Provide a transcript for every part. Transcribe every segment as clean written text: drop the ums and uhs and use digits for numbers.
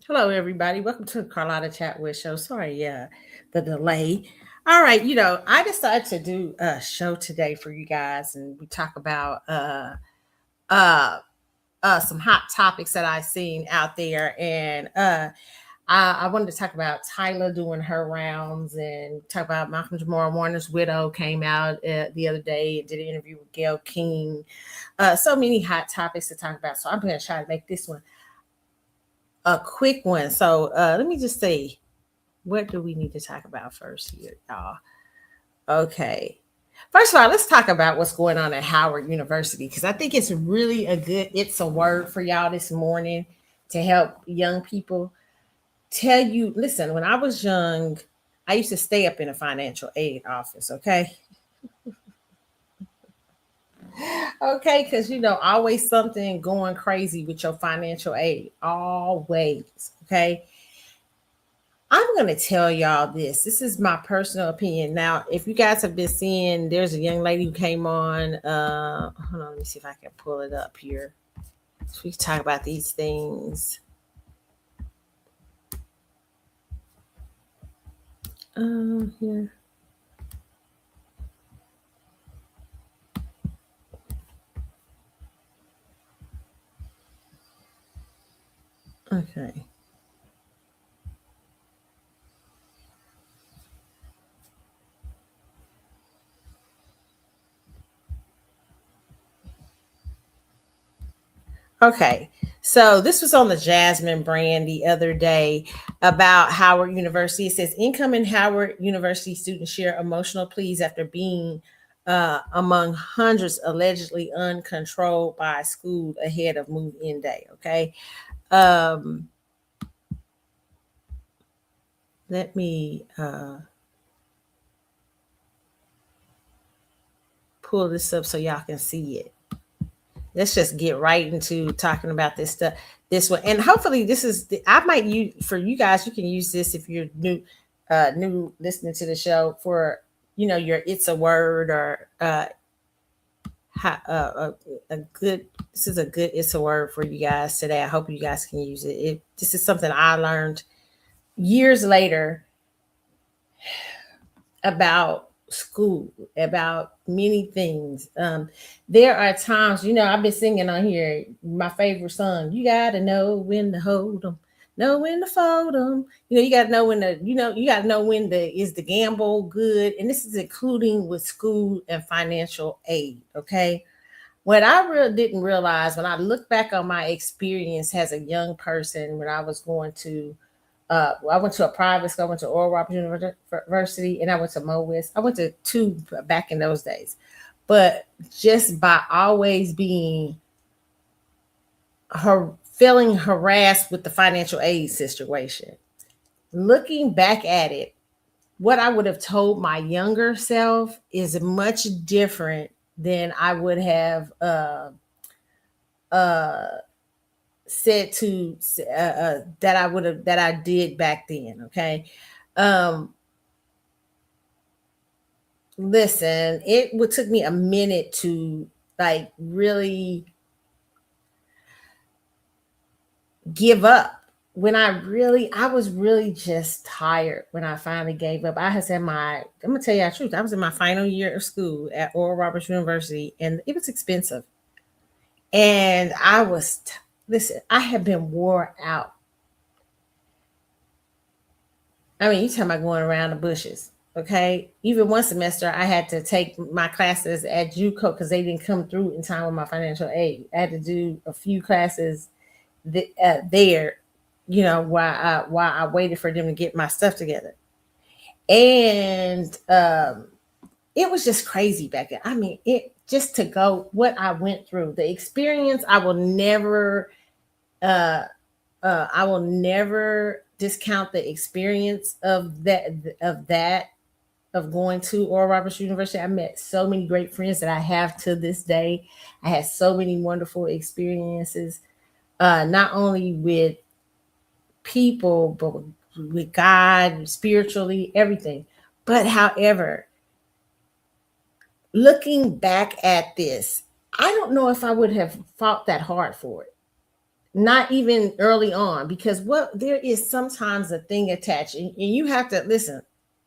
Hello, everybody. Welcome to the Carlotta Chat with Show. Sorry, the delay. All right, I decided to do a show today for you guys, and we talk about uh some hot topics that I've seen out there, and I wanted to talk about Tyla doing her rounds, and talk about Malcolm Jamal-Warner's widow came out the other day and did an interview with Gail King. So many hot topics to talk about. So I'm going to try to make this one a quick one. So let me just say, what do we need to talk about first here, y'all? Okay. First of all, let's talk about what's going on at Howard University because I think it's really it's a word for y'all this morning to help young people tell you. Listen, when I was young, I used to stay up in a financial aid office. Okay. Okay. Because, always something going crazy with your financial aid. Always. Okay. I'm going to tell y'all this. This is my personal opinion. Now, if you guys have been seeing, there's a young lady who came on. Hold on, let me see if I can pull it up here. So we can talk about these things. Here. Okay. Okay. So this was on the Jasmine brand the other day about Howard University. It says incoming Howard University students share emotional pleas after being among hundreds allegedly uncontrolled by school ahead of move-in day. Okay. Um, let me pull this up so y'all can see it. Let's just get right into talking about this stuff. This one, and hopefully, I might use for you guys. You can use this if you're new listening to the show for your it's a word or a good. This is a good it's a word for you guys today. I hope you guys can use it. This is something I learned years later about school, about many things. There are times, I've been singing on here my favorite song. You gotta know when to hold them, know when to fold them. You gotta know when to, you gotta know when the gamble good, and this is including with school and financial aid. Okay, what I really didn't realize when I look back on my experience as a young person when I was going to I went to a private school. I went to Oral Roberts University, and I went to MoWis. I went to two back in those days, but just by always being feeling harassed with the financial aid situation, looking back at it, what I would have told my younger self is much different than I would have uh, said to that I did back then. Okay. Um, Listen, it would took me a minute to like really give up. When I was really just tired when I finally gave up. I'm gonna tell you the truth. I was in my final year of school at Oral Roberts University, and it was expensive. And listen, I had been wore out. I mean, you talking about going around the bushes. Okay. Even one semester, I had to take my classes at JUCO because they didn't come through in time with my financial aid. I had to do a few classes there, while I waited for them to get my stuff together. And it was just crazy back then. I mean, it just to go what I went through, the experience. Uh, I will never discount the experience of going to Oral Roberts University. I met so many great friends that I have to this day. I had so many wonderful experiences, not only with people, but with God, spiritually, everything. But however, looking back at this, I don't know if I would have fought that hard for it. not even early on, because what there is sometimes a thing attached, and you have to listen.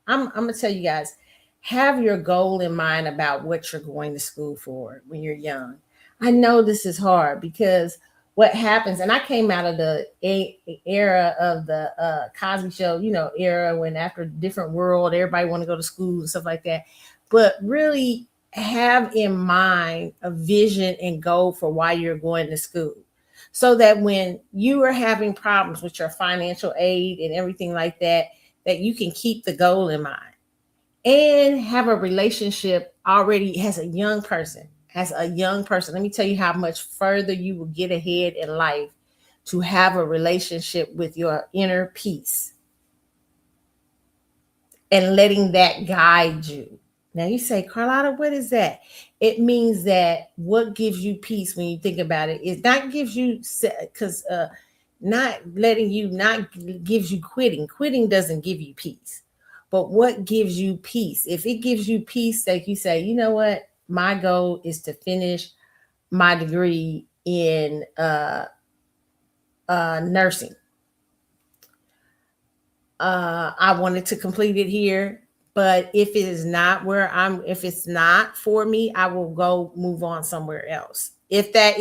I'm gonna tell you guys, have your goal in mind about what you're going to school for when you're young. I know this is hard because what happens, and I came out of the era of the Cosby Show, era when after different world, everybody want to go to school and stuff like that. But really have in mind a vision and goal for why you're going to school, so that when you are having problems with your financial aid and everything like that, that you can keep the goal in mind and have a relationship already as a young person. Let me tell you how much further you will get ahead in life to have a relationship with your inner peace and letting that guide you. Now you say, Carlotta, what is that? It means that what gives you peace when you think about it is not gives you, because not letting you, not gives you quitting. Quitting doesn't give you peace. But what gives you peace? If it gives you peace, like you say, you know what? My goal is to finish my degree in nursing. I wanted to complete it here, but if it's not for me, I will go move on somewhere else. If that,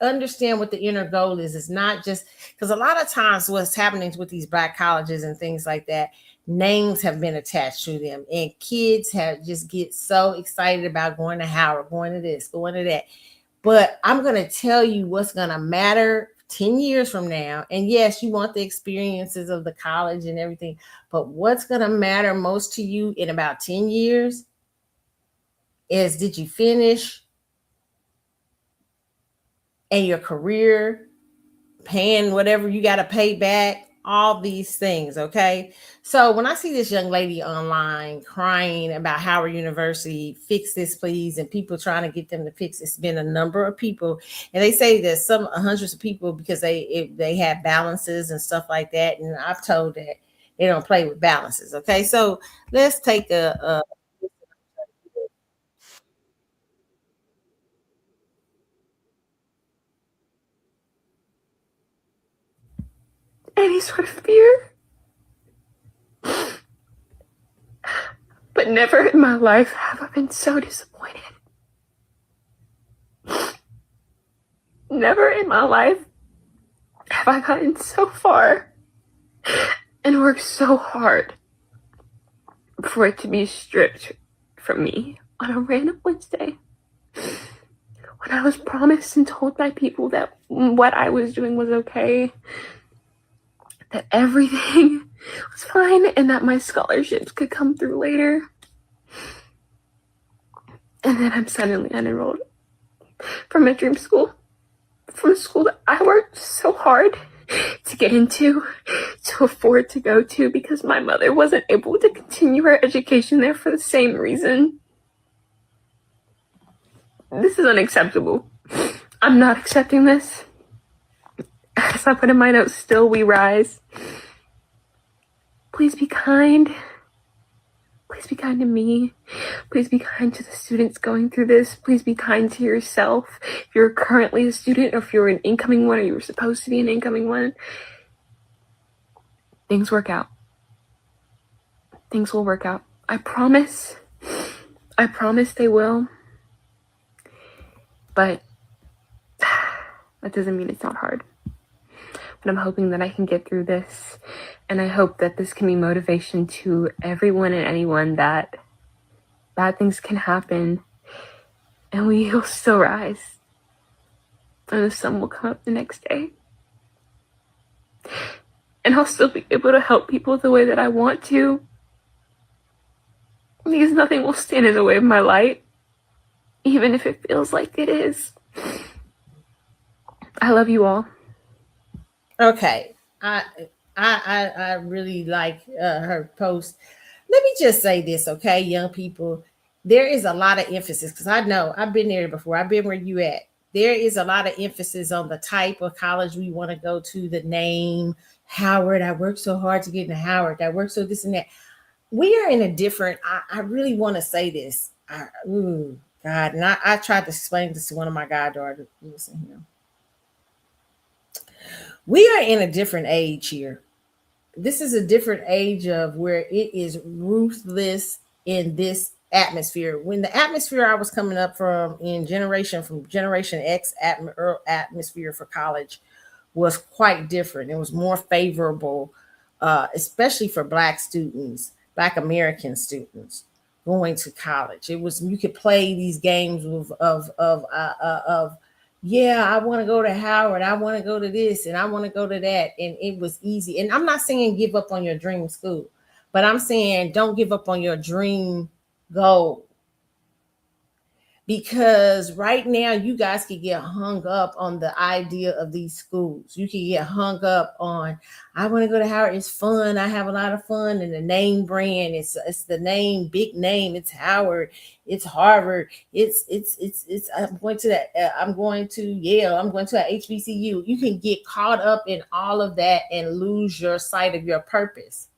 understand what the inner goal is. It's not just because a lot of times what's happening with these Black colleges and things like that, names have been attached to them, and kids have just get so excited about going to Howard, going to this, going to that. But I'm going to tell you what's going to matter 10 years from now. And yes, you want the experiences of the college and everything, but what's going to matter most to you in about 10 years is, did you finish, and your career, paying whatever you got to pay back, all these things. Okay. So when I see this young lady online crying about Howard University, fix this, please, and people trying to get them to fix, it's been a number of people. And they say there's some hundreds of people because they have balances and stuff like that. And I've told that they don't play with balances. Okay. So let's take a any sort of fear. But never in my life have I been so disappointed. Never in my life have I gotten so far and worked so hard for it to be stripped from me on a random Wednesday. When I was promised and told by people that what I was doing was okay, that everything was fine, and that my scholarships could come through later. And then I'm suddenly unenrolled from a dream school, from a school that I worked so hard to get into, to afford to go to, because my mother wasn't able to continue her education there for the same reason. This is unacceptable. I'm not accepting this. As I put in my notes, still we rise. Please be kind. Please be kind to me. Please be kind to the students going through this. Please be kind to yourself. If you're currently a student, or if you're an incoming one, or you were supposed to be an incoming one, things work out. Things will work out. I promise. I promise they will. But that doesn't mean it's not hard. But I'm hoping that I can get through this. And I hope that this can be motivation to everyone and anyone that bad things can happen and we will still rise. And the sun will come up the next day. And I'll still be able to help people the way that I want to. Because nothing will stand in the way of my light, even if it feels like it is. I love you all. okay. I really like her post. Let me just say this, okay, young people. There is a lot of emphasis, because I know I've been there before. I've been where you at. There is a lot of emphasis on the type of college we want to go to, the name Howard. I worked so hard to get into Howard. I worked so this and that. We are in a different. I really want to say this. Ooh, God, and I tried to explain this to one of my goddaughters. Listen here. We are in a different age here. This is a different age of where it is ruthless in this atmosphere. When the atmosphere I was coming up from Generation X atmosphere for college was quite different. It was more favorable, especially for Black students, Black American students going to college. It was you could play these games of yeah, I want to go to Howard, I want to go to this, and I want to go to that, and it was easy. And I'm not saying give up on your dream school, but I'm saying don't give up on your dream goal, because right now you guys can get hung up on the idea of these schools. You can get hung up on, I want to go to Howard. It's fun. I have a lot of fun. And the name brand, it's the name, big name. It's Howard. It's Harvard. It's. I'm going to that. I'm going to Yale. I'm going to a HBCU. You can get caught up in all of that and lose your sight of your purpose.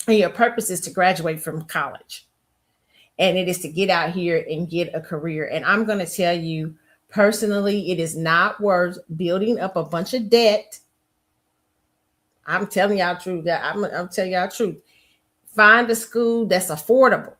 And your purpose is to graduate from college, and it is to get out here and get a career. And I'm going to tell you personally, it is not worth building up a bunch of debt. I'm telling y'all truth. I'm telling y'all truth. Find a school that's affordable,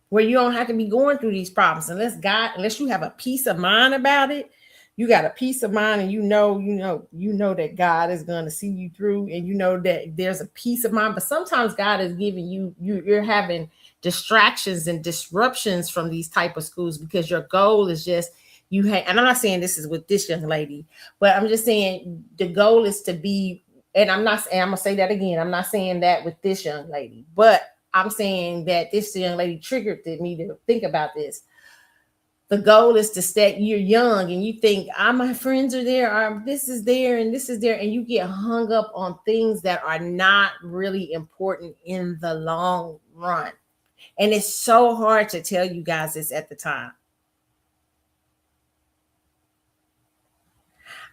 where you don't have to be going through these problems. Unless you have a peace of mind about it, you got a peace of mind, and you know that God is going to see you through, and you know that there's a peace of mind. But sometimes God is giving you're having distractions and disruptions from these type of schools, because your goal is just and I'm not saying this is with this young lady, but I'm just saying the goal is to be, and I'm gonna say that again, I'm not saying that with this young lady, but I'm saying that this young lady triggered me to think about this. The goal is to stay, you're young and you think, my friends are there, or this is there, and this is there, and you get hung up on things that are not really important in the long run. And it's so hard to tell you guys this at the time.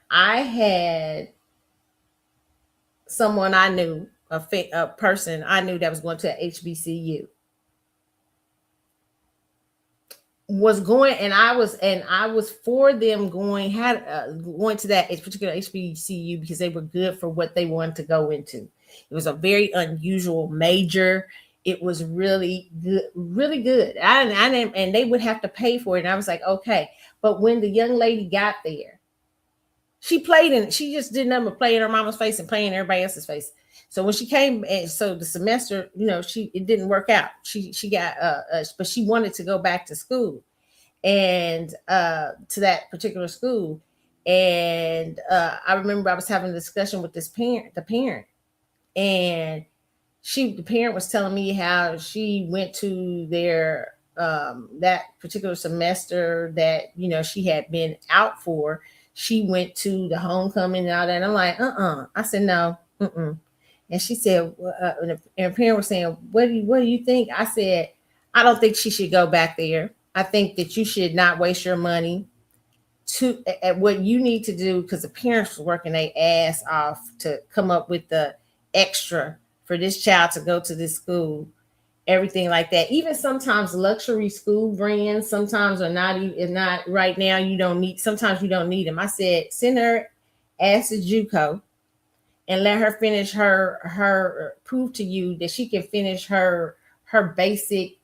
I had someone I knew, a person I knew that was going to a HBCU, was going, and I was for them going to that particular HBCU because they were good for what they wanted to go into. It was a very unusual major. It was really good, really good. And they would have to pay for it. And I was like, okay. But when the young lady got there, she just did nothing but play in her mama's face and play in everybody else's face. So when she came, and so the semester, it didn't work out. She got, but she wanted to go back to school, and to that particular school. And I remember I was having a discussion with the parent, and the parent was telling me how she went to their that particular semester that she had been out for. She went to the homecoming and all that. And I'm like, I said, no. And she said, and the parent was saying, what do you think? I said, I don't think she should go back there. I think that you should not waste your money at what you need to do, because the parents were working their ass off to come up with the extra for this child to go to this school, everything like that. Even sometimes luxury school brands sometimes are not right now. Sometimes you don't need them. I said, send her ass to JUCO and let her finish her prove to you that she can finish her basic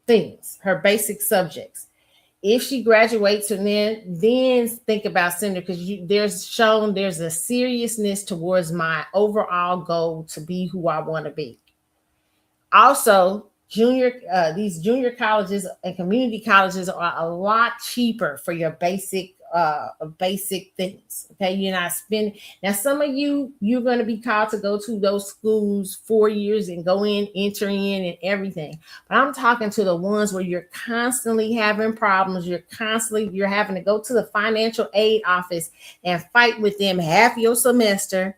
things, her basic subjects. If she graduates, and then think about sending her, because there's a seriousness towards my overall goal to be who I want to be. Also, these junior colleges and community colleges are a lot cheaper for your basic things. Okay, you're not spending. Now, some of you're going to be called to go to those schools 4 years and go in, enter in, and everything. But I'm talking to the ones where you're constantly having problems. You're having to go to the financial aid office and fight with them half your semester.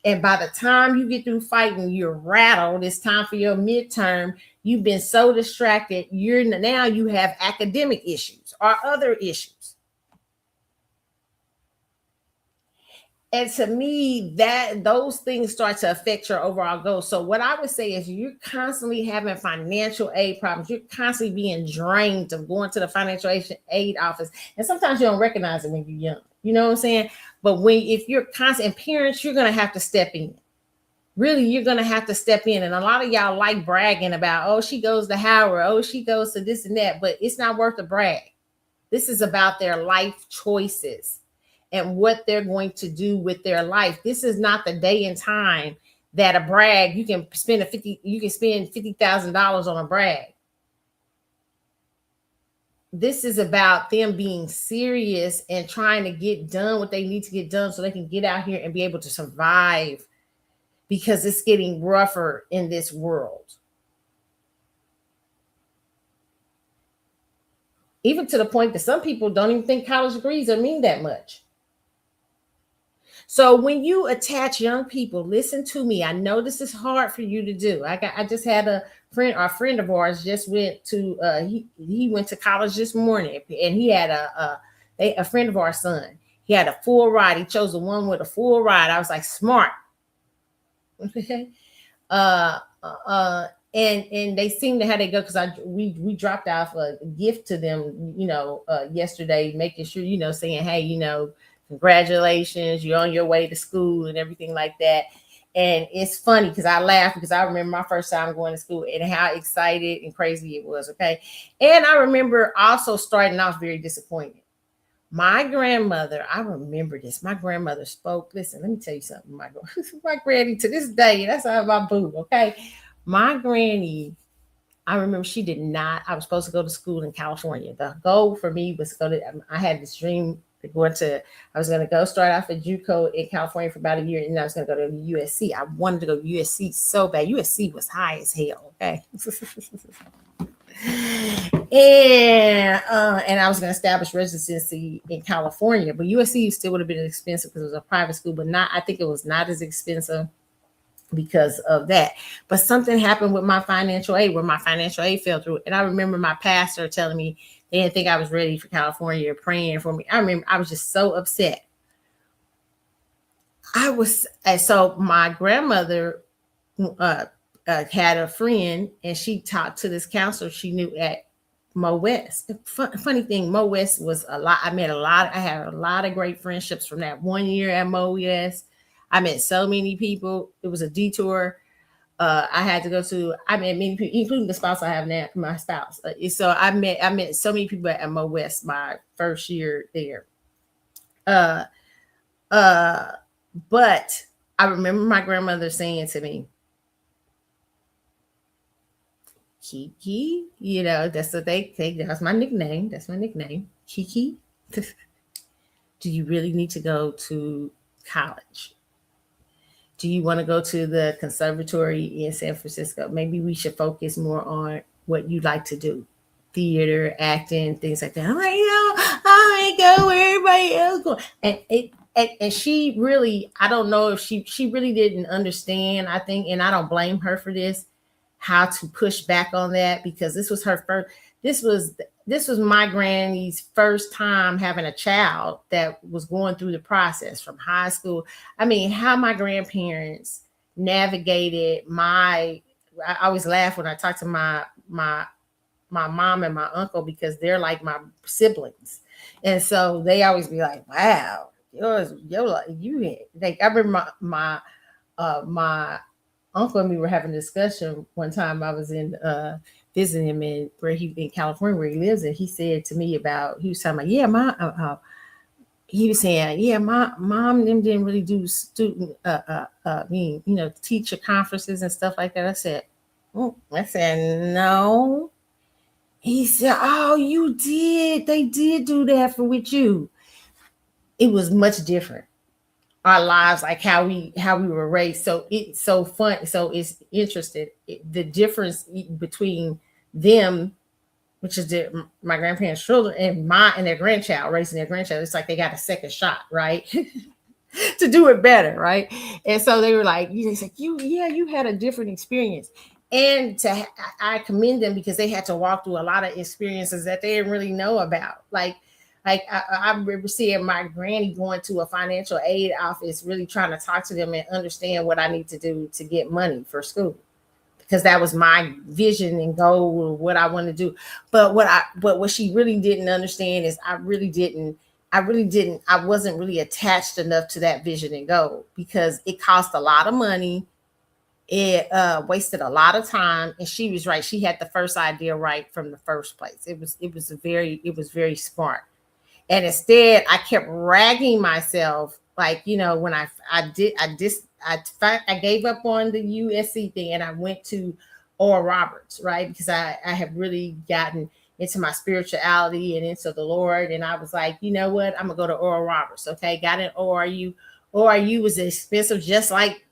And by the time you get through fighting, you're rattled. It's time for your midterm. You've been so distracted. Now you have academic issues or other issues. And to me, that those things start to affect your overall goals. So what I would say is you're constantly having financial aid problems. You're constantly being drained of going to the financial aid office. And sometimes you don't recognize it when you're young. You know what I'm saying? But if you're constant, and parents, you're gonna have to step in. Really, you're gonna have to step in. And a lot of y'all like bragging about, oh, she goes to Howard, oh, she goes to this and that, but it's not worth the brag. This is about their life choices and what they're going to do with their life. This is not the day and time that a brag, you can spend $50,000 on a brag. This is about them being serious and trying to get done what they need to get done so they can get out here and be able to survive, because it's getting rougher in this world. Even to the point that some people don't even think college degrees mean that much. So when you attach young people, listen to me. I know this is hard for you to do. I just had a friend of ours just went to he went to college this morning, and he had a friend of our son. He had a full ride. He chose the one with a full ride. I was like, smart. Okay. And they seem to how they go, because we dropped off a gift to them, yesterday, making sure, saying, hey, congratulations, you're on your way to school and everything like that. And it's funny because I laugh because I remember my first time going to school and how excited and crazy it was. Okay. And I remember also starting off very disappointed. My grandmother, I remember this. My grandmother spoke. Listen, let me tell you something. My granny, to this day, that's how my boo. Okay. My granny, I remember she did not. I was supposed to go to school in California. The goal for me was to go to, I had this dream to go to, I was going to go start off at JUCO in California for about a year, and then I was going to go to USC. I wanted to go to USC so bad. USC was high as hell, okay? And I was going to establish residency in California, but USC still would have been expensive because it was a private school, but I think it was not as expensive because of that. But something happened with my financial aid, where my financial aid fell through. And I remember my pastor telling me they didn't think I was ready for California, praying for me. I remember I was just so upset. So my grandmother had a friend, and she talked to this counselor she knew at Mo West. Funny thing, Mo West was a lot. I had a lot of great friendships from that 1 year at Mo West. I met so many people. It was a detour. I had to go to. I met many people, including the spouse I have now, my spouse. So I met so many people at Mo West my first year there. But I remember my grandmother saying to me, Kiki, that's what they say. That's my nickname. Kiki, do you really need to go to college? Do you want to go to the conservatory in San Francisco? Maybe we should focus more on what you like to do. Theater, acting, things like that. I'm like, I ain't go where everybody else going. And she really, I don't know if she really didn't understand, I think, and I don't blame her for this, how to push back on that, because this was her first, this was my granny's first time having a child that was going through the process from high school. I mean, how my grandparents navigated I always laugh when I talk to my mom and my uncle, because they're like my siblings. And so they always be like, wow, I remember my uncle and me were having a discussion one time. I was in visiting him in California, where he lives, and he said to me he was talking about, he was saying, my mom them didn't really do student teacher conferences and stuff like that. I said no. He said, oh, you did. They did do that with you. It was much different. Our lives, like how we were raised. So it's so fun. So it's interesting. The difference between them, which is my grandparents' children, and their grandchild, raising their grandchild. It's like they got a second shot, right? To do it better, right? And so they were like, you had a different experience. And I commend them, because they had to walk through a lot of experiences that they didn't really know about. Like Like I remember seeing my granny going to a financial aid office, really trying to talk to them and understand what I need to do to get money for school, because that was my vision and goal of what I want to do. But what she really didn't understand is I wasn't really attached enough to that vision and goal, because it cost a lot of money. It wasted a lot of time, and she was right. She had the first idea right from the first place. It was very smart. And instead, I kept ragging myself, like, when I gave up on the USC thing, and I went to Oral Roberts, right? Because I have really gotten into my spirituality and into the Lord, and I was like, you know what, I'm gonna go to Oral Roberts. Okay, got an ORU. ORU was expensive, just like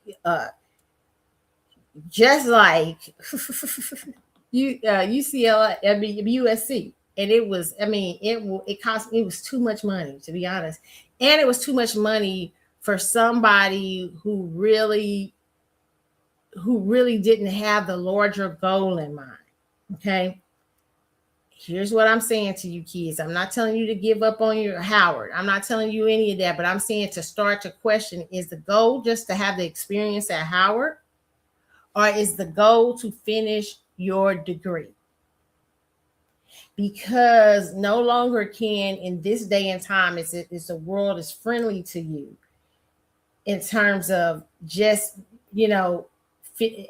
UCLA, I mean USC, and it was, I mean, it was too much money, to be honest, and it was too much money for somebody who really didn't have the larger goal in mind. Okay, here's what I'm saying to you kids. I'm not telling you to give up on your Howard. I'm not telling you any of that, but I'm saying to start to question, is the goal just to have the experience at Howard? Or is the goal to finish your degree? Because no longer can, in this day and time, is the world is friendly to you in terms of just,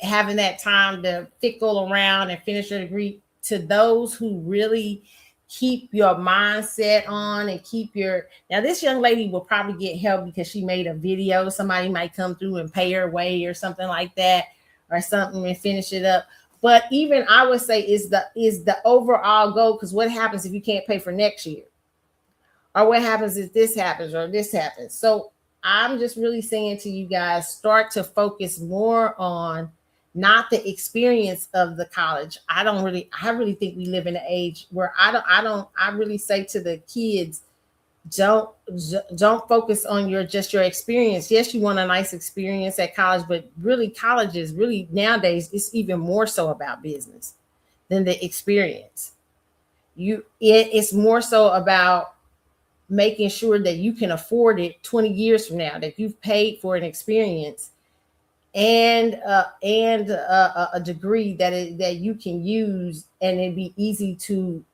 having that time to fickle around and finish your degree. To those who really keep your mindset on and keep your, now this young lady will probably get help because she made a video. Somebody might come through and pay her way or something like that, or something, and finish it up. But even I would say is the overall goal, because what happens if you can't pay for next year? Or what happens if this happens or this happens? So I'm just really saying to you guys, start to focus more on not the experience of the college. I really think we live in an age where I really say to the kids, don't don't focus on your experience. Yes, you want a nice experience at college, but really college is really, nowadays, it's even more so about business than the experience. It's more so about making sure that you can afford it 20 years from now, that you've paid for an experience and a degree that you can use, and it'd be easy to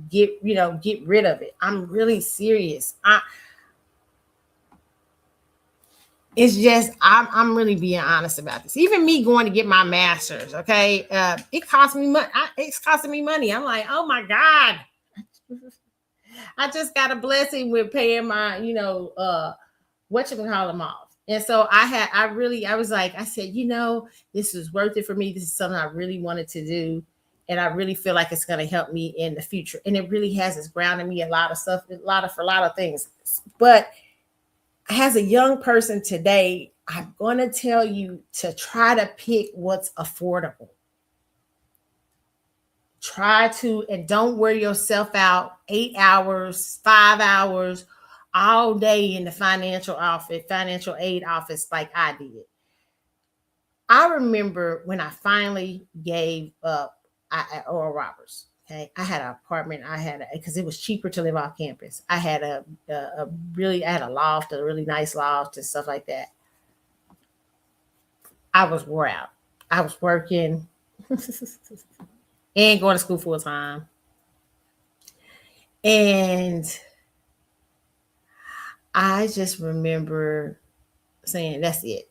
get rid of it. I'm really serious. It's just I'm really being honest about this. Even me going to get my master's, okay, it cost me money. It's costing me money. I'm like, oh my god, I just got a blessing with paying my, whatchamacallit off. And so I was like, I said, this is worth it for me. This is something I really wanted to do. And I really feel like it's going to help me in the future. And it really has. It's grounded me a lot of stuff, for a lot of things. But as a young person today, I'm going to tell you to try to pick what's affordable. Try to, and don't wear yourself out 8 hours, 5 hours, all day in the financial aid office like I did. I remember when I finally gave up at Oral Roberts. Okay, I had an apartment. Because it was cheaper to live off campus. I had I had a loft, a really nice loft and stuff like that. I was wore out. I was working and going to school full time. And I just remember saying, that's it.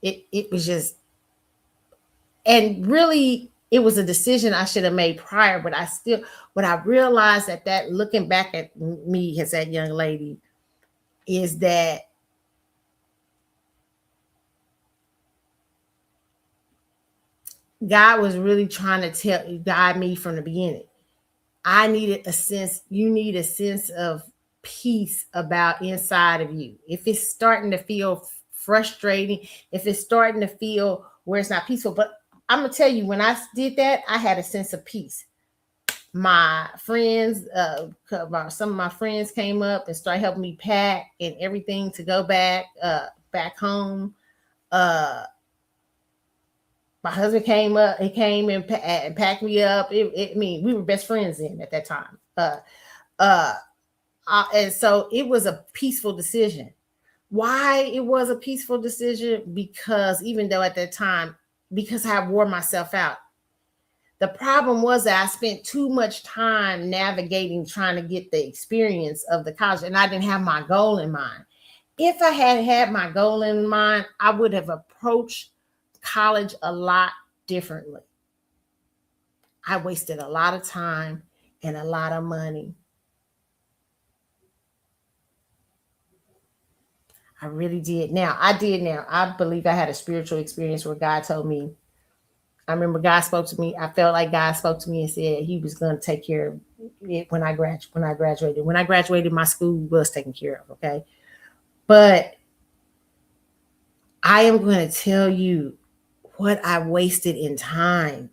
It was just, and really, it was a decision I should have made prior, but what I realized that looking back at me as that young lady is that God was really trying to guide me from the beginning. You need a sense of peace about inside of you. If it's starting to feel frustrating, if it's starting to feel where it's not peaceful, but I'm gonna tell you, when I did that, I had a sense of peace. My friends, some of my friends came up and started helping me pack and everything to go back home. My husband came up. He came and packed me up. I mean, we were best friends then at that time. Uh, and so it was a peaceful decision. Why it was a peaceful decision? Because even though at that time, because I wore myself out, the problem was that I spent too much time navigating, trying to get the experience of the college, and I didn't have my goal in mind. If I had had my goal in mind, I would have approached college a lot differently. I wasted a lot of time and a lot of money. I really did. Now, I did now. I believe I had a spiritual experience where God told me, I remember God spoke to me. I felt like God spoke to me and said he was going to take care of it when I graduated. When I graduated, my school was taken care of, okay? But I am going to tell you what I wasted in time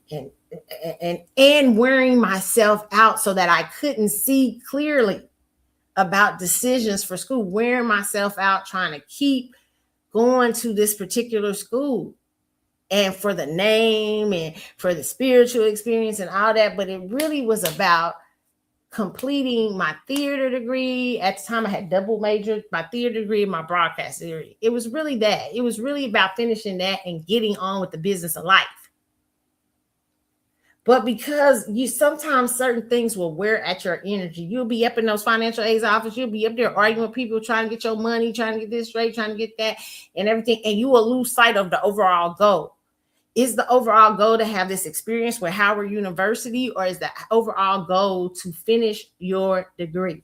and wearing myself out so that I couldn't see clearly about decisions for school, wearing myself out trying to keep going to this particular school and for the name and for the spiritual experience and all that. But it really was about completing my theater degree. At the time I had double majored, my theater degree and my broadcast degree. It was really that. It was really about finishing that and getting on with the business of life. But because you sometimes certain things will wear at your energy, you'll be up in those financial aid's office, you'll be up there arguing with people, trying to get your money, trying to get this straight, trying to get that and everything, and you will lose sight of the overall goal. Is the overall goal to have this experience with Howard University, or is the overall goal to finish your degree?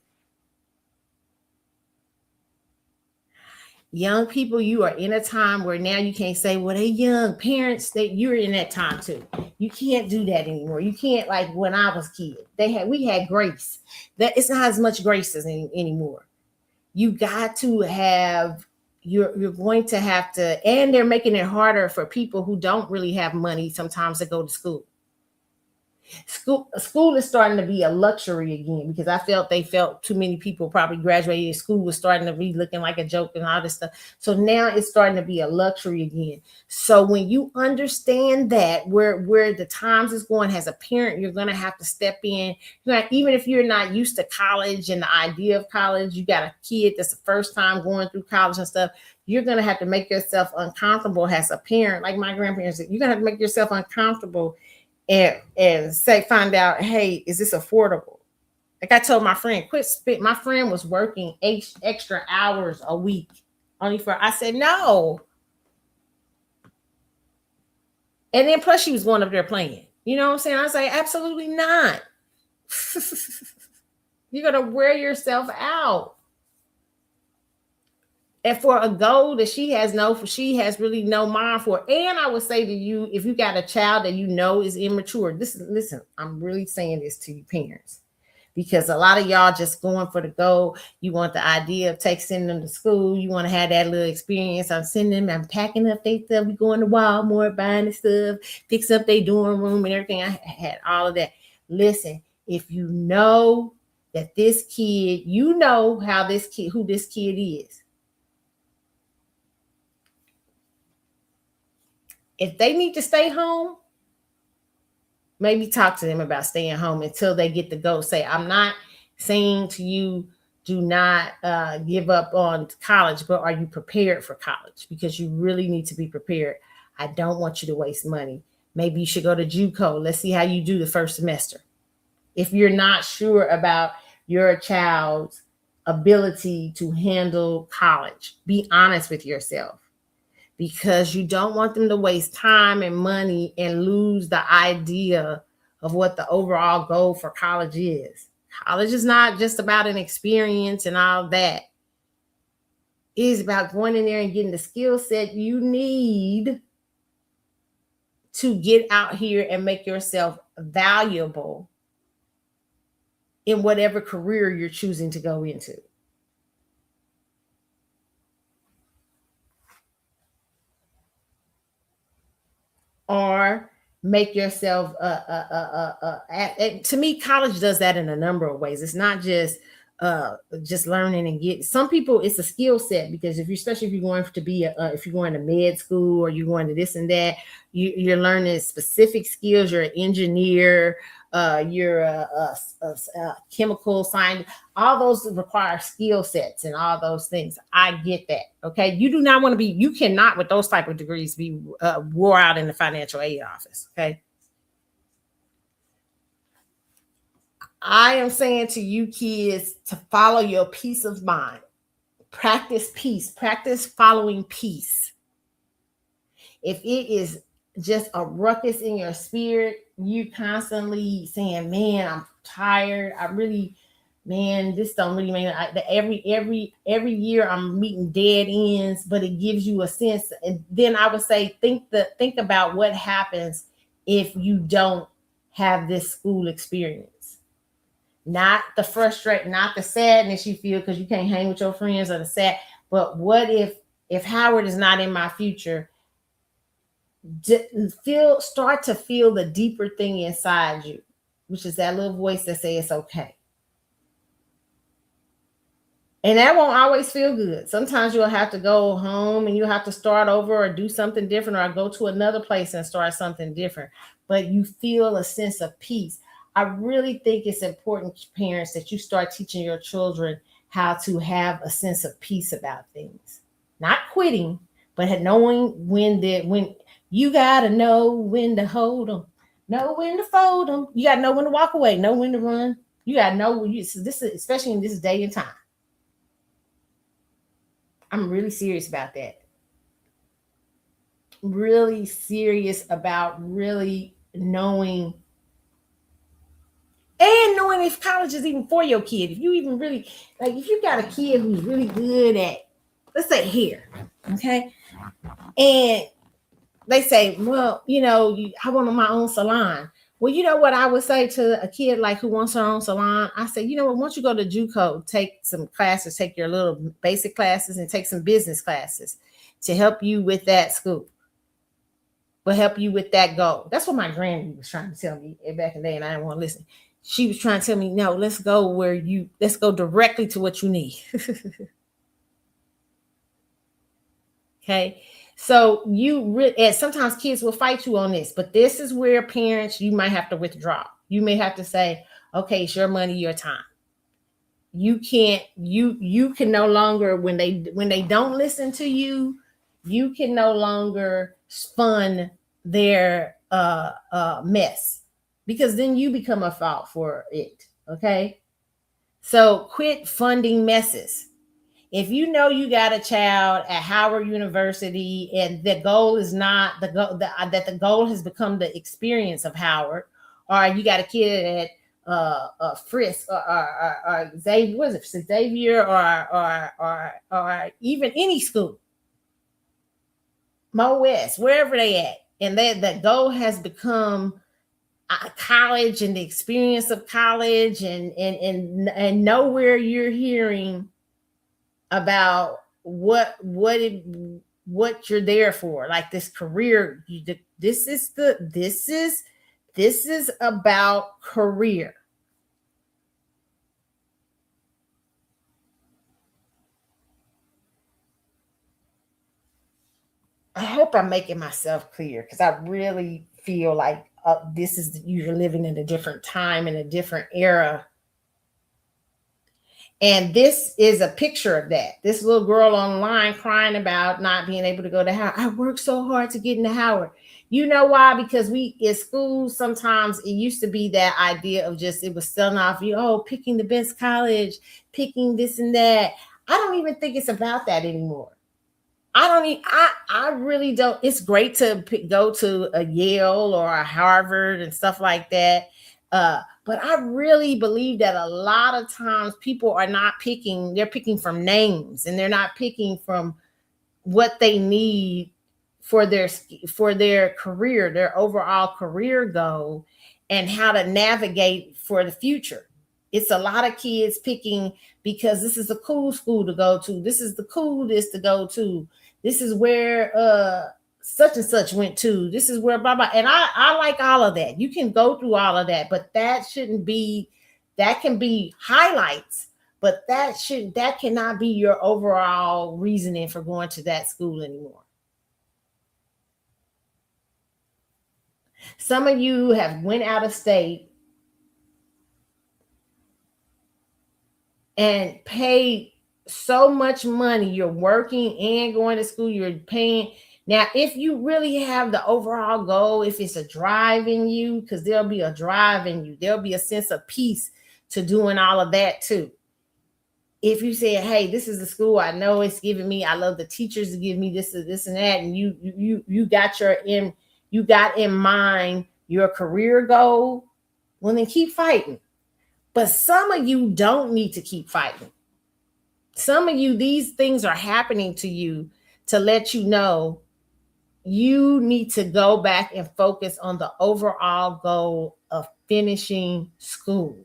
Young people, you are in a time where now you can't say, well, they young. Parents, that you're in that time too. You can't do that anymore. You can't, like when I was kid. We had grace. That it's not as much grace as anymore. You got to have, you're going to have to, and they're making it harder for people who don't really have money sometimes to go to school. School is starting to be a luxury again, because I felt too many people probably graduated. School was starting to be looking like a joke and all this stuff. So now it's starting to be a luxury again. So when you understand that where the times is going, as a parent, you're going to have to step in. Even if you're not used to college and the idea of college, you got a kid that's the first time going through college and stuff, you're going to have to make yourself uncomfortable as a parent. Like my grandparents said, you're going to have to make yourself uncomfortable and find out, hey, is this affordable? Like I told my friend, my friend was working 8 extra hours a week I said, no. And then plus she was going up there playing. You know what I'm saying? I was like, absolutely not. You're going to wear yourself out. And for a goal that she has really no mind for. And I would say to you, if you got a child that you know is immature, listen, I'm really saying this to you parents, because a lot of y'all just going for the goal. You want the idea of sending them to school. You want to have that little experience. I'm sending them, I'm packing up their stuff. We going to Walmart, buying the stuff, fix up their dorm room and everything. I had all of that. Listen, if you know that this kid, you know who this kid is. If they need to stay home, maybe talk to them about staying home until they get to go. Say, I'm not saying to you, do not give up on college, but are you prepared for college? Because you really need to be prepared. I don't want you to waste money. Maybe you should go to JUCO. Let's see how you do the first semester. If you're not sure about your child's ability to handle college, be honest with yourself, because you don't want them to waste time and money and lose the idea of what the overall goal for college is. College is not just about an experience and all that. It is about going in there and getting the skill set you need to get out here and make yourself valuable in whatever career you're choosing to go into. Or make yourself to me, college does that in a number of ways. It's not just just learning and get some people it's a skill set because especially if you're going to be if you're going to med school or you're going to this and that, you're learning specific skills. You're an engineer, you're a chemical scientist. All those require skill sets and all those things. I get that. Okay, you do not want to be, you cannot with those type of degrees be wore out in the financial aid office. Okay, I am saying to you kids to follow your peace of mind. Practice peace. Practice following peace. If it is just a ruckus in your spirit, you constantly saying, "Man, I'm tired. I really, man, this don't really mean." Every year I'm meeting dead ends, but it gives you a sense. And then I would say, think about what happens if you don't have this school experience. Not the not the sadness you feel because you can't hang with your friends or the sad, but what if Howard is not in my future? Start to feel the deeper thing inside you, which is that little voice that says it's okay. And that won't always feel good. Sometimes you'll have to go home and you'll have to start over or do something different or go to another place and start something different. But you feel a sense of peace. I really think it's important, parents, that you start teaching your children how to have a sense of peace about things. Not quitting, but knowing when you gotta know when to hold them, know when to fold them. You gotta know when to walk away, know when to run. You gotta know when this is especially in this day and time. I'm really serious about that. Really serious about really knowing and knowing if college is even for your kid. If you even really, like, if you got a kid who's really good at, let's say hair, okay? And they say, well, I want my own salon. Well, you know what I would say to a kid like who wants her own salon? I say, you know what, once you go to JUCO, take some classes, take your little basic classes and take some business classes to help you with that school. Will help you with that goal. That's what my granny was trying to tell me back in the day, and I didn't want to listen. She was trying to tell me, no, let's go directly to what you need. Okay. So and sometimes kids will fight you on this, but this is where parents, you might have to withdraw. You may have to say, okay, it's your money, your time. You can no longer, when they don't listen to you, you can no longer fund their mess, because then you become a fault for it. Okay. So quit funding messes. If you know you got a child at Howard University and the goal is not that the goal has become the experience of Howard, or you got a kid at Frisk or Xavier, what is it, Xavier or even any school, Mo West, wherever they at, and the goal has become college and the experience of college, and nowhere you're hearing about what you're there for, like this career. This is about career. I hope I'm making myself clear, because I really feel like you're living in a different time, in a different era. And this is a picture of that. This little girl online crying about not being able to go to Howard. I worked so hard to get into Howard. You know why? Because we in school, sometimes it used to be that idea of just, it was selling off you, picking the best college, picking this and that. I don't even think it's about that anymore. I really don't. It's great to go to a Yale or a Harvard and stuff like that. But I really believe that a lot of times people are not picking, they're picking from names, and they're not picking from what they need for their career, their overall career goal, and how to navigate for the future. It's a lot of kids picking because this is a cool school to go to. This is the coolest to go to. This is where such and such went to. This is where blah blah. And I like all of that. You can go through all of that, but that can be highlights, But that cannot be your overall reasoning for going to that school anymore. Some of you have went out of state and paid so much money. You're working and going to school, you're paying. Now, if you really have the overall goal, if it's a drive in you, because there'll be a drive in you, there'll be a sense of peace to doing all of that too. If you say, hey, this is the school I know it's giving me, I love the teachers to give me this and this and that, and you got in mind your career goal, well, then keep fighting. But some of you don't need to keep fighting. Some of you, these things are happening to you to let you know you need to go back and focus on the overall goal of finishing school.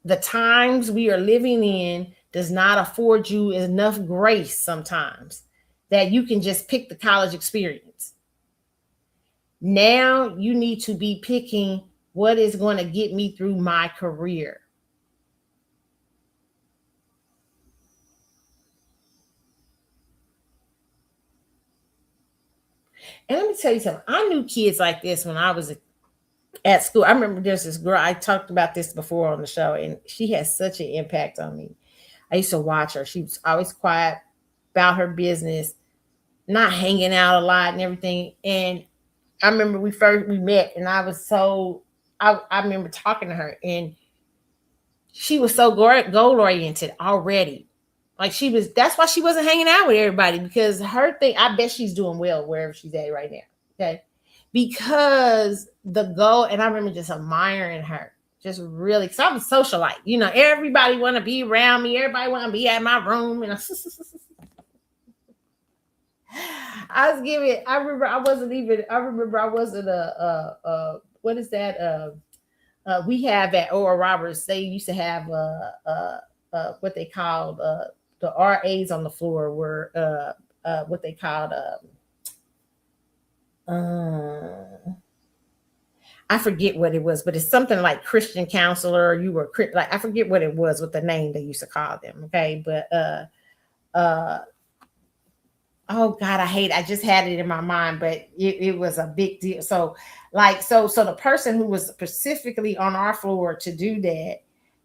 The times we are living in does not afford you enough grace sometimes that you can just pick the college experience. Now you need to be picking what is going to get me through my career. And let me tell you something. I knew kids like this when I was at school. I remember there's this girl, I talked about this before on the show, and she has such an impact on me. I used to watch her. She was always quiet about her business, not hanging out a lot and everything. And I remember we met, and I was so I remember talking to her, and she was so goal oriented already. Like that's why she wasn't hanging out with everybody, because her thing, I bet she's doing well wherever she's at right now. Okay. Because the goal, and I remember just admiring her, just really, because I'm a socialite. Everybody want to be around me, everybody want to be at my room. And I remember I wasn't what is that? We have at Oral Roberts, they used to have what they called the RAs on the floor were what they called I forget what it was, but it's something like Christian counselor. You were like, I forget what it was, what the name they used to call them. Okay, but oh God, I just had it in my mind, but it was a big deal. So the person who was specifically on our floor to do that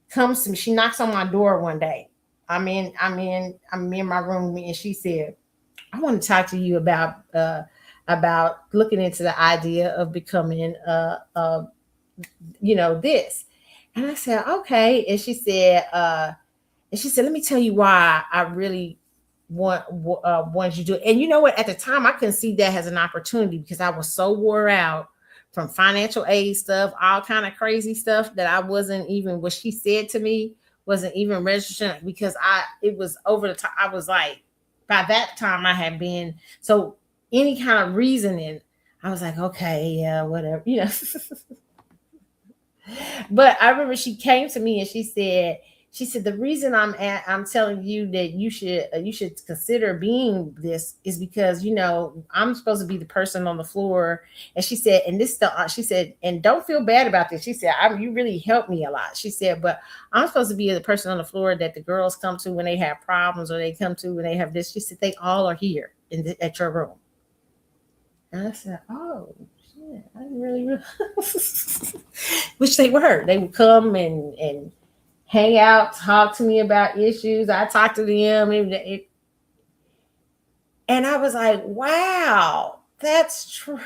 comes to me. She knocks on my door one day. I'm in my room, and she said, I want to talk to you about looking into the idea of becoming this. And I said, okay. And she said, let me tell you why I really want you to do it. And you know what? At the time, I couldn't see that as an opportunity, because I was so wore out from financial aid stuff, all kind of crazy stuff, that I wasn't even, what she said to me wasn't even registering, because it was over the top. I was like, by that time I had been, so any kind of reasoning, I was like, okay, yeah, whatever, But I remember she came to me and she said, the reason I'm telling you that you should consider being this is because, I'm supposed to be the person on the floor. And she said, she said, and don't feel bad about this. She said, you really helped me a lot. She said, but I'm supposed to be the person on the floor that the girls come to when they have problems, or they come to when they have this. She said, they all are here at your room. And I said, oh, shit, I didn't really which they were. They would come and hang out, talk to me about issues. I talked to them. And I was like, wow, that's true.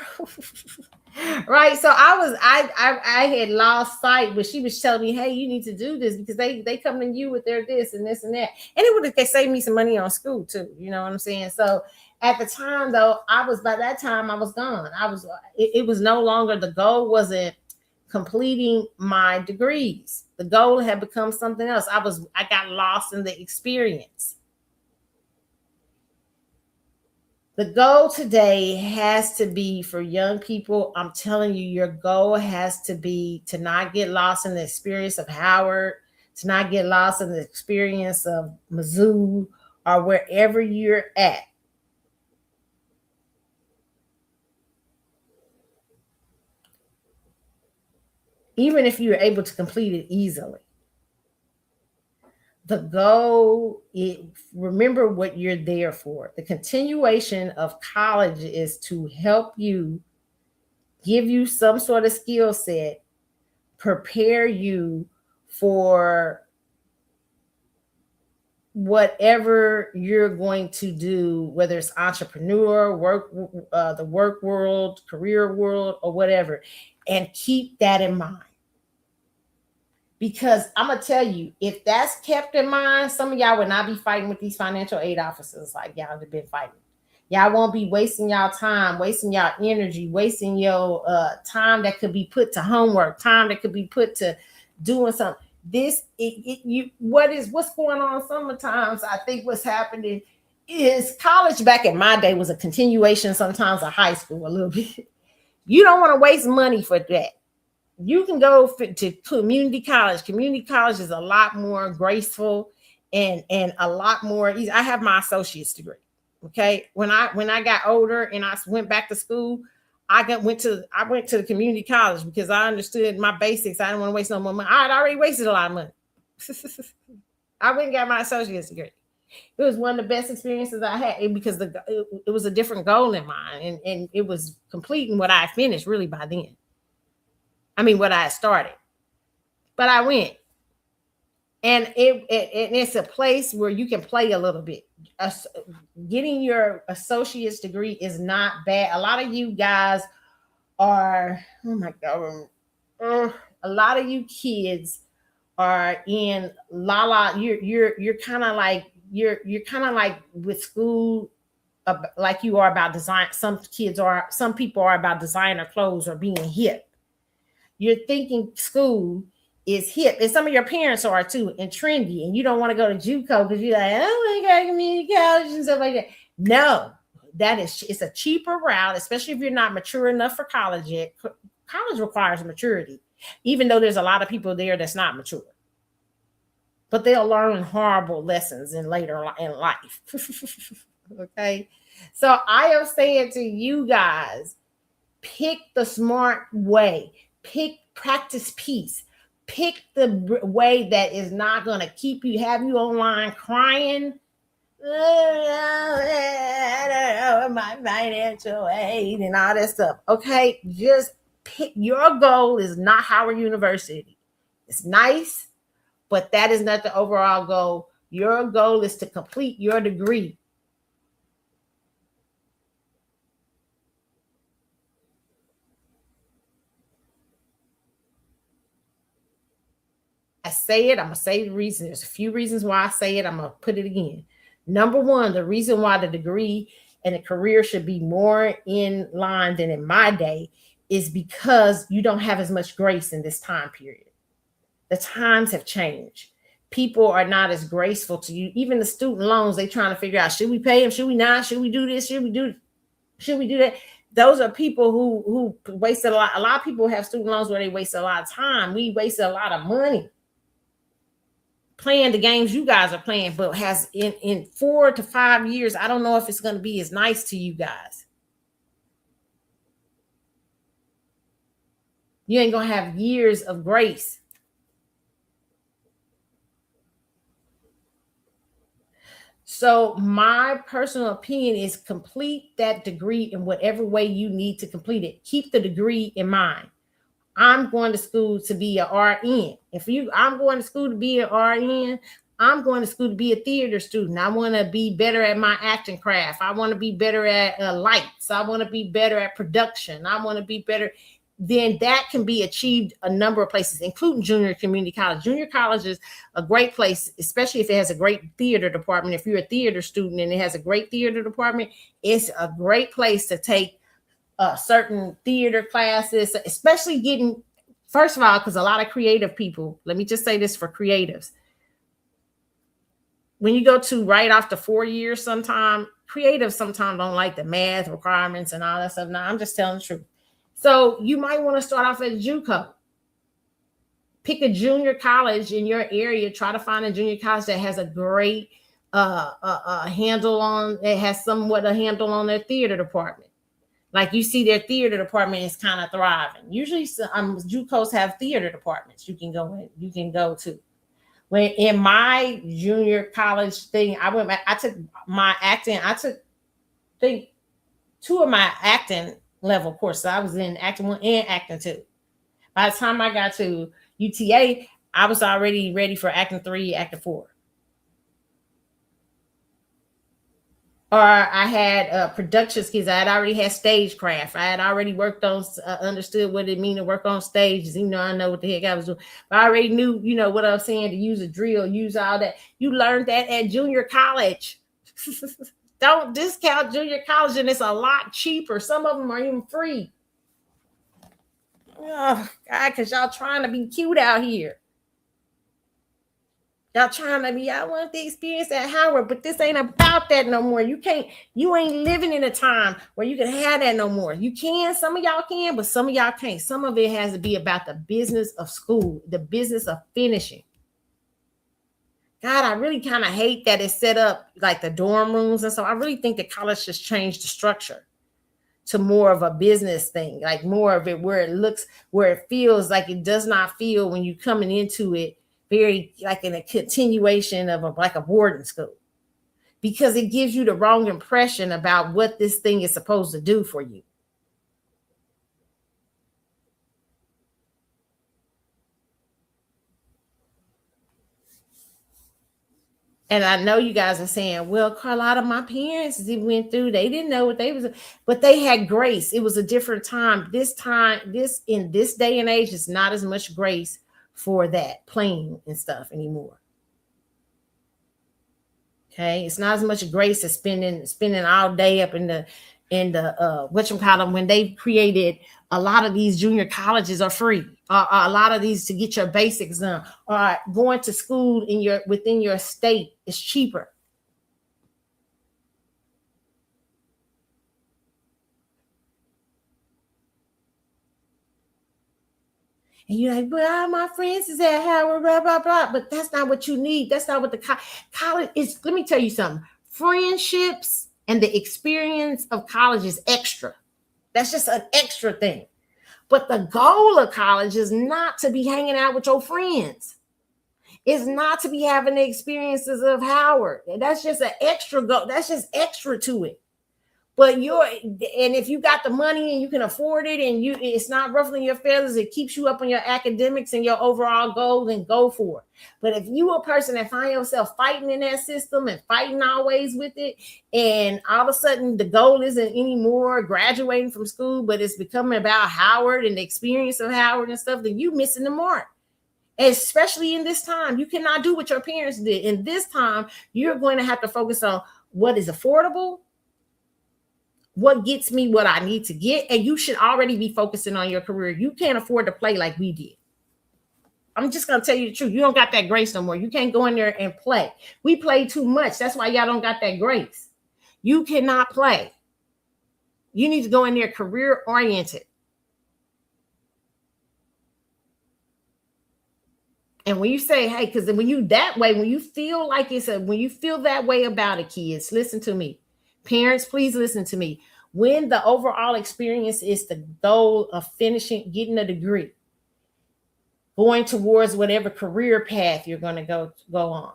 Right. So I had lost sight, but she was telling me, hey, you need to do this, because they come to you with their this and this and that. And it would have saved me some money on school too. You know what I'm saying? So at the time though, by that time I was gone. It was no longer, the goal wasn't completing my degrees. The goal had become something else. I got lost in the experience. The goal today has to be for young people. I'm telling you, your goal has to be to not get lost in the experience of Howard, to not get lost in the experience of Mizzou, or wherever you're at. Even if you're able to complete it easily. The goal, remember what you're there for. The continuation of college is to help you, give you some sort of skill set, prepare you for whatever you're going to do, whether it's entrepreneur, work, the work world, career world, or whatever. And keep that in mind. Because I'm going to tell you, if that's kept in mind, some of y'all would not be fighting with these financial aid officers like y'all have been fighting. Y'all won't be wasting y'all time, wasting y'all energy, wasting your time that could be put to homework, time that could be put to doing something. What's going on sometimes, I think what's happening is college back in my day was a continuation sometimes of high school a little bit. You don't want to waste money for that. You can go to community college. Community college is a lot more graceful and a lot more easy. I have my associate's degree. Okay. When I got older and I went back to school, I went to the community college because I understood my basics. I didn't want to waste no more money. I had already wasted a lot of money. I went and got my associate's degree. It was one of the best experiences I had because it was a different goal in mind, and it was completing what I finished really by then. I mean, what I started, but I went, and it's a place where you can play a little bit. Getting your associate's degree is not bad. A lot of you guys are, oh my God, a lot of you kids are in you're kind of like you're kind of like with school, like you are about design. Some people are about designer clothes or being hip. You're thinking school is hip, and some of your parents are too, and trendy, and you don't want to go to JUCO because you're like, oh my God, community college and stuff like that. No, it's a cheaper route, especially if you're not mature enough for college yet. College requires maturity, even though there's a lot of people there that's not mature, but they'll learn horrible lessons later in life. Okay, so I am saying to you guys, pick the smart way. Practice peace. Pick the way that is not going to have you online crying. My financial aid and all that stuff. Okay, just pick. Your goal is not Howard University. It's nice, but that is not the overall goal. Your goal is to complete your degree. I say it, I'm going to say the reason. There's a few reasons why I say it. I'm going to put it again. Number one, the reason why the degree and the career should be more in line than in my day is because you don't have as much grace in this time period. The times have changed. People are not as graceful to you. Even the student loans, they're trying to figure out, should we pay them? Should we not? Should we do this? Should we do that? Those are people who wasted a lot. A lot of people have student loans where they waste a lot of time. We wasted a lot of money playing the games you guys are playing, but has in 4 to 5 years, I don't know if it's going to be as nice to you guys. You ain't going to have years of grace. So my personal opinion is complete that degree in whatever way you need to complete it. Keep the degree in mind. I'm going to school to be an RN. I'm going to school to be an RN, I'm going to school to be a theater student. I want to be better at my acting craft. I want to be better at lights. I want to be better at production. I want to be better. Then that can be achieved a number of places, including junior community college. Junior college is a great place, especially if it has a great theater department. If you're a theater student and it has a great theater department, it's a great place to take certain theater classes, especially getting, first of all, because a lot of creative people, let me just say this for creatives. When you go to right off the 4 years, creatives sometimes don't like the math requirements and all that stuff. Now, I'm just telling the truth. So you might want to start off at JUCO. Pick a junior college in your area. Try to find a junior college that has a great handle on, it has somewhat a handle on their theater department. Like you see their theater department is kind of thriving. Usually JUCOs have theater departments you can go to. when in my junior college thing, I went back, I took my acting, I took think two of my acting level courses. I was in acting one and acting two. By the time I got to UTA, I was already ready for acting three, acting four. Or I had production skills. I had already had stagecraft. I had already worked on, understood what it mean to work on stages. I know what the heck I was doing. But I already knew, what I was saying, to use a drill, use all that. You learned that at junior college. Don't discount junior college, and it's a lot cheaper. Some of them are even free. Oh, God, because y'all trying to be cute out here. Y'all trying to be, I want the experience at Howard, but this ain't about that no more. You ain't living in a time where you can have that no more. You can, some of y'all can, but some of y'all can't. Some of it has to be about the business of school, the business of finishing. God, I really kind of hate that it's set up like the dorm rooms. And so I really think that college just changed the structure to more of a business thing, like more of it where it feels like it does not feel when you coming into it very like in a continuation of like a boarding school, because it gives you the wrong impression about what this thing is supposed to do for you. And I know you guys are saying, well, Carlotta, my parents went through, they didn't know what they was, but they had grace. It was a different time. In this day and age, it's not as much grace for that playing and stuff anymore. Okay, it's not as much grace as spending all day up in the whatchamacallit, when they created a lot of these junior colleges are free. A lot of these to get your basics done. Going to school within your state is cheaper. And you're like, well, my friends is at Howard, blah, blah, blah. But that's not what you need. That's not what the college is. Let me tell you something. Friendships and the experience of college is extra. That's just an extra thing. But the goal of college is not to be hanging out with your friends. It's not to be having the experiences of Howard. That's just an extra goal. That's just extra to it. But if you got the money and you can afford it, and it's not ruffling your feathers, it keeps you up on your academics and your overall goal, then go for it. But if you a person that find yourself fighting in that system and fighting always with it, and all of a sudden the goal isn't anymore graduating from school, but it's becoming about Howard and the experience of Howard and stuff, then you missing the mark. Especially in this time, you cannot do what your parents did. In this time, you're going to have to focus on what is affordable, what gets me what I need to get, and you should already be focusing on your career. You can't afford to play like we did. I'm just going to tell you the truth. You don't got that grace no more. You can't go in there and play. We play too much. That's why y'all don't got that grace. You cannot play. You need to go in there career oriented. And when you say, hey, because when you that way, when you feel like when you feel that way about it, kids, listen to me. Parents, please listen to me. When the overall experience is the goal of finishing, getting a degree, going towards whatever career path you're going to go on.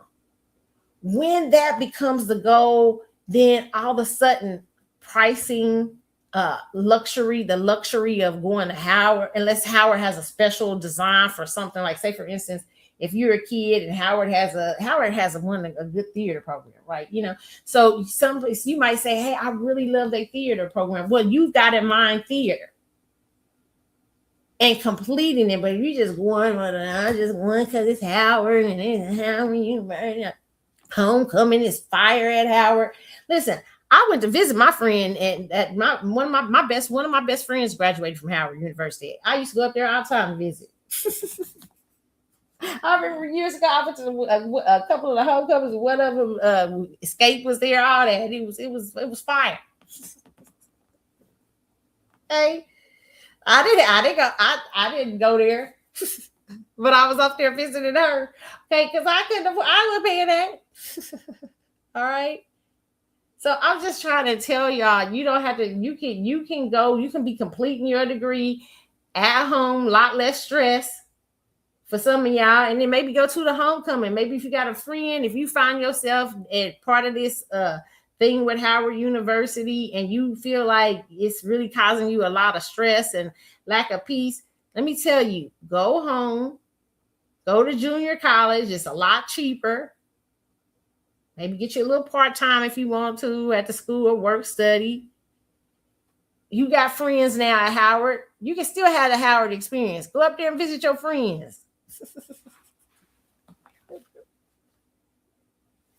When that becomes the goal, then all of a sudden pricing, the luxury of going to Howard, unless Howard has a special design for something, like, say, for instance, if you're a kid and Howard has a good theater program, right? So someplace you might say, hey, I really love their theater program. Well, you've got in mind theater and completing it, but if you just going, I just want because it's Howard and it's Howard, you burn up. Homecoming is fire at Howard. Listen, I went to visit my friend, and one of my best friends graduated from Howard University. I used to go up there all the time to visit. I remember years ago, I went to a couple of the homecomings. One of them, Escape was there. All that it was fire. Hey, I didn't go there, but I was up there visiting her. Okay, because I was paying that. All right. So I'm just trying to tell y'all, you don't have to. You can go. You can be completing your degree at home, a lot less stress. for some of y'all, and then maybe go to the homecoming. Maybe if you got a friend, if you find yourself at part of this thing with Howard University and you feel like it's really causing you a lot of stress and lack of peace, let me tell you, go home, go to junior college. It's a lot cheaper. Maybe get you a little part-time if you want to at the school or work study. You got friends now at Howard. You can still have the Howard experience. Go up there and visit your friends.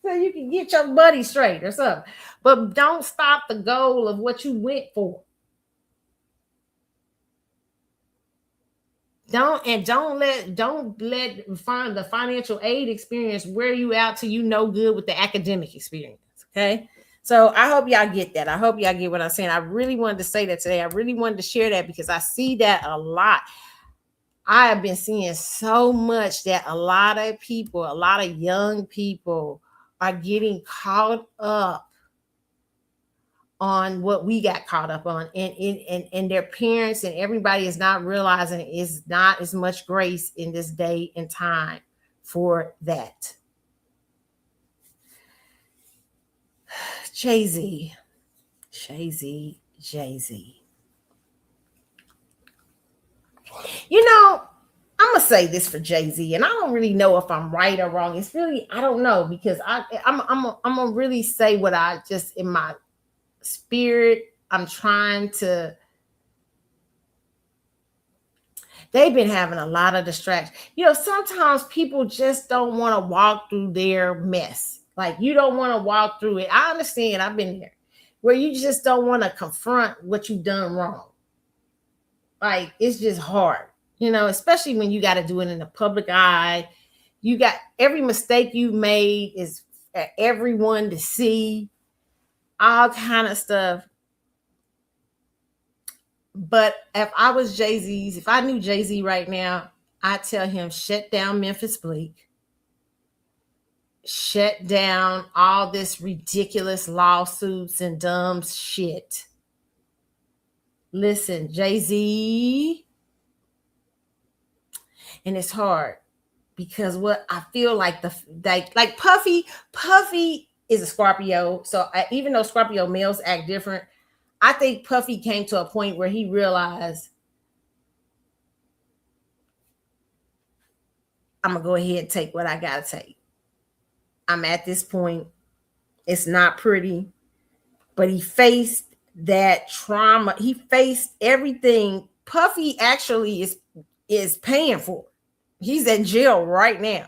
So you can get your buddy straight or something. But don't stop the goal of what you went for. Don't let find the financial aid experience wear you out till you no good with the academic experience. Okay. So I hope y'all get that. I hope y'all get what I'm saying. I really wanted to say that today. I really wanted to share that because I see that a lot. I have been seeing so much that a lot of people, a lot of young people are getting caught up on what we got caught up on, and their parents and everybody is not realizing it's not as much grace in this day and time for that. Jay-Z. You know, I'm gonna say this for Jay-Z, and I don't really know if I'm right or wrong. It's really, I don't know, because I'm gonna really say what I just in my spirit. I'm trying to. They've been having a lot of distractions. You know, sometimes people just don't want to walk through their mess. Like, you don't want to walk through it. I understand. I've been there, where you just don't want to confront what you've done wrong. Like, it's just hard, you know, especially when you got to do it in the public eye. You got every mistake you made is for everyone to see, all kind of stuff. But if I was Jay-Z's, if I knew Jay-Z right now, I'd tell him, shut down Memphis Bleak. Shut down all this ridiculous lawsuits and dumb shit. Listen, Jay-Z, and it's hard because what I feel like like Puffy is a Scorpio. So even though Scorpio males act different, I think Puffy came to a point where he realized, I'm going to go ahead and take what I got to take. I'm at this point. It's not pretty, but he faced that trauma. He faced everything. Puffy actually is paying for it. He's in jail right now.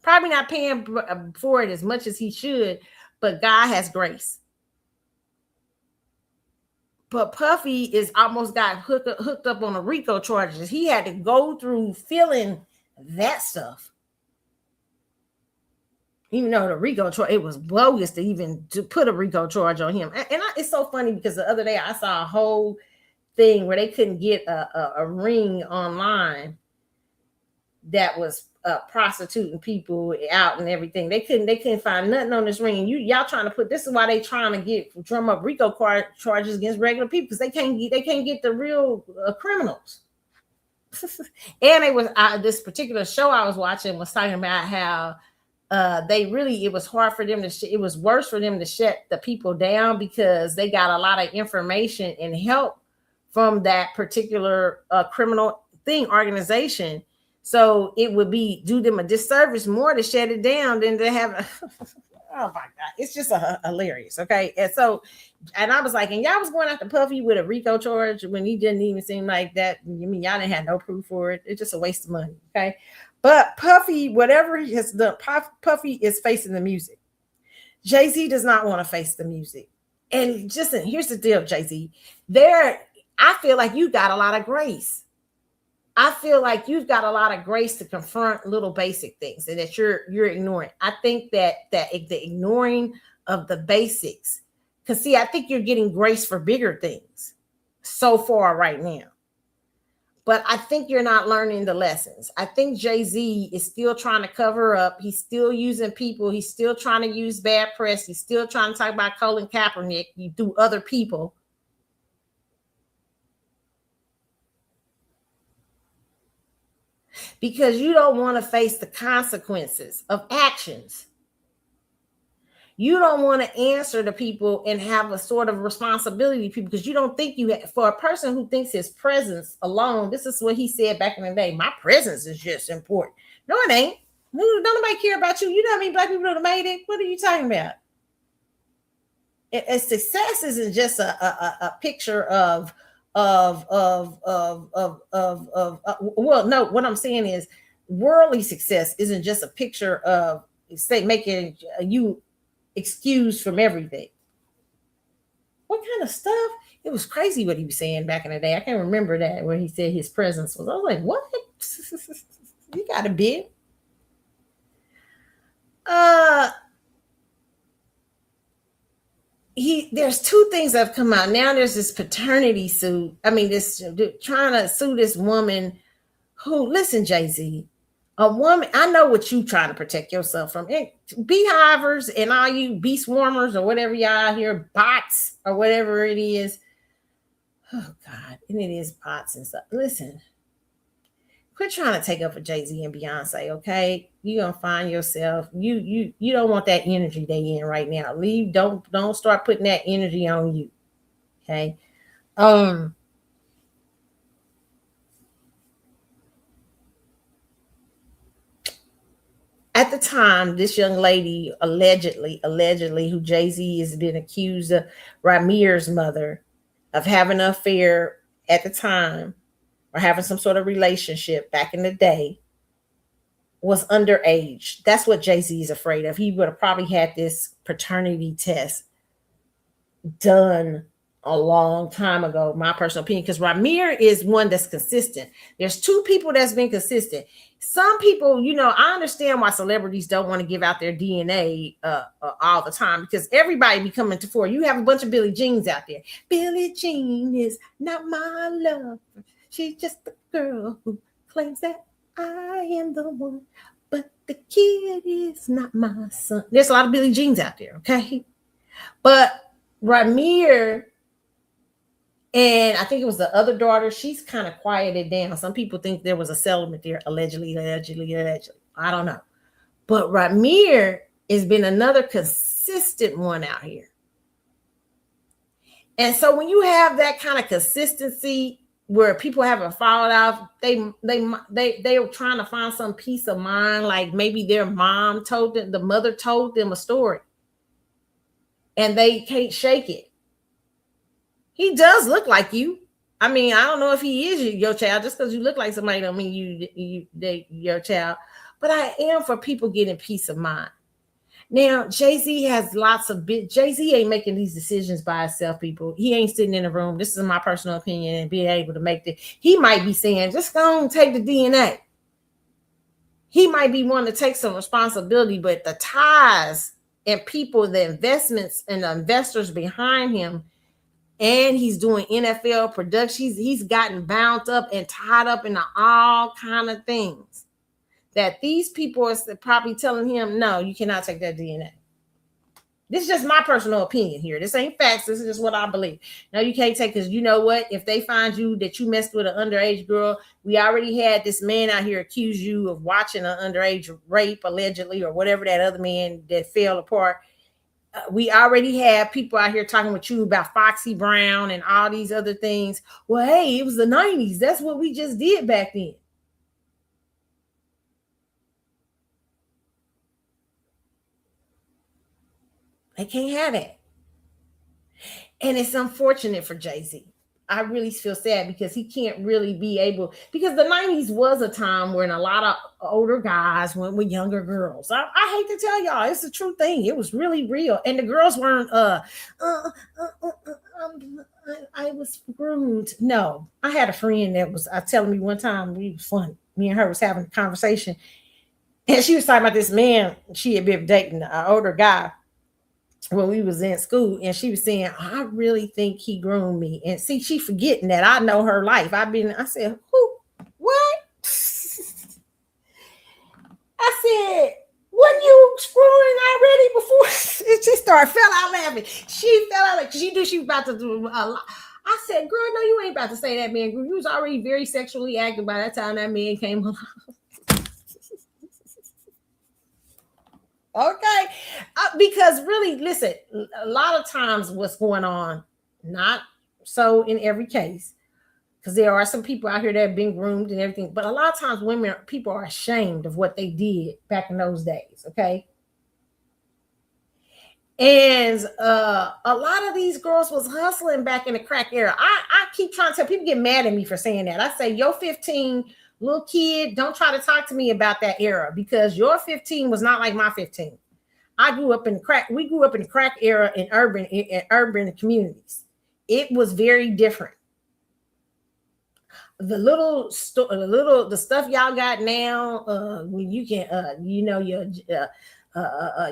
Probably not paying for it as much as he should, but God has grace. But Puffy is almost got hooked up on the RICO charges. He had to go through feeling that stuff. Even though the RICO charge, it was bogus to even to put a RICO charge on him. And it's so funny because the other day I saw a whole thing where they couldn't get a ring online that was prostituting people out and everything. They couldn't find nothing on this ring. And y'all trying to put, this is why they trying to drum up RICO charges against regular people, because they can't get the real criminals. And it was this particular show I was watching was talking about how it was hard for them it was worse for them to shut the people down because they got a lot of information and help from that particular criminal organization. So it would do them a disservice more to shut it down than to have. Oh my God, it's just hilarious. Okay, and I was like, and y'all was going after Puffy with a RICO charge when he didn't even seem like that. I mean, y'all didn't have no proof for it. It's just a waste of money. Okay, but Puffy, whatever he has done, Puffy is facing the music. Jay-Z does not want to face the music. And just here's the deal, Jay-Z. I feel like you got a lot of grace. I feel like you've got a lot of grace to confront little basic things and that you're ignoring. I think that the ignoring of the basics, because see, I think you're getting grace for bigger things so far right now. But I think you're not learning the lessons. I think Jay-Z is still trying to cover up. He's still using people. He's still trying to use bad press. He's still trying to talk about Colin Kaepernick through other people. because you don't want to face the consequences of actions. You don't want to answer to people and have a sort of responsibility to people because you don't think you have, for a person who thinks his presence alone, this is what he said back in the day, my presence is just important. No, it ain't. Don't nobody care about you. You know how many black people that have made it? What are you talking about? Success isn't just a picture of well, no, what I'm saying is worldly success isn't just a picture of say making you excused from everything. What kind of stuff? It was crazy what he was saying back in the day. I can't remember that where he said his presence was. I was like, what? You got a bit. There's two things that have come out. Now there's this paternity suit. I mean, this trying to sue this woman who, listen, Jay-Z, a woman, I know what you trying to protect yourself from. Beehivers and all you bee swarmers or whatever y'all here, bots or whatever it is. Oh God, and it is bots and stuff. Listen, quit trying to take up for Jay-Z and Beyonce, okay? You're gonna find yourself. You don't want that energy they in right now. Leave. Don't start putting that energy on you. Okay. At the time, this young lady allegedly, who Jay-Z has been accused of, Ramir's mother, of having an affair at the time or having some sort of relationship back in the day, was underage. That's what Jay-Z is afraid of. He would have probably had this paternity test done a long time ago, my personal opinion, because Ramir is one that's consistent. There's two people that's been consistent. Some people, I understand why celebrities don't want to give out their DNA all the time, because everybody be coming to fore. You have a bunch of Billie Jeans out there. Billie Jean is not my love. She's just the girl who claims that I am the one, but the kid is not my son. There's a lot of Billie Jeans out there, okay? But Ramir, and I think it was the other daughter, she's kind of quieted down. Some people think there was a settlement there, allegedly. I don't know. But Ramir has been another consistent one out here. And so when you have that kind of consistency where people haven't followed out, they were trying to find some peace of mind, like maybe their mom told them, the mother told them a story, and they can't shake it. He does look like you. I mean, I don't know if he is your child. Just because you look like somebody don't mean they your child. But I am for people getting peace of mind. Now, Jay-Z has lots of Jay-Z ain't making these decisions by himself, people. He ain't sitting in a room. This is my personal opinion, and being able to make the. He might be saying, just go and take the DNA. He might be wanting to take some responsibility, but the ties and people, the investments and the investors behind him, and he's doing NFL productions. He's gotten bound up and tied up into all kind of things that these people are probably telling him, no, you cannot take that DNA. This is just my personal opinion here. This ain't facts. This is just what I believe. No, you can't take, because you know what? If they find you that you messed with an underage girl, we already had this man out here accuse you of watching an underage rape, allegedly, or whatever that other man that fell apart. We already have people out here talking with you about Foxy Brown and all these other things. Well, hey, it was the 90s. That's what we just did back then. They can't have it. And it's unfortunate for Jay-Z. I really feel sad because he can't really be able, because the 90s was a time when a lot of older guys went with younger girls. I hate to tell y'all, it's a true thing. It was really real. And the girls weren't, I was groomed. No, I had a friend that was telling me one time, we was fun. Me and her was having a conversation, and she was talking about this man she had been dating, an older guy, when we was in school, and she was saying, I really think he groomed me. And see, she forgetting that I know her life. I said, who? What? I said, when you screwing already before? She fell out laughing. She fell out like she knew she was about to do a lot. I said, girl, no, you ain't about to say that man grew. You was already very sexually active by that time that man came along. Okay. Because really, listen, a lot of times what's going on, not so in every case, because there are some people out here that have been groomed and everything, but a lot of times people are ashamed of what they did back in those days. Okay. And a lot of these girls was hustling back in the crack era. I keep trying to tell people, get mad at me for saying that. I say, your 15 little kid, don't try to talk to me about that era, because your 15 was not like my 15. I grew up in the crack. We grew up in the crack era in urban communities. It was very different. The stuff y'all got now, when you can,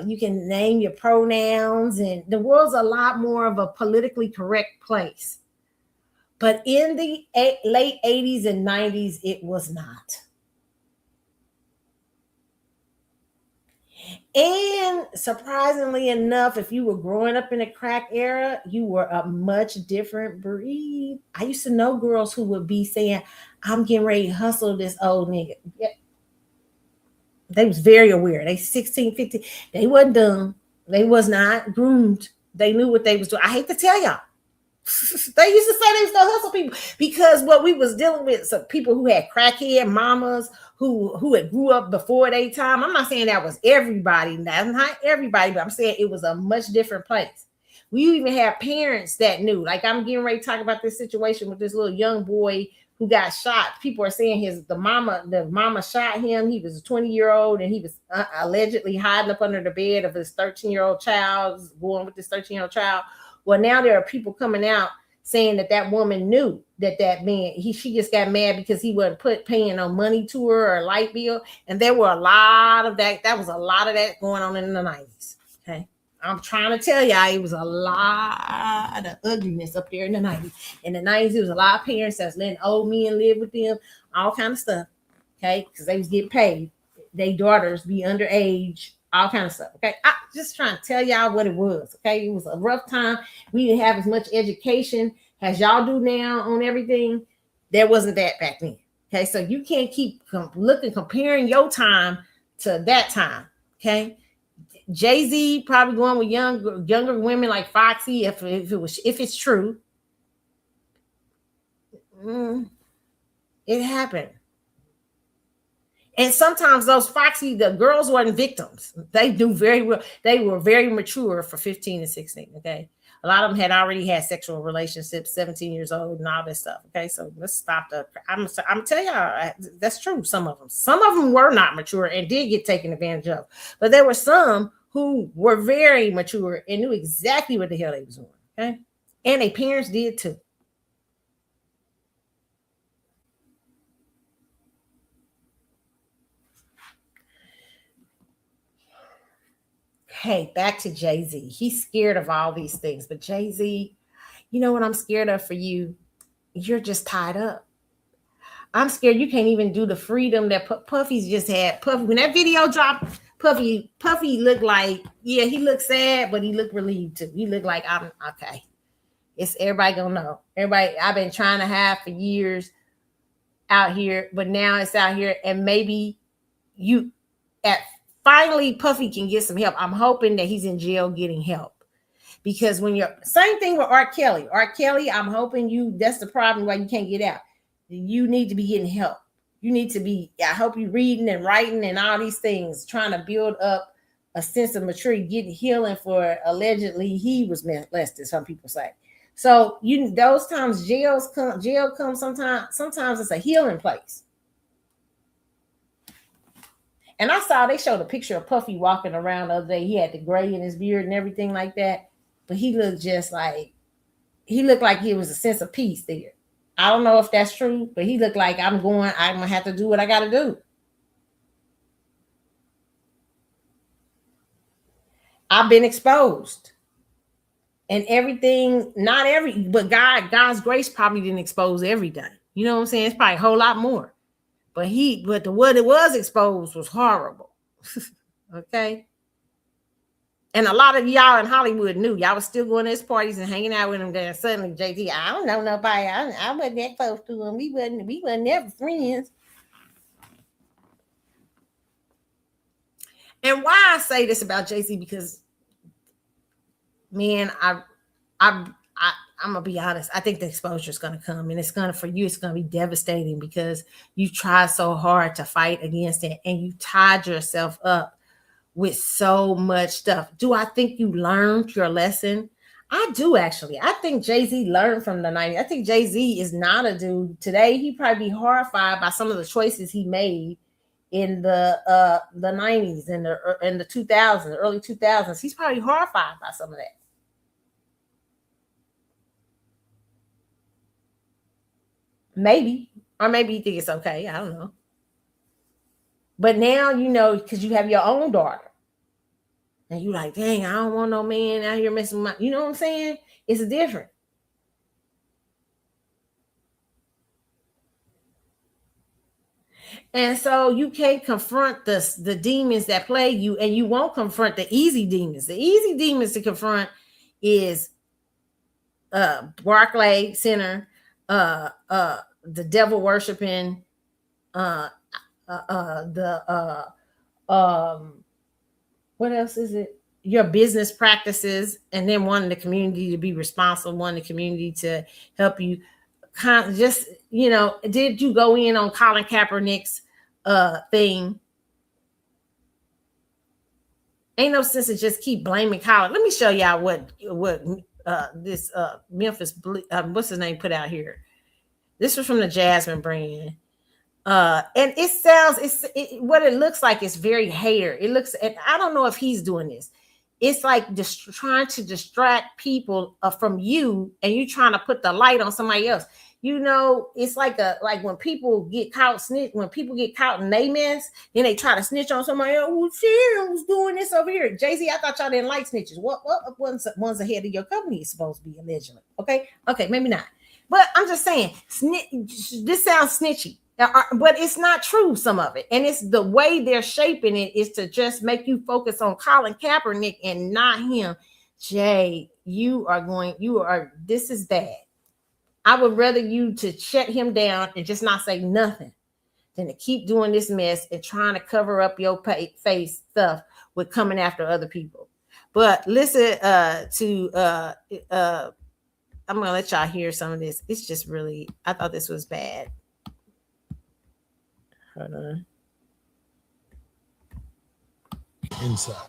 you can name your pronouns, and the world's a lot more of a politically correct place. But in the late 80s and 90s, it was not. And surprisingly enough, if you were growing up in a crack era, you were a much different breed. I used to know girls who would be saying, I'm getting ready to hustle this old nigga. Yeah. They was very aware. They 16, 15. They wasn't dumb. They was not groomed. They knew what they was doing. I hate to tell y'all. They used to say they was gonna hustle people, because what we was dealing with, some people who had crackhead mamas who had grew up before their time. I'm not saying that was everybody. That's not everybody, but I'm saying it was a much different place. We even had parents that knew. Like, I'm getting ready to talk about this situation with this little young boy who got shot. People are saying the mama shot him. He was a 20-year-old, and he was allegedly hiding up under the bed of his 13-year-old child, going with this 13-year-old child. Well, now there are people coming out saying that woman knew that man, she just got mad because he wasn't paying no money to her or a light bill. And there were a lot of that. That was a lot of that going on in the 90s. Okay. I'm trying to tell y'all, it was a lot of ugliness up there in the 90s. In the 90s, there was a lot of parents that was letting old men live with them, all kind of stuff. Okay. Because they was getting paid. Their daughters be underage, all kind of stuff. Okay. I just trying to tell y'all what it was. Okay. It was a rough time. We didn't have as much education as y'all do now on everything. There wasn't that back then. Okay. So you can't keep comparing your time to that time. Okay. Jay-Z probably going with younger women like Foxy, if it's true. It happened. And sometimes those Foxy, the girls weren't victims. They do very well. They were very mature for 15 and 16. Okay. A lot of them had already had sexual relationships, 17 years old, and all this stuff. Okay. So let's stop I'm telling y'all, that's true. Some of them were not mature and did get taken advantage of. But there were some who were very mature and knew exactly what the hell they was doing. Okay. And their parents did too. Hey, back to Jay-Z. He's scared of all these things. But Jay-Z, you know what I'm scared of for you? You're just tied up. I'm scared you can't even do the freedom that Puffy's just had. Puffy, when that video dropped, Puffy looked like, yeah, he looked sad, but he looked relieved too. He looked like, I'm okay. It's everybody gonna know. Everybody, I've been trying to have for years out here, but now it's out here, and maybe finally Puffy can get some help. I'm hoping that he's in jail getting help. Because when you're, same thing with R. Kelly. R. Kelly, I'm hoping that's the problem why you can't get out. You need to be getting help. You need to be, I hope you reading and writing and all these things, trying to build up a sense of maturity, getting healing for allegedly he was molested, some people say. So those times jail comes sometimes it's a healing place. And I saw they showed a picture of Puffy walking around the other day. He had the gray in his beard and everything like that. But he looked like he was a sense of peace there. I don't know if that's true, but he looked like I'm going to have to do what I got to do. I've been exposed. And everything, but God's grace probably didn't expose everything. You know what I'm saying? It's probably a whole lot more. But what it was exposed was horrible. Okay. And a lot of y'all in Hollywood knew. Y'all was still going to his parties and hanging out with him. Then suddenly JT, I don't know nobody. I wasn't that close to him. We wasn't never friends. And why I say this about Jay-Z, because man, I'm gonna be honest. I think the exposure is gonna come, and it's gonna, for you, it's gonna be devastating because you tried so hard to fight against it, and you tied yourself up with so much stuff. Do I think you learned your lesson? I do, actually. I think Jay-Z learned from the 90s. I think Jay-Z is not a dude today. He'd probably be horrified by some of the choices he made in the 90s and the 2000s, early 2000s. He's probably horrified by some of that. Maybe. Or maybe you think it's okay. I don't know. But now, you know, because you have your own daughter. And you like, dang, I don't want no man out here messing with my, you know what I'm saying? It's different. And so you can't confront the demons that plague you, and you won't confront the easy demons. The easy demons to confront is Barclay Center, the devil worshiping, what else is it? Your business practices, and then wanting the community to be responsible, wanting the community to help you. Just, you know, did you go in on Colin Kaepernick's thing? Ain't no sense to just keep blaming Colin. Let me show y'all what this Memphis what's his name put out here. This was from the Jasmine brand. And it sounds, what it looks like is very hater. It looks, and I don't know if he's doing this. It's like just trying to distract people from you, and you trying to put the light on somebody else. You know, it's like when people get caught when people get caught in they mess, then they try to snitch on somebody else. Oh, shit, who's doing this over here? Jay-Z, I thought y'all didn't like snitches. What one's ahead of your company is supposed to be, allegedly. Okay, maybe not. But I'm just saying, this sounds snitchy. But it's not true, some of it. And it's the way they're shaping it is to just make you focus on Colin Kaepernick and not him. Jay, this is bad. I would rather you to shut him down and just not say nothing than to keep doing this mess and trying to cover up your face stuff with coming after other people. But listen I'm going to let y'all hear some of this. It's just really, I thought this was bad. Hold on. Inside.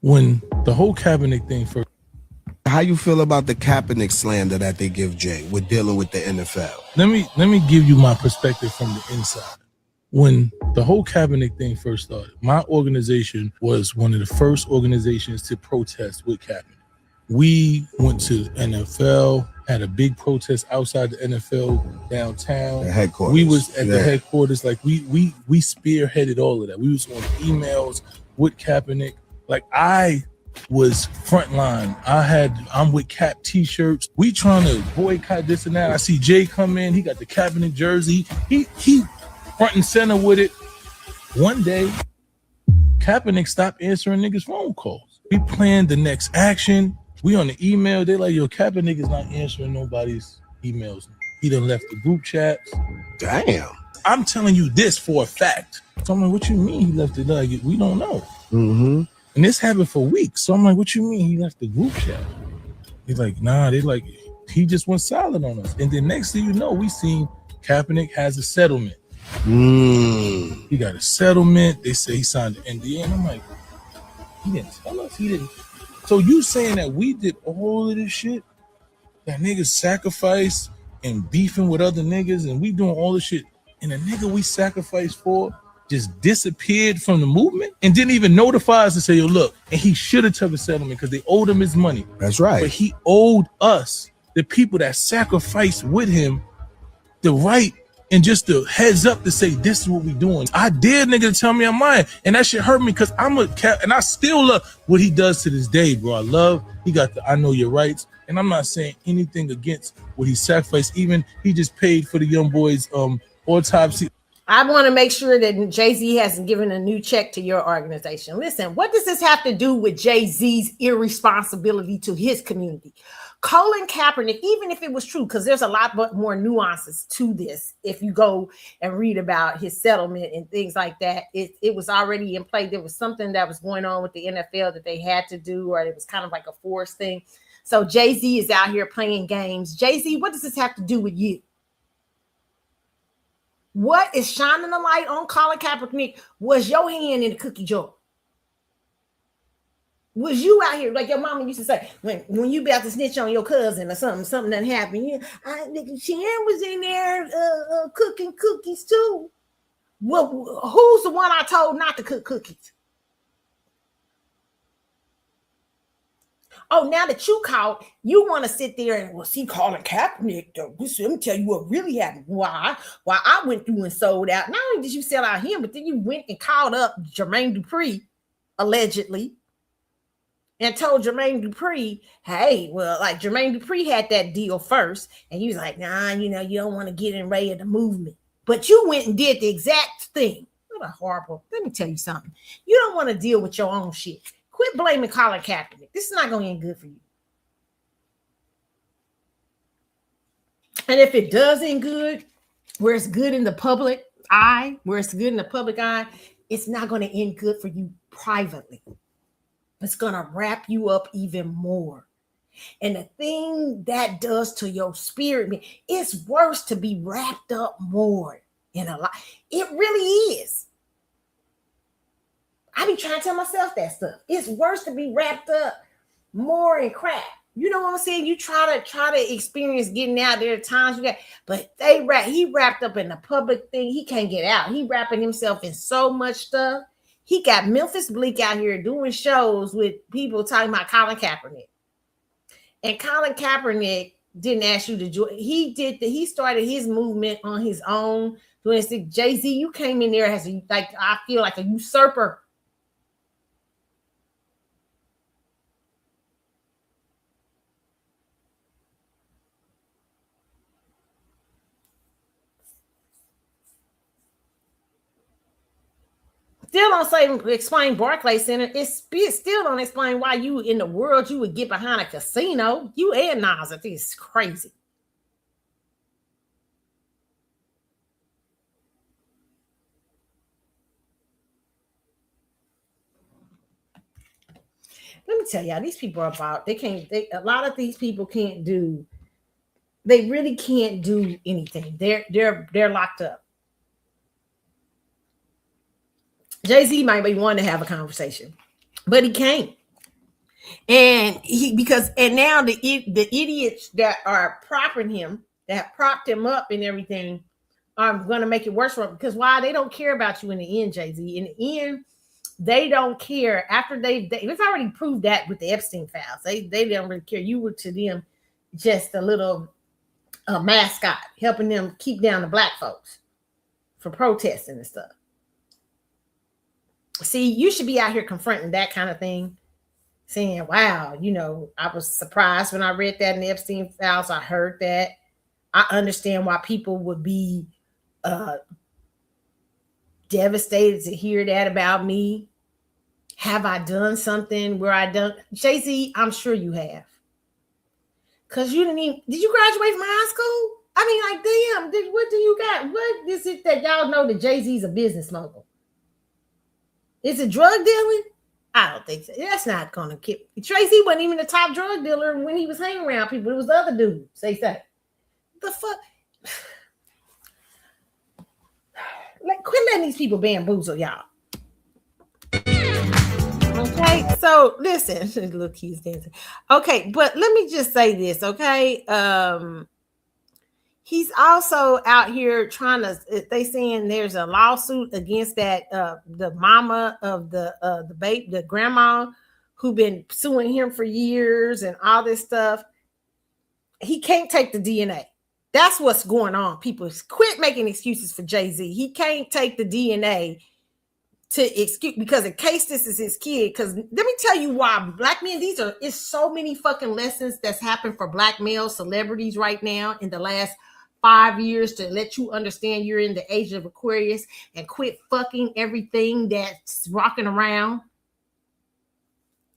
When the whole Kaepernick thing first. How you feel about the Kaepernick slander that they give Jay with dealing with the NFL? Let me give you my perspective from the inside. When the whole Kaepernick thing first started, my organization was one of the first organizations to protest with Kaepernick. We went to NFL, had a big protest outside the NFL downtown. The headquarters. We was at the headquarters. Like we spearheaded all of that. We was on emails with Kaepernick. Like I was frontline. I'm with Cap t-shirts. We trying to boycott this and that. I see Jay come in. He got the Kaepernick jersey. He front and center with it. One day, Kaepernick stopped answering niggas' phone calls. We planned the next action. We on the email. They like, yo, Kaepernick is not answering nobody's emails. He done left the group chats. Damn. I'm telling you this for a fact. So I'm like, what you mean he left it? Like, we don't know. Mm-hmm. And this happened for weeks. So I'm like, what you mean he left the group chat? He's like, nah, he just went silent on us. And then next thing you know, we seen Kaepernick has a settlement. He got a settlement. They say he signed the NDA. And I'm like, he didn't tell us. He didn't. So you saying that we did all of this shit? That niggas sacrificed and beefing with other niggas and we doing all this shit. And the nigga we sacrificed for just disappeared from the movement and didn't even notify us to say, yo, look, and he should have took a settlement because they owed him his money. That's right. But he owed us, the people that sacrificed with him, the right and just the heads up to say, this is what we doing. I dare nigga to tell me I'm lying. And that shit hurt me because I'm a cat and I still love what he does to this day, bro. He got the I know your rights. And I'm not saying anything against what he sacrificed. Even he just paid for the young boys autopsy. I want to make sure that Jay-Z hasn't given a new check to your organization. Listen, what does this have to do with Jay-Z's irresponsibility to his community? Colin Kaepernick, even if it was true, because there's a lot more nuances to this. If you go and read about his settlement and things like that, it was already in play. There was something that was going on with the NFL that they had to do, or it was kind of like a forced thing. So Jay-Z is out here playing games. Jay-Z, what does this have to do with you? What is shining the light on Colin Kaepernick was your hand in the cookie jar. Was you out here, like your mama used to say, when you about to snitch on your cousin or something done happened, Sharon was in there cooking cookies too. Well, who's the one I told not to cook cookies? Oh, now that you caught, you want to sit there and, well, see, Colin Kaepernick, though. Let me tell you what really happened. Why I went through and sold out. Not only did you sell out him, but then you went and called up Jermaine Dupri, allegedly, and told Jermaine Dupri, hey, well, like Jermaine Dupri had that deal first, and he was like, nah, you don't want to get in way of the movement. But you went and did the exact thing. What a horrible, let me tell you something. You don't want to deal with your own shit. Quit blaming Colin Kaepernick. This is not going to end good for you. And if it does end good, where it's good in the public eye, it's not going to end good for you privately. It's going to wrap you up even more. And the thing that does to your spirit, it's worse to be wrapped up more in a lot. It really is. I be trying to tell myself that stuff. It's worse to be wrapped up more in crap. You know what I'm saying? You try to experience getting out there at times you got, but he wrapped up in the public thing. He can't get out. He wrapping himself in so much stuff. He got Memphis Bleak out here doing shows with people talking about Colin Kaepernick. And Colin Kaepernick didn't ask you to join. He started his movement on his own. Jay-Z, you came in there as I feel like a usurper. Still don't explain Barclays Center. It still don't explain why you in the world you would get behind a casino. You and Nas, I think it's crazy. Let me tell y'all, these people are about, a lot of these people they really can't do anything. They're locked up. Jay-Z might be wanting to have a conversation, but he can't. And now the idiots that are propping him, that propped him up and everything, are going to make it worse for him. Because why? They don't care about you in the end, Jay-Z. In the end, they don't care. After they've already proved that with the Epstein files. They don't really care. You were to them just a little mascot, helping them keep down the black folks for protesting and stuff. See, you should be out here confronting that kind of thing, saying, wow, I was surprised when I read that in the Epstein files. I heard that. I understand why people would be devastated to hear that about me. Have I done something where I done? Jay-Z, I'm sure you have. Because did you graduate from high school? I mean, like, damn, what do you got? What is it that y'all know that Jay-Z's a business mogul? Is it drug dealing? I don't think so. That's not going to keep. Tracy wasn't even the top drug dealer when he was hanging around people. It was the other dude. Say. The fuck? Quit letting these people bamboozle y'all. Okay, so listen. Look, he's dancing. Okay, but let me just say this, okay? He's also out here trying to. They saying there's a lawsuit against that the mama of the baby, the grandma, who been suing him for years and all this stuff. He can't take the DNA. That's what's going on. People quit making excuses for Jay-Z. He can't take the DNA to excuse, because in case this is his kid. Because let me tell you why black men. It's so many fucking lessons that's happened for black male celebrities right now in the last 5 years to let you understand you're in the age of Aquarius and quit fucking everything that's rocking around.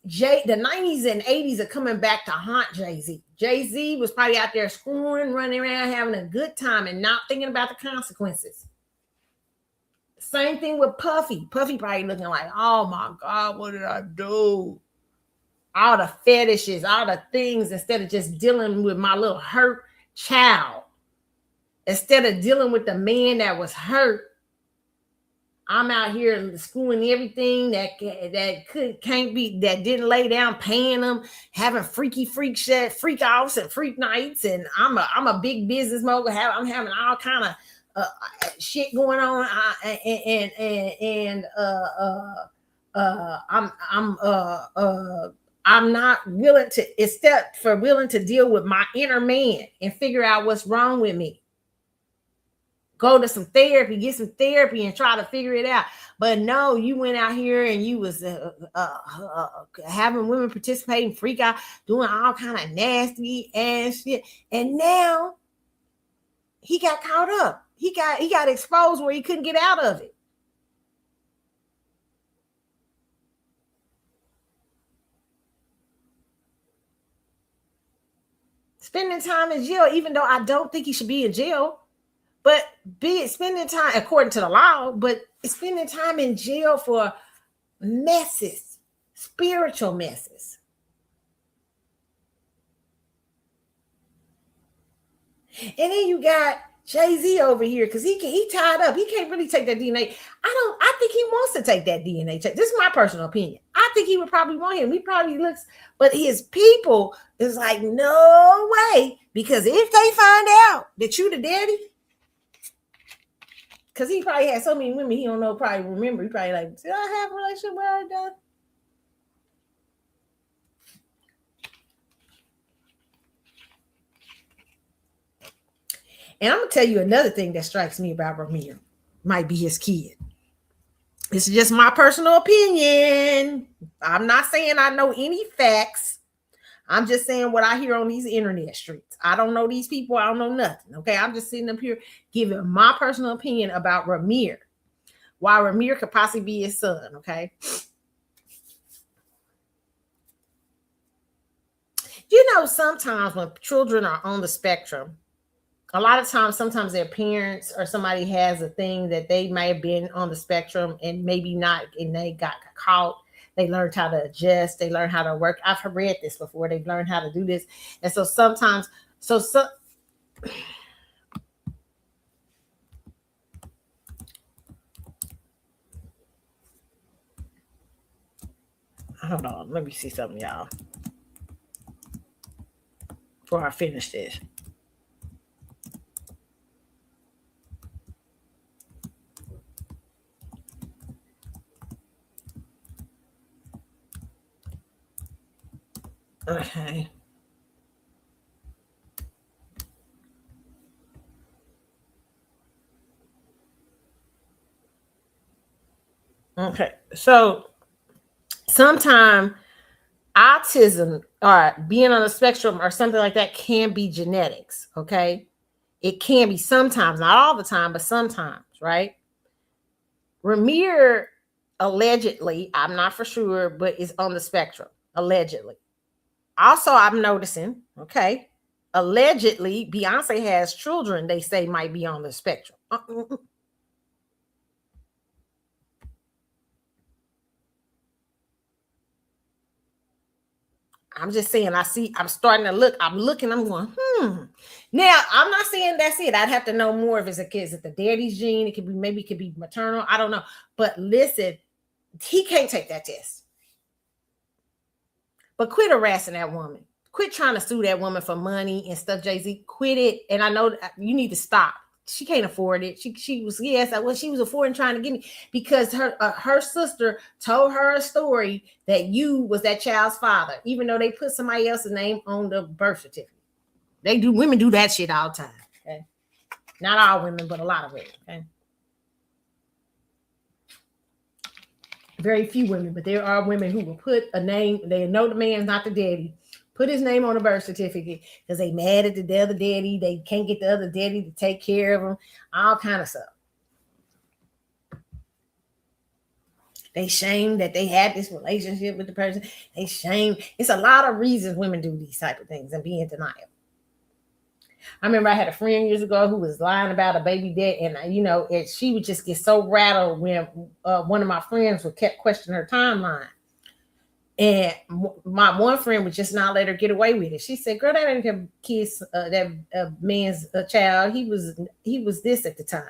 The 90s and 80s are coming back to haunt Jay-Z. Jay-Z was probably out there screwing, running around, having a good time and not thinking about the consequences. Same thing with Puffy. Puffy probably looking like, oh my God, what did I do? All the fetishes, all the things, instead of just dealing with my little hurt child. Instead of dealing with the man that was hurt, I'm out here screwing everything that can't be, that didn't lay down, paying them, having freak offs and freak nights, and I'm a big business mogul. I'm having all kind of shit going on, I'm not willing to, except for willing to deal with my inner man and figure out what's wrong with me. Go to some therapy, get some therapy, and try to figure it out. But no, you went out here and you was having women participating, freak out, doing all kind of nasty ass shit. And now he got caught up. He got exposed where he couldn't get out of it. Spending time in jail, even though I don't think he should be in jail. But spending time, according to the law, but spending time in jail for messes, spiritual messes. And then you got Jay-Z over here, because he tied up. He can't really take that DNA. I think he wants to take that DNA check. This is my personal opinion. I think he would probably want him. He probably looks, but his people is like, no way. Because if they find out that you the daddy, because he probably had so many women he don't know, probably remember. He probably like, did I have a relationship with her done? And I'm going to tell you another thing that strikes me about Ramir. Might be his kid. It's just my personal opinion. I'm not saying I know any facts. I'm just saying what I hear on these internet streets. I don't know these people. I don't know nothing. Okay. I'm just sitting up here giving my personal opinion about Ramir. Why Ramir could possibly be his son. Okay. You know, sometimes when children are on the spectrum, a lot of times, sometimes their parents or somebody has a thing that they may have been on the spectrum and maybe not, and they got caught. They learned how to adjust. They learned how to work. I've read this before. They've learned how to do this. And so sometimes, hold on. Let me see something, y'all, before I finish this. Okay. Okay. So sometimes autism or being on the spectrum or something like that can be genetics. Okay. It can be sometimes, not all the time, but sometimes, right? Ramir allegedly, I'm not for sure, but is on the spectrum, allegedly. Also, I'm noticing, okay, allegedly, Beyonce has children they say might be on the spectrum. I'm just saying, I'm starting to look, I'm going, Now, I'm not saying that's it. I'd have to know more if it's a kid. Is it the daddy's gene? It could be, maybe it could be maternal. I don't know. But listen, he can't take that test. But quit harassing that woman. Quit trying to sue that woman for money and stuff, Jay-Z. Quit it. And I know you need to stop. She can't afford it. She was affording trying to get me because her sister told her a story that you was that child's father, even though they put somebody else's name on the birth certificate. Women do that shit all the time. Okay. Not all women, but a lot of women. Okay. Very few women, but there are women who will put a name, they know the man's not the daddy, put his name on the birth certificate because they mad at the other daddy. They can't get the other daddy to take care of them. All kind of stuff. They shame that they had this relationship with the person. They shame. It's a lot of reasons women do these type of things and be in denial. I remember I had a friend years ago who was lying about a baby dad, and she would just get so rattled when one of my friends would kept questioning her timeline. And my one friend would just not let her get away with it. She said, "Girl, that ain't her kid's that man's child. He was this at the time.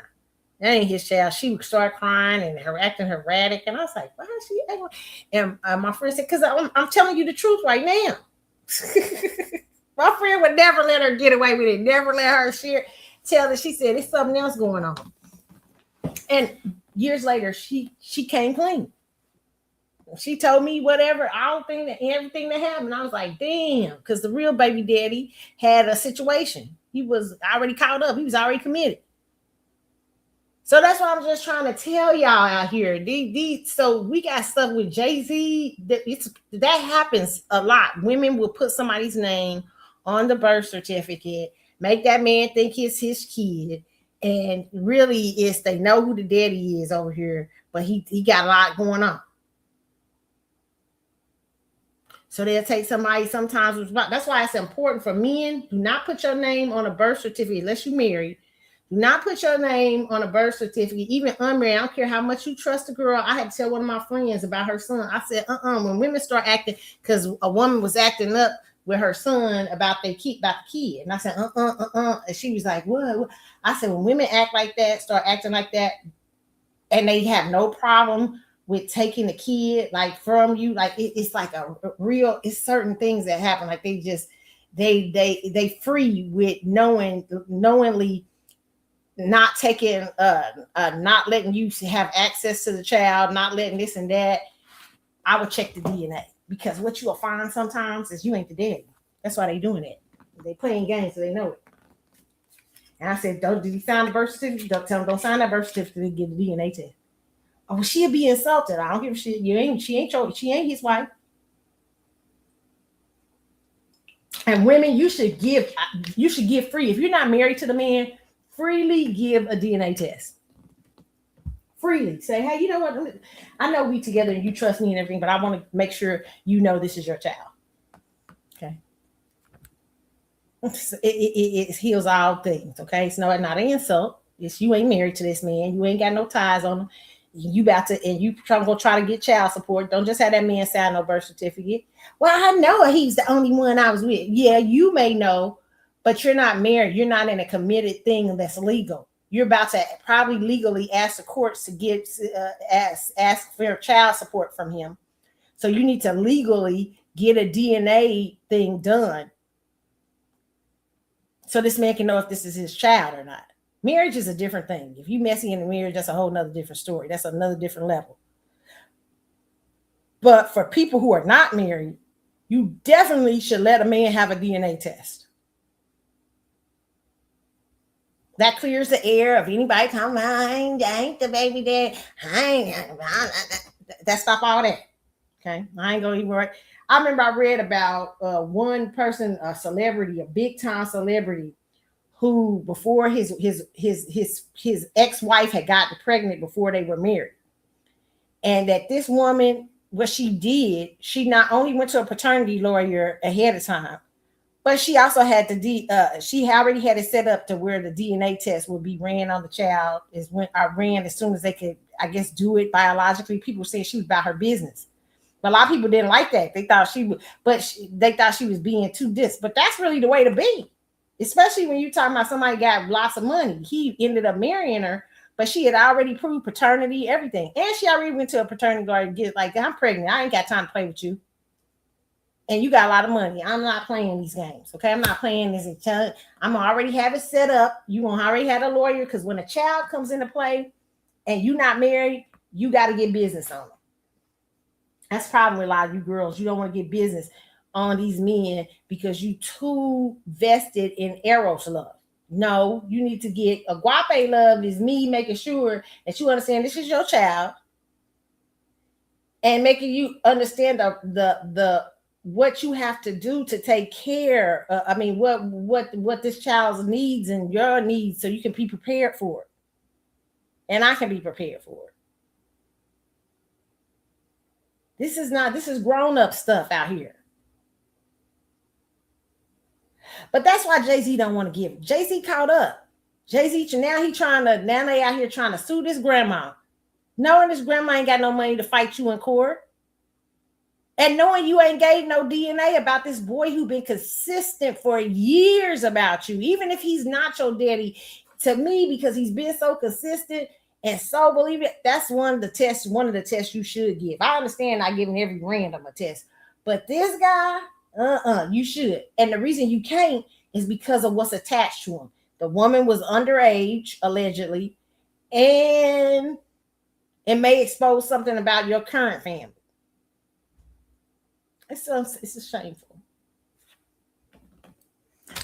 That ain't his child." She would start crying and her acting erratic, and I was like, "Why is she acting?" And my friend said, "Because I'm telling you the truth right now." My friend would never let her get away with it. Never let her tell her. She said, "It's something else going on." And years later, she came clean. She told me whatever, everything that happened. I was like, damn, because the real baby daddy had a situation. He was already caught up. He was already committed. So that's what I'm just trying to tell y'all out here. So we got stuff with Jay-Z. That happens a lot. Women will put somebody's name on the birth certificate, make that man think it's his kid. And really, they know who the daddy is over here, but he got a lot going on. So they'll take somebody sometimes. That's why it's important for men. Do not put your name on a birth certificate unless you're married. Do not put your name on a birth certificate, even unmarried. I don't care how much you trust a girl. I had to tell one of my friends about her son. I said, when women start acting, because a woman was acting up with her son about the kid. And I said, And she was like, what? I said, when women act like that, start acting like that, and they have no problem with taking the kid like from you, like it's like it's certain things that happen. Like they free with knowingly not taking not letting you have access to the child, not letting this and that. I would check the DNA, because what you'll find sometimes is you ain't the daddy. That's why they doing it. They playing games so they know it. And I said, did he sign the birth certificate? Don't sign that birth certificate to get the DNA test. Oh, she'll be insulted. I don't give a shit. She ain't his wife. And women, you should give free. If you're not married to the man, freely give a DNA test. Freely say, hey, you know what? I know we together and you trust me and everything, but I want to make sure you know this is your child. Okay. It heals all things. Okay. It's not an insult. It's you ain't married to this man. You ain't got no ties on him. You about to, and you gonna try to get child support. Don't just have that man sign no birth certificate. Well, I know he's the only one I was with. Yeah, you may know, but you're not married. You're not in a committed thing that's legal. You're about to probably legally ask the courts to ask for child support from him. So you need to legally get a DNA thing done, so this man can know if this is his child or not. Marriage is a different thing. If you messy in a marriage, that's a whole nother different story. That's another different level. But for people who are not married, you definitely should let a man have a DNA test. That clears the air of anybody coming, I ain't the baby dad. That stop all that. Okay, I ain't gonna even worry. I remember I read about one person, a celebrity, a big time celebrity, who before his ex-wife had gotten pregnant before they were married. And that this woman, what she did, she not only went to a paternity lawyer ahead of time, but she also had she already had it set up to where the DNA test would be ran on the child ran as soon as they could, I guess, do it biologically. People saying she was about her business. But a lot of people didn't like that. They thought they thought she was being too dis. But that's really the way to be. Especially when you're talking about somebody got lots of money. He ended up marrying her, but she had already proved paternity, everything. And she already went to a paternity lawyer and get like, I'm pregnant. I ain't got time to play with you. And you got a lot of money. I'm not playing these games. Okay. I'm not playing this. I'm already have it set up. You gonna already have a lawyer, because when a child comes into play and you're not married, you got to get business on them. That's the problem with a lot of you girls. You don't want to get business on these men because you too vested in Eros love. No, you need to get agape love. Is me making sure that you understand this is your child, and making you understand the what you have to do to take care. What this child's needs and your needs, so you can be prepared for it, and I can be prepared for it. This is grown-up stuff out here. But that's why Jay-Z don't want to give. Jay-Z caught up. Jay-Z, now they out here trying to sue this grandma. Knowing this grandma ain't got no money to fight you in court. And knowing you ain't gave no DNA about this boy who been consistent for years about you, even if he's not your daddy, to me, because he's been so consistent and so believe it, that's one of the tests you should give. I understand not giving every random a test, but this guy, you should. And the reason you can't is because of what's attached to him. The woman was underage, allegedly, and it may expose something about your current family. It's shameful.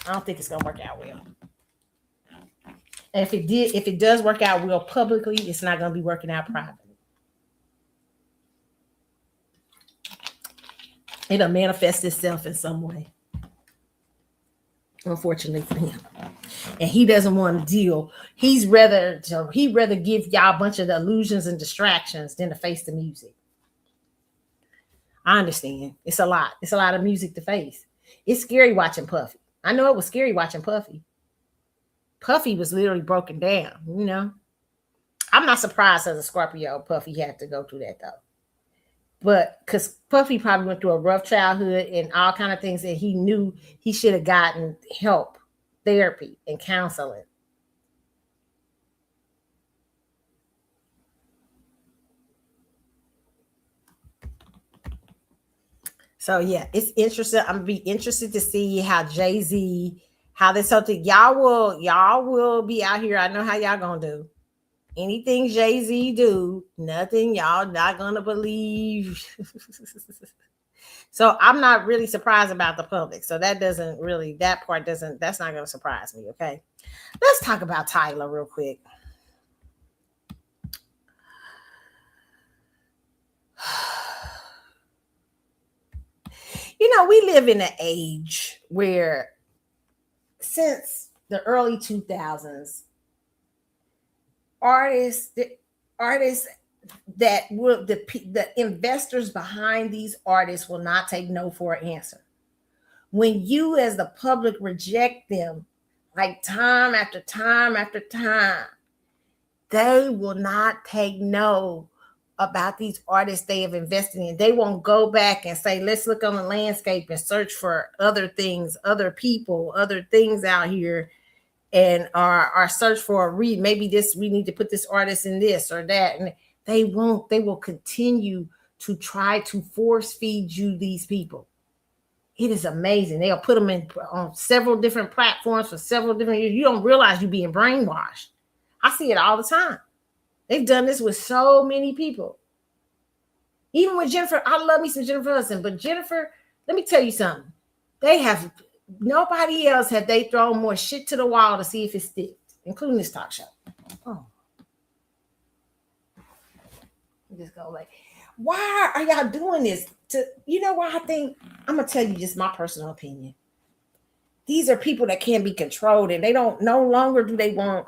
I don't think it's gonna work out well. And if it does work out well publicly, it's not gonna be working out privately. It'll manifest itself in some way. Unfortunately for him. And he doesn't want to deal. He'd rather give y'all a bunch of illusions and distractions than to face the music. I understand. It's a lot. It's a lot of music to face. It's scary watching Puffy. I know it was scary watching Puffy. Puffy was literally broken down, you know. I'm not surprised as a Scorpio Puffy had to go through that though. But because Puffy probably went through a rough childhood and all kind of things that he knew he should have gotten help, therapy, and counseling. So yeah, it's interesting. I'm gonna be interested to see how Jay-Z, how this whole thing. Y'all will be out here. I know how y'all gonna do. Anything Jay-Z do, nothing y'all not gonna believe. So I'm not really surprised about the public. So that's not gonna surprise me. Okay. Let's talk about Tyla real quick. You know, we live in an age where since the early 2000s, artists that will the investors behind these artists will not take no for an answer. When you as the public reject them, like time after time after time, they will not take no about these artists they have invested in. They won't go back and say, let's look on the landscape and search for other things, other people, other things out here, and our search for maybe this, we need to put this artist in this or that. And they won't. They will continue to try to force feed you these people. It is amazing. They'll put them on several different platforms for several different years. You don't realize you're being brainwashed. I see it all the time. They've done this with so many people. Even with Jennifer, I love me some Jennifer Hudson, but Jennifer, let me tell you something. Nobody else have they thrown more shit to the wall to see if it sticks, including this talk show. Oh. Just go like, why are y'all doing this? You know why I think, I'm going to tell you just my personal opinion. These are people that can't be controlled, and no longer do they want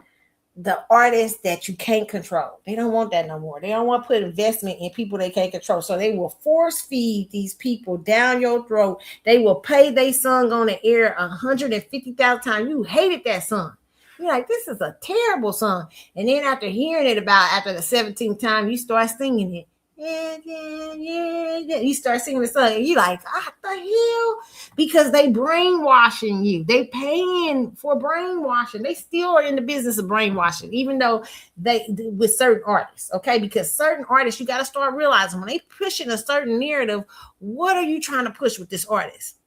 the artists that you can't control. They don't want that no more. They don't want to put investment in people they can't control. So they will force feed these people down your throat. They will pay their song on the air 150,000 times. You hated that song. You're like, this is a terrible song. And then after hearing it after the 17th time, you start singing it. You start singing the song and you're like, what the hell? Because they brainwashing you. They paying for brainwashing. They still are in the business of brainwashing, even though with certain artists, okay? Because certain artists, you got to start realizing when they pushing a certain narrative, what are you trying to push with this artist?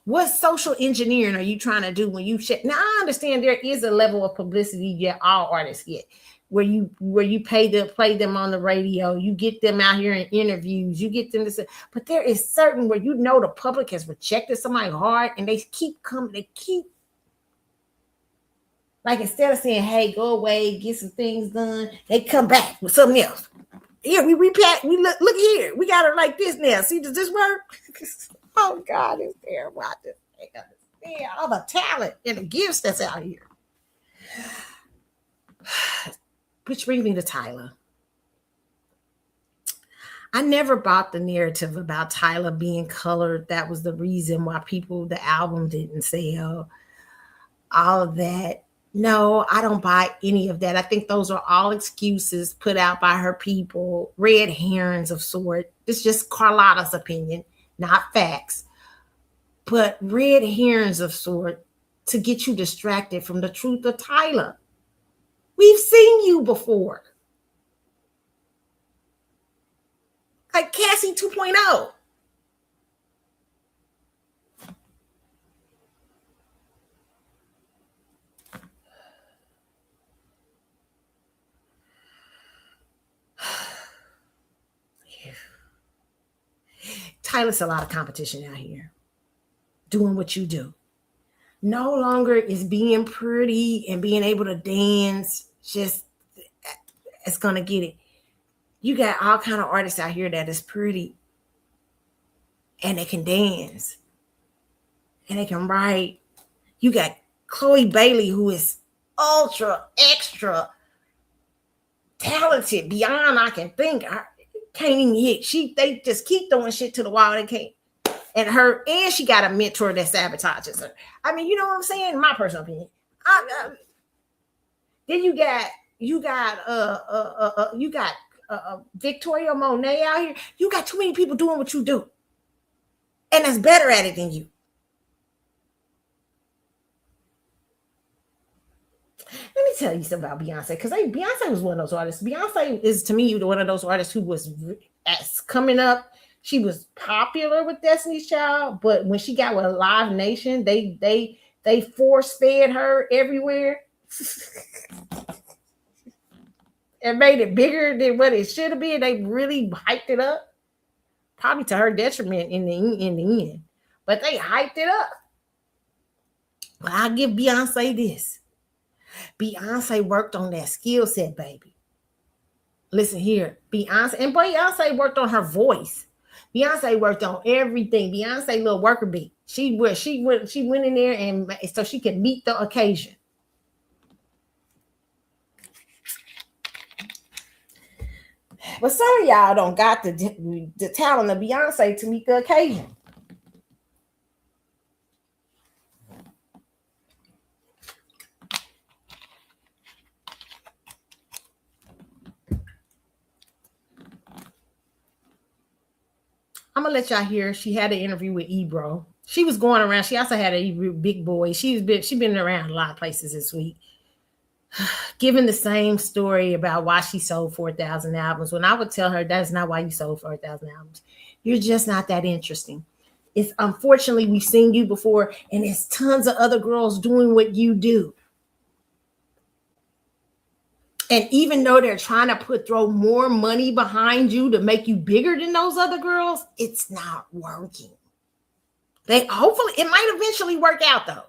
What social engineering are you trying to do when you now I understand there is a level of publicity that all artists get. Where you play them on the radio, you get them out here in interviews, you get them to say, but there is certain where the public has rejected somebody hard and they keep like instead of saying, hey, go away, get some things done, they come back with something else. Here, we repack, we look here, we got it like this now. See, does this work? Oh God, it's terrible. I just can't understand all the talent and the gifts that's out here. Which brings me to Tyla. I never bought the narrative about Tyla being colored. That was the reason why the album didn't sell. All of that. No, I don't buy any of that. I think those are all excuses put out by her people, red herrings of sort. It's just Carlotta's opinion, not facts, but red herrings of sort to get you distracted from the truth of Tyla. We've seen you before. Like Cassie 2.0. Tyla's a lot of competition out here doing what you do. No longer is being pretty and being able to dance just it's gonna get it. You got all kind of artists out here that is pretty and they can dance and they can write. You got Chloe Bailey, who is ultra extra talented beyond I can think. I can't even hit. They just keep throwing shit to the wall. They can't. And she got a mentor that sabotages her. I mean, you know what I'm saying? My personal opinion. Then you got Victoria Monet out here. You got too many people doing what you do, and that's better at it than you. Let me tell you something about Beyonce, because Beyonce was one of those artists. Beyonce is, to me, one of those artists who was coming up. She was popular with Destiny's Child, but when she got with Live Nation, they force-fed her everywhere and made it bigger than what it should have been. They really hyped it up, probably to her detriment in the end. But they hyped it up. But I'll give Beyonce this. Beyonce worked on that skill set, baby. Listen here, Beyonce worked on her voice. Beyonce worked on everything. Beyonce little worker bee. She went in there and so she could meet the occasion. But some of y'all don't got the talent of Beyonce to meet the occasion. I'm gonna let y'all hear. She had an interview with Ebro. She was going around. She also had a big boy. She's been around a lot of places this week, giving the same story about why she sold 4,000 albums. When I would tell her that's not why you sold 4,000 albums. You're just not that interesting. It's unfortunately we've seen you before, and there's tons of other girls doing what you do. And even though they're trying to throw more money behind you to make you bigger than those other girls, it's not working. Hopefully it might eventually work out though.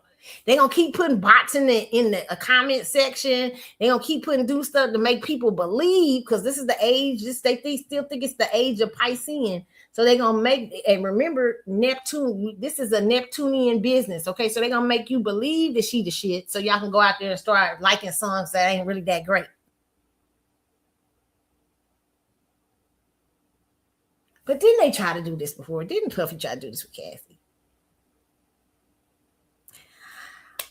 They're gonna keep putting bots in the comment section. They're gonna keep do stuff to make people believe, because this is the age. They still think it's the age of Piscean. So they're gonna and remember, Neptune, this is a Neptunian business. Okay, so they're gonna make you believe that she the shit, so y'all can go out there and start liking songs that ain't really that great. But didn't they try to do this before? Didn't Puffy try to do this with Cassie?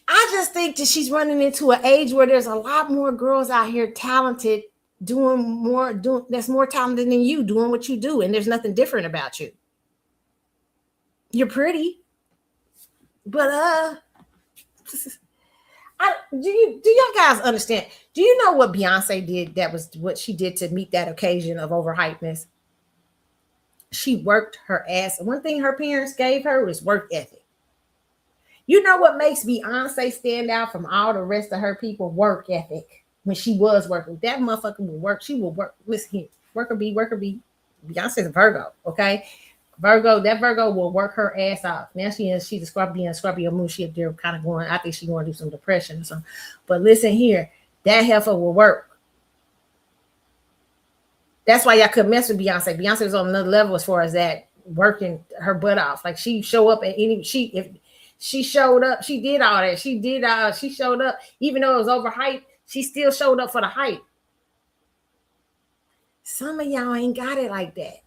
I just think that she's running into an age where there's a lot more girls out here talented, that's more talented than you, doing what you do, and there's nothing different about you. You're pretty, but do y'all guys understand? Do you know what Beyonce did? That was what she did to meet that occasion of overhypeness. She worked her ass. One thing her parents gave her was work ethic. You know what makes Beyonce stand out from all the rest of her people? Work ethic. When she was working, that motherfucker will work. She will work. Listen here, worker bee. Beyonce's a Virgo, okay? That Virgo will work her ass off. Now she's a Scorpio moon. She up there kind of going. I think she's going to do some depression or something. But listen here, that heifer will work. That's why y'all couldn't mess with Beyonce. Beyonce was on another level as far as that, working her butt off. Like she show up at if she showed up, she did all that. She showed up, even though it was overhyped, she still showed up for the hype. Some of y'all ain't got it like that.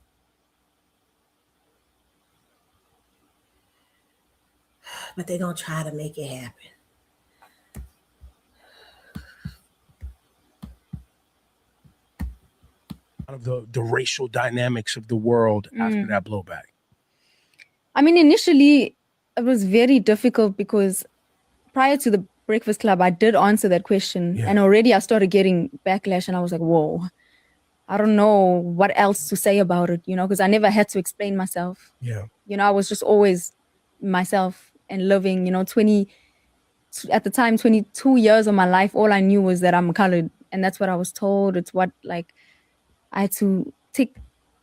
but they're gonna try to make it happen. Of the racial dynamics of the world after that blowback? I mean, initially it was very difficult because prior to the Breakfast Club, I did answer that question, and already I started getting backlash, and I was like, whoa, I don't know what else to say about it, because I never had to explain myself. I was just always myself and living, 20, at the time, 22 years of my life, all I knew was that I'm colored, and that's what I was told. It's what, like, I had to tick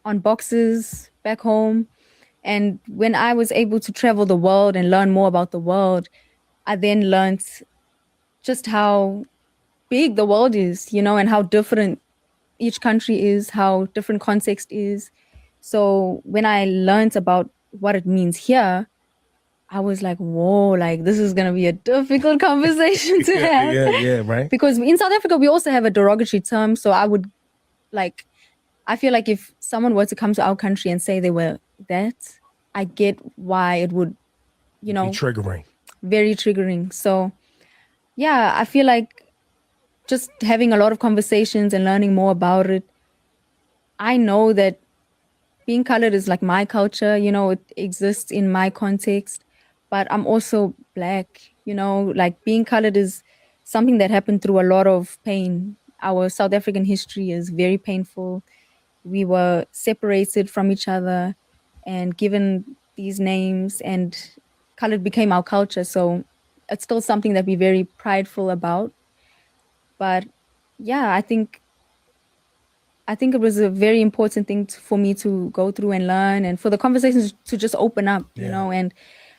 on boxes back home. And when I was able to travel the world and learn more about the world, I then learned just how big the world is, and how different each country is, how different context is. So when I learned about what it means here, I was like, whoa, like this is going to be a difficult conversation to have. Yeah, right. Because in South Africa, we also have a derogatory term. So I feel like if someone were to come to our country and say they were that, I get why it would, Be triggering. Very triggering. So yeah, I feel like just having a lot of conversations and learning more about it, I know that being colored is like my culture, it exists in my context, but I'm also Black, like being colored is something that happened through a lot of pain. Our South African history is very painful. We were separated from each other and given these names, and colored became our culture. So it's still something that we're very prideful about. But yeah, I think it was a very important thing for me to go through and learn, and for the conversations to just open up, and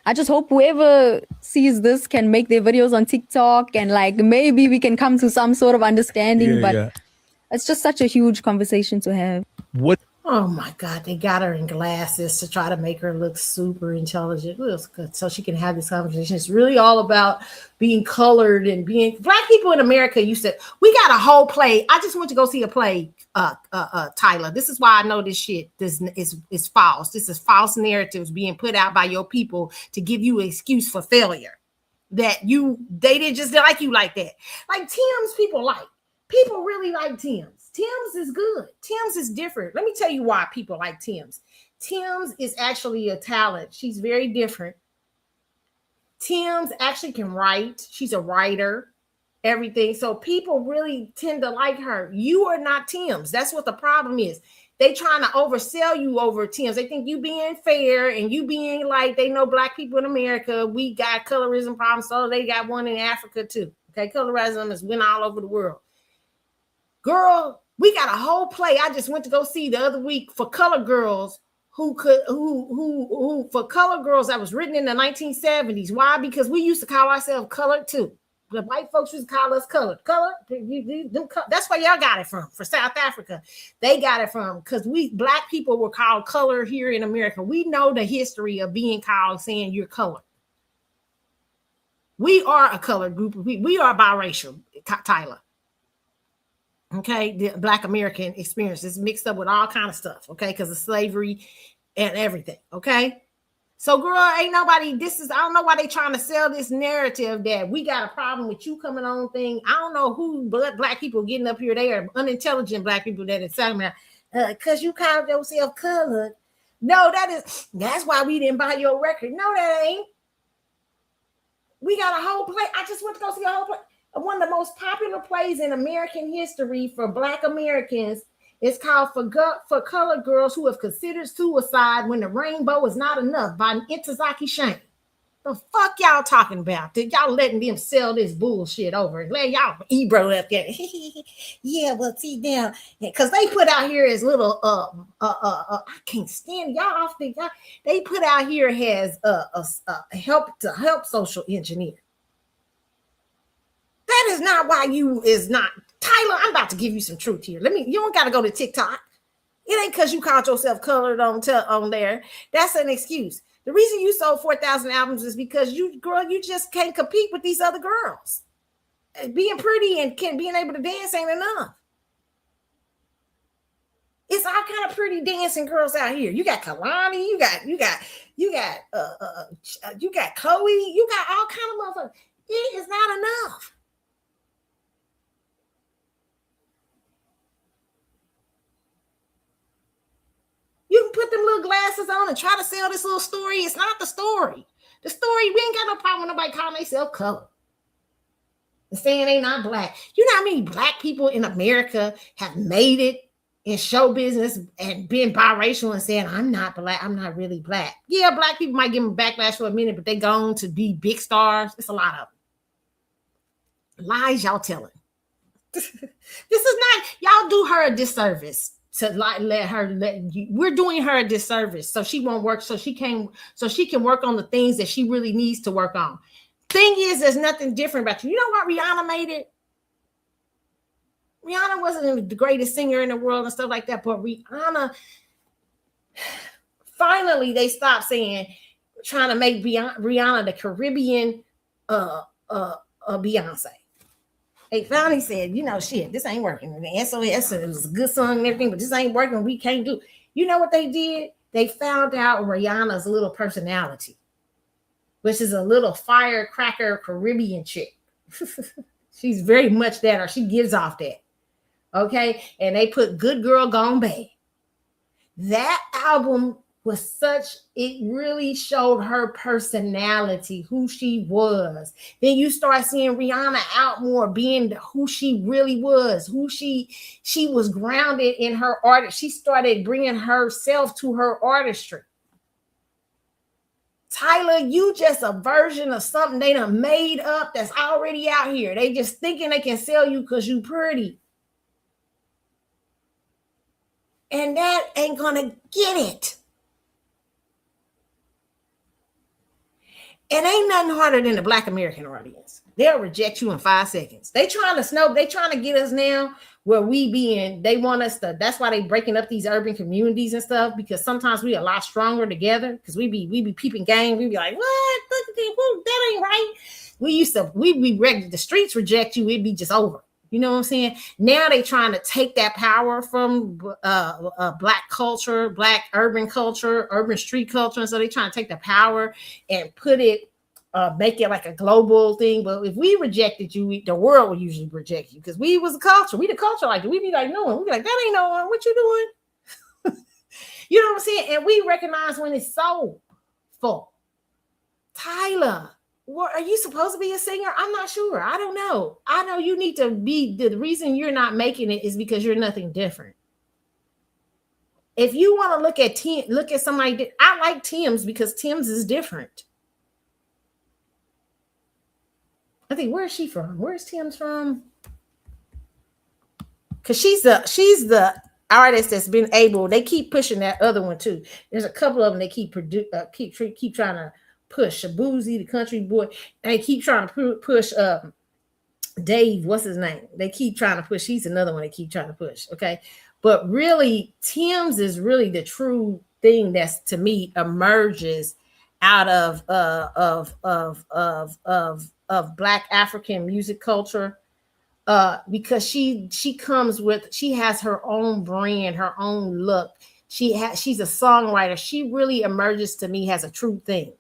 I just hope whoever sees this can make their videos on TikTok, and like maybe we can come to some sort of understanding. It's just such a huge conversation to have. What? Oh my God, they got her in glasses to try to make her look super intelligent. It was good. So she can have this conversation. It's really all about being colored and being Black people in America. You said, we got a whole play. I just went to go see a play, Tyla. This is why I know this shit is false. This is false narratives being put out by your people to give you an excuse for failure. That they didn't just like you like that. Like Tim's people like. People really like Tim's. Tim's is good. Tim's is different. Let me tell you why people like Tim's. Tim's is actually a talent. She's very different. Tim's actually can write. She's a writer, everything. So people really tend to like her. You are not Tim's. That's what the problem is. They trying to oversell you over Tim's. They think you being fair and you being like, they know Black people in America. We got colorism problems. So they got one in Africa too. Okay. Colorism has went all over the world. Girl, we got a whole play I just went to go see the other week for color girls who for color girls that was written in the 1970s. Why? Because we used to call ourselves colored too. The white folks used to call us colored. That's where y'all got it from. For South Africa, they got it from because we Black people were called color here in America. We know the history of being called saying you're colored. We are a colored group of people. We are biracial, Tyla. Okay, the Black American experience is mixed up with all kind of stuff, okay, because of slavery and everything, okay? So, girl, ain't nobody, I don't know why they trying to sell this narrative that we got a problem with you coming on thing. I don't know who Black people getting up here. They are unintelligent Black people that are telling me, because you called yourself colored. No, that's why we didn't buy your record. No, that ain't. We got a whole play. I just went to go see a whole play. One of the most popular plays in American history for Black Americans is called For Colored Girls Who Have Considered Suicide When the Rainbow Is Not Enough by Ntozake Shange. The fuck y'all talking about? Did y'all letting them sell this bullshit over and let y'all Ebro up there? Yeah, well, see now, because they put out here as little I can't stand y'all off the guy. They put out here has help social engineer. That is not why you is not Tyla. I'm about to give you some truth here. You don't got to go to TikTok. It ain't because you called yourself colored on there. That's an excuse. The reason you sold 4,000 albums is because you just can't compete with these other girls. Being pretty and being able to dance ain't enough. It's all kind of pretty dancing girls out here. You got Kalani, you got Chloe, you got all kind of motherfuckers. It is not enough. You can put them little glasses on and try to sell this little story. It's not the story. The story, we ain't got no problem with nobody calling themselves color and saying they not black. You know how many black people in America have made it in show business and been biracial and saying, I'm not black, I'm not really black. Yeah, black people might give them backlash for a minute, but they gone to be big stars. It's a lot of them. Lies y'all telling. This is not, y'all do her a disservice to we're doing her a disservice so she won't work, so she can work on the things that she really needs to work on. Thing is, there's nothing different about you. You know what Rihanna made it? Rihanna wasn't the greatest singer in the world and stuff like that, but Rihanna, finally they stopped trying to make Rihanna the Caribbean Beyonce. They finally said, you know, shit, this ain't working. And the SOS, it was a good song and everything, but this ain't working. We can't do. You know what they did? They found out Rihanna's little personality, which is a little firecracker Caribbean chick. She's very much that, or she gives off that. Okay. And they put Good Girl Gone Bad. That album was it really showed her personality, who she was. Then you start seeing Rihanna out more being who she really was, who she was grounded in her art. She started bringing herself to her artistry. Tyla, you just a version of something they done made up that's already out here. They just thinking they can sell you because you pretty. And that ain't gonna get it. And ain't nothing harder than the Black American audience. They'll reject you in 5 seconds. They trying to get us now where they want us to, that's why they breaking up these urban communities and stuff, because sometimes we a lot stronger together, because we be peeping gang. We be like, what? That ain't right. The streets reject you, it'd be just over. You know what I'm saying? Now they trying to take that power from Black culture, Black urban culture, urban street culture. And so they trying to take the power and put it, make it like a global thing. But if we rejected you, the world would usually reject you, because we was a culture. We the culture like that. We be like, no one. We be like, that ain't no one. What you doing? You know what I'm saying? And we recognize when it's soulful. Tyla. What, are you supposed to be a singer? I'm not sure. I don't know. I know you need to be. The reason you're not making it is because you're nothing different. If you want to look at somebody, I like Tim's because Tim's is different. I think, where is she from? Where's Tim's from? Because she's the artist that's been able. They keep pushing that other one too. There's a couple of them they keep trying to push. Shabuzi, the country boy, and they keep trying to push Dave, what's his name? They keep trying to push. He's another one they keep trying to push. Okay. But really, Tim's is really the true thing that's, to me, emerges out of Black African music culture. Because she has her own brand, her own look. She's a songwriter. She really emerges to me as a true thing.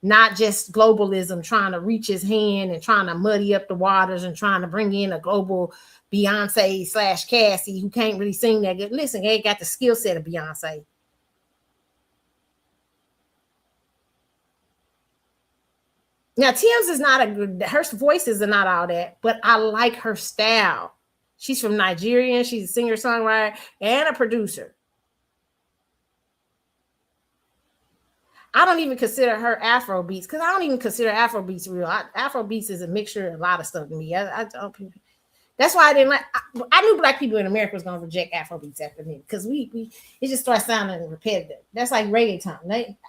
Not just globalism trying to reach his hand and trying to muddy up the waters and trying to bring in a global Beyonce / Cassie who can't really sing that good. Listen, they ain't got the skill set of Beyonce. Now, Tim's is not her voices are not all that, but I like her style. She's from Nigeria. She's a singer-songwriter and a producer. I don't even consider her Afro beats, because I don't even consider Afro beats real. Afro beats is a mixture of a lot of stuff to me. That's why I didn't like. I knew Black people in America was going to reject Afro beats after me, because it just starts sounding repetitive. That's like reggaeton.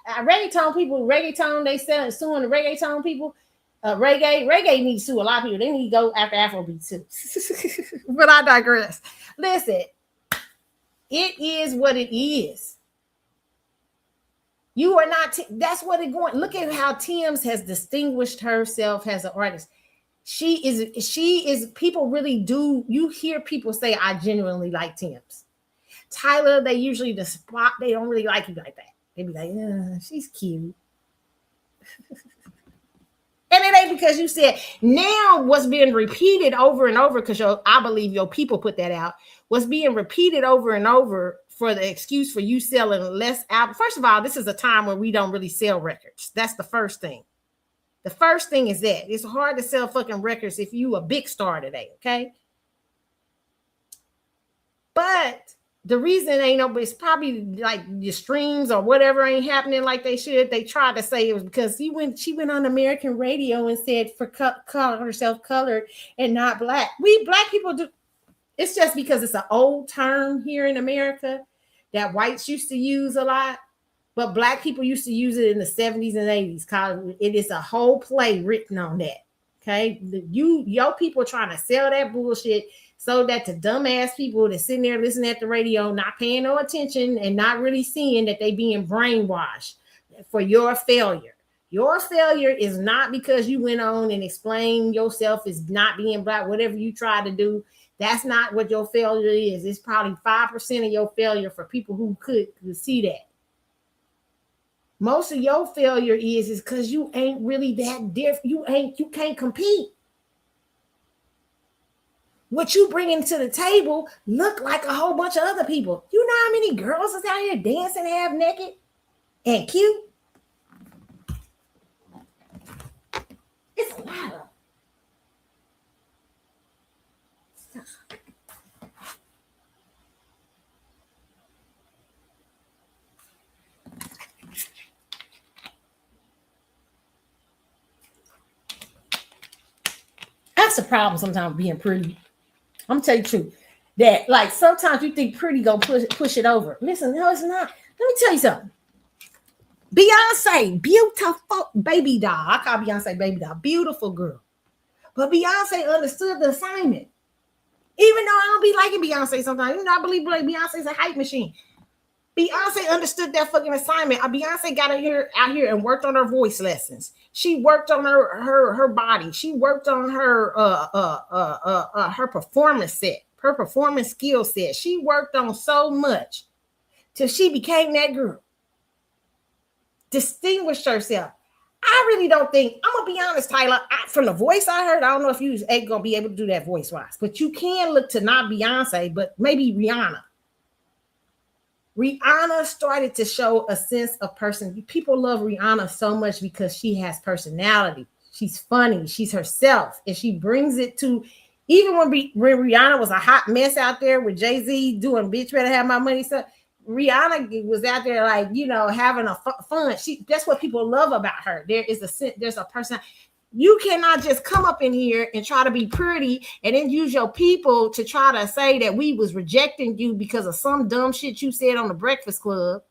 Reggaeton. They suing the reggaeton people. Reggae needs to sue a lot of people. They need to go after Afro beats too. But I digress. Listen, it is what it is. You are not, that's what it's going. Look at how Tim's has distinguished herself as an artist. She is, people really do, you hear people say, I genuinely like Tim's. Tyla, they usually the spot, they don't really like you like that. They be like, she's cute. And it ain't because you said. Now what's being repeated over and over, because I believe your people put that out, what's being repeated over and over for the excuse for you selling less albums. First of all, this is a time where we don't really sell records. That's the first thing. The first thing is that it's hard to sell fucking records if you a big star today, okay? But the reason ain't no, it's probably like your streams or whatever ain't happening like they should. They tried to say it was because she went on American radio and said for call herself colored and not black. We black people do. It's just because it's an old term here in America that whites used to use a lot, but black people used to use it in the 70s and 80s. It is a whole play written on that. Okay, your people trying to sell that bullshit so that the dumbass people that sitting there listening at the radio, not paying no attention and not really seeing that they being brainwashed for your failure. Your failure is not because you went on and explained yourself as not being black, whatever you tried to do. That's not what your failure is. It's probably 5% of your failure for people who could see that. Most of your failure is because you ain't really that different. You can't compete. What you bringing to the table look like a whole bunch of other people. You know how many girls is out here dancing half naked and cute? It's a lot of. That's the problem sometimes being pretty. I'm gonna tell you the truth. That like sometimes you think pretty gonna push it over. Listen, no, it's not. Let me tell you something. Beyonce, beautiful baby doll. I call Beyonce baby doll, beautiful girl. But Beyonce understood the assignment. Even though I don't be liking Beyonce sometimes, I believe Beyonce's a hype machine. Beyonce understood that fucking assignment. Beyonce got out here and worked on her voice lessons. She worked on her body. She worked on her performance set, her performance skill set. She worked on so much till she became that girl. Distinguished herself. I really don't think, I'm gonna be honest, Tyla, from the voice I heard, I don't know if you ain't gonna be able to do that voice wise, but you can look to not Beyonce, but maybe Rihanna. Rihanna started to show a sense of person. People love Rihanna so much because she has personality. She's funny. She's herself. And she brings it to, even when Rihanna was a hot mess out there with Jay-Z doing bitch better have my money stuff, Rihanna was out there like, having a fun. That's what people love about her. There's a person. You cannot just come up in here and try to be pretty and then use your people to try to say that we was rejecting you because of some dumb shit you said on the Breakfast Club.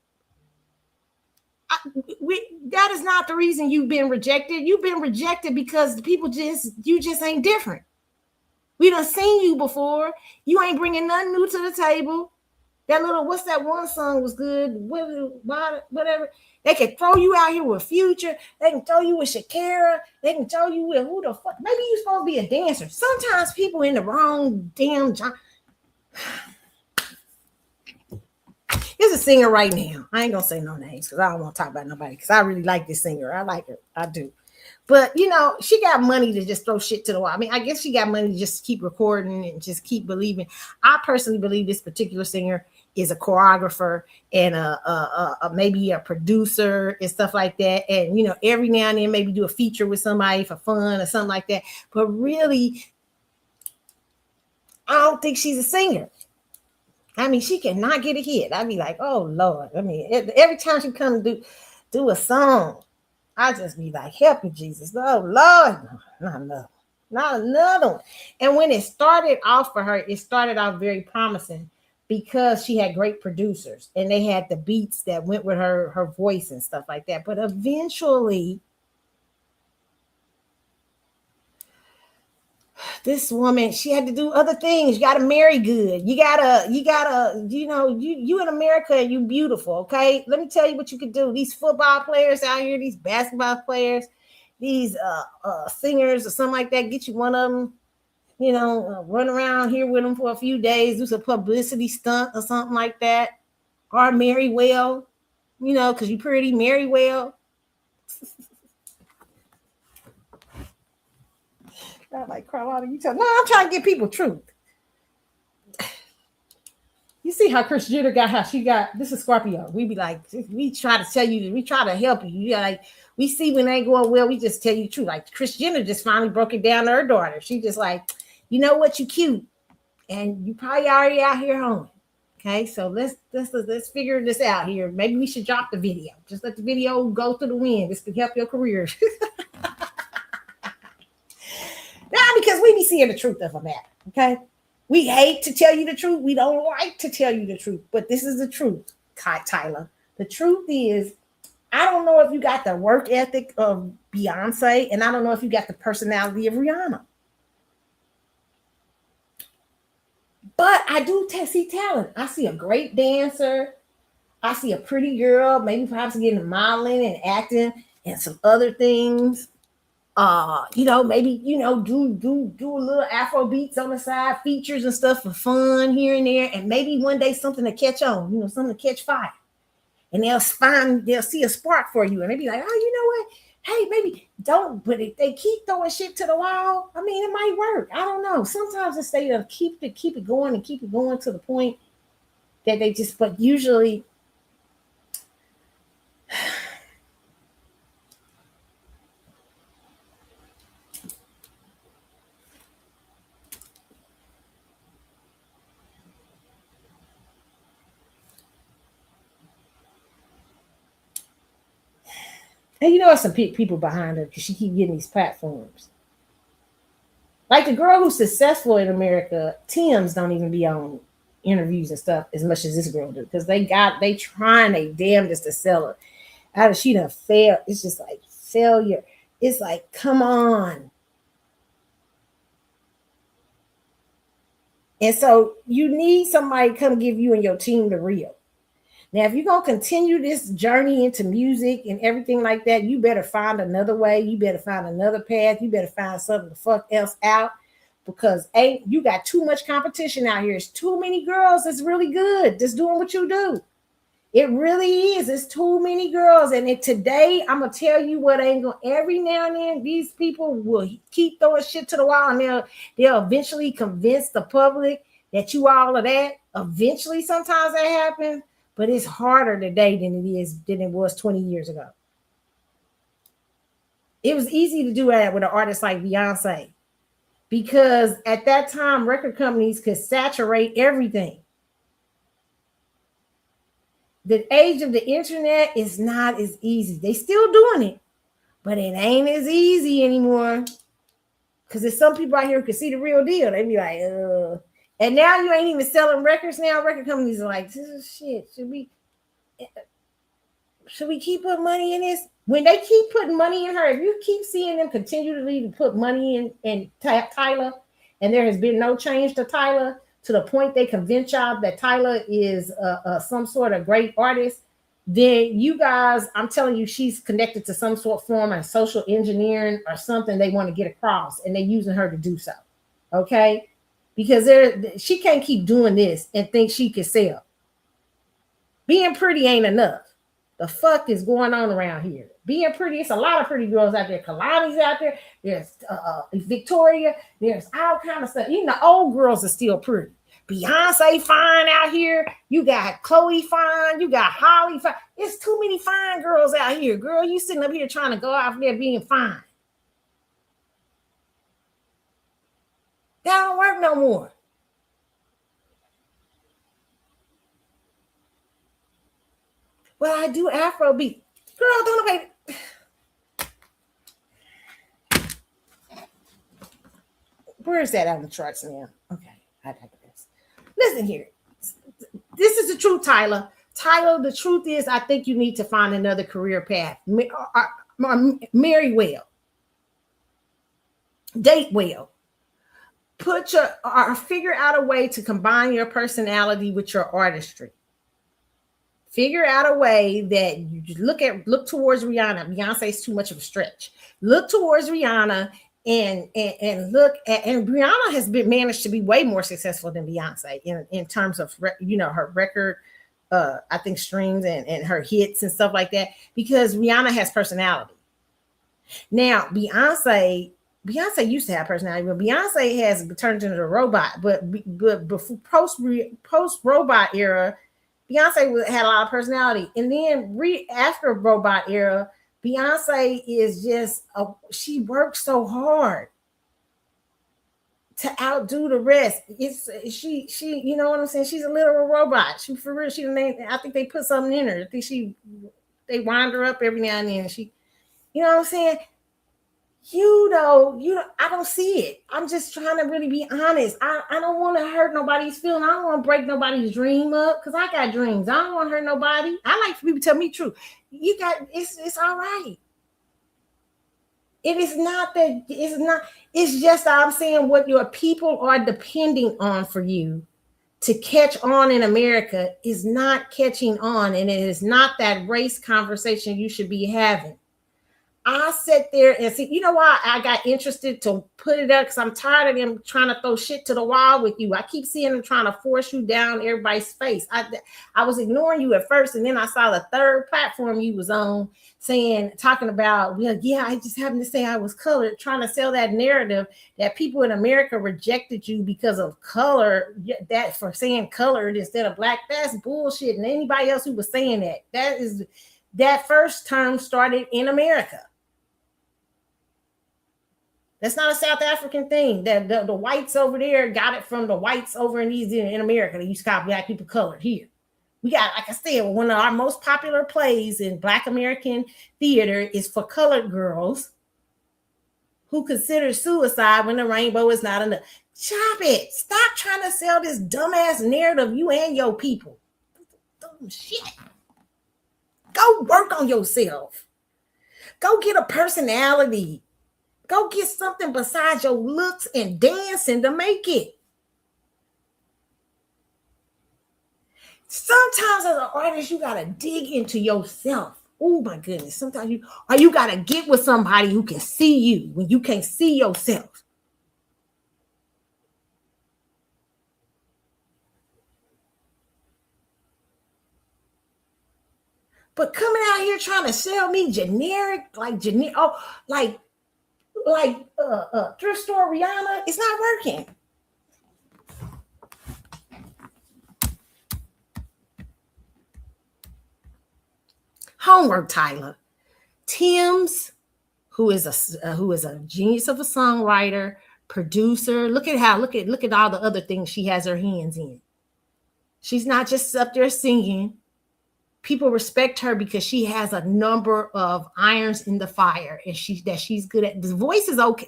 That is not the reason you've been rejected. You've been rejected because you just ain't different. We done seen you before. You ain't bringing nothing new to the table. That little, what's that one song was good? Whatever. They can throw you out here with Future. They can throw you with Shakira. They can throw you with who the fuck. Maybe you're supposed to be a dancer. Sometimes people in the wrong damn job. There's a singer right now. I ain't gonna say no names because I don't want to talk about nobody because I really like this singer. I like her. I do. But she got money to just throw shit to the wall. I mean, I guess she got money to just keep recording and just keep believing. I personally believe this particular singer is a choreographer and maybe a producer and stuff like that. And every now and then maybe do a feature with somebody for fun or something like that. But really, I don't think she's a singer. I mean, she cannot get a hit. I'd be like, oh Lord. I mean, every time she comes to do a song, I just be like, help me, Jesus. Oh Lord, no, not another one. And when it started off for her, it started off very promising because she had great producers and they had the beats that went with her voice and stuff like that. But eventually, this woman, she had to do other things. You got to marry good. You gotta, you in America, you beautiful. Okay. Let me tell you what you could do. These football players out here, these basketball players, these singers or something like that, get you one of them. run around here with them for a few days, do some publicity stunt or something like that, or marry well, because you pretty, marry well. I'm like, Carlotta, no, I'm trying to give people truth. You see how Chris Jenner got how she got, this is Scorpio. We be like, we try to tell you, we try to help you. You like, we see when they ain't going well, we just tell you the truth. Like Chris Jenner just finally broke it down to her daughter. She just like, you know what, you cute. And you probably already out here home. Okay, so let's figure this out here. Maybe we should drop the video. Just let the video go through the wind. This could help your career. Now, because we be seeing the truth of a matter. Okay. We hate to tell you the truth. We don't like to tell you the truth, but this is the truth, Tyla. The truth is, I don't know if you got the work ethic of Beyonce, and I don't know if you got the personality of Rihanna. But I do see talent. I see a great dancer. I see a pretty girl, maybe perhaps getting modeling and acting and some other things. Maybe, do a little Afro beats on the side, features and stuff for fun here and there. And maybe one day something to catch on, something to catch fire. And they'll see a spark for you. And they be like, oh, you know what? Hey, maybe don't, but if they keep throwing shit to the wall, I mean, it might work. I don't know. Sometimes it's they keep it going to the point that they just, but usually and there's some people behind her because she keep getting these platforms. Like the girl who's successful in America, Tim's don't even be on interviews and stuff as much as this girl do because they trying they damnedest to sell her. How does she done fail? It's just like failure. It's like, come on. And so you need somebody to come give you and your team the real. Now, if you're going to continue this journey into music and everything like that, you better find another way. You better find another path. You better find something the fuck else out because you got too much competition out here. It's too many girls that's really good just doing what you do. It really is. It's too many girls. And today, I'm going to tell you what ain't going to, every now and then, these people will keep throwing shit to the wall and they'll eventually convince the public that you all of that. Eventually, sometimes that happens. But it's harder today than it was 20 years ago. It was easy to do that with an artist like Beyonce because at that time, record companies could saturate everything. The age of the internet is not as easy. They still doing it, but it ain't as easy anymore. Because there's some people out here who can see the real deal. They be like, And now you ain't even selling records now. Record companies are like, this is shit. Should we keep putting money in this? When they keep putting money in her, if you keep seeing them continually to put money in Tyla, and there has been no change to Tyla to the point they convince y'all that Tyla is some sort of great artist, then you guys, I'm telling you, she's connected to some sort of form of social engineering or something they want to get across, and they're using her to do so. Okay? Because she can't keep doing this and think she can sell. Being pretty ain't enough. The fuck is going on around here? Being pretty, it's a lot of pretty girls out there. Kalani's out there. There's Victoria. There's all kind of stuff. Even the old girls are still pretty. Beyonce fine out here. You got Chloe fine. You got Holly fine. It's too many fine girls out here. Girl, you sitting up here trying to go out there being fine. That don't work no more. Well, I do Afrobeat. Girl, don't nobody. Where is that on the charts now? Okay, I digress. Listen here. This is the truth, Tyla. Tyla, the truth is, I think you need to find another career path. Marry well. Date well. Figure out a way to combine your personality with your artistry. Figure out a way that you look towards Rihanna. Beyonce is too much of a stretch. Look towards Rihanna and look at, and Rihanna has been managed to be way more successful than Beyonce in terms of her record, I think streams and her hits and stuff like that, because Rihanna has personality. Now Beyonce used to have personality, but Beyonce has turned into a robot. But before post robot era, Beyonce had a lot of personality, and then after robot era, Beyonce is just she works so hard to outdo the rest. It's she you know what I'm saying? She's a literal robot. She for real. I think they put something in her. I think they wind her up every now and then. She, you know what I'm saying? I don't see it. I'm just trying to really be honest. I don't want to hurt nobody's feeling. I don't want to break nobody's dream up, because I got dreams. I don't want to hurt nobody. I like for people to tell me the truth. It's all right. It is not that, it's just I'm saying what your people are depending on for you to catch on in America is not catching on, and it is not that race conversation you should be having. I sat there and see, you know why I got interested to put it up? Because I'm tired of them trying to throw shit to the wall with you. I keep seeing them trying to force you down everybody's face. I was ignoring you at first, and then I saw the third platform you was on talking about, well, yeah, I just happened to say I was colored, trying to sell that narrative that people in America rejected you because of color, that for saying colored instead of black. That's bullshit. And anybody else who was saying that first term started in America. That's not a South African thing. That the whites over there got it from the whites over in America. They used to call black people colored. Here, we got, like I said, one of our most popular plays in Black American theater is for colored girls who consider suicide when the rainbow is not enough. Stop it. Stop trying to sell this dumbass narrative, you and your people. Dumb shit. Go work on yourself. Go get a personality. Go get something besides your looks and dancing to make it. Sometimes as an artist, you got to dig into yourself. Oh my goodness. Sometimes you got to get with somebody who can see you when you can't see yourself. But coming out here trying to sell me generic, like thrift store Rihanna, it's not working. Homework, Tyla. Tim's, who is a genius of a songwriter, producer. Look at all the other things she has her hands in. She's not just up there singing. People respect her because she has a number of irons in the fire, and she's good at. The voice is okay.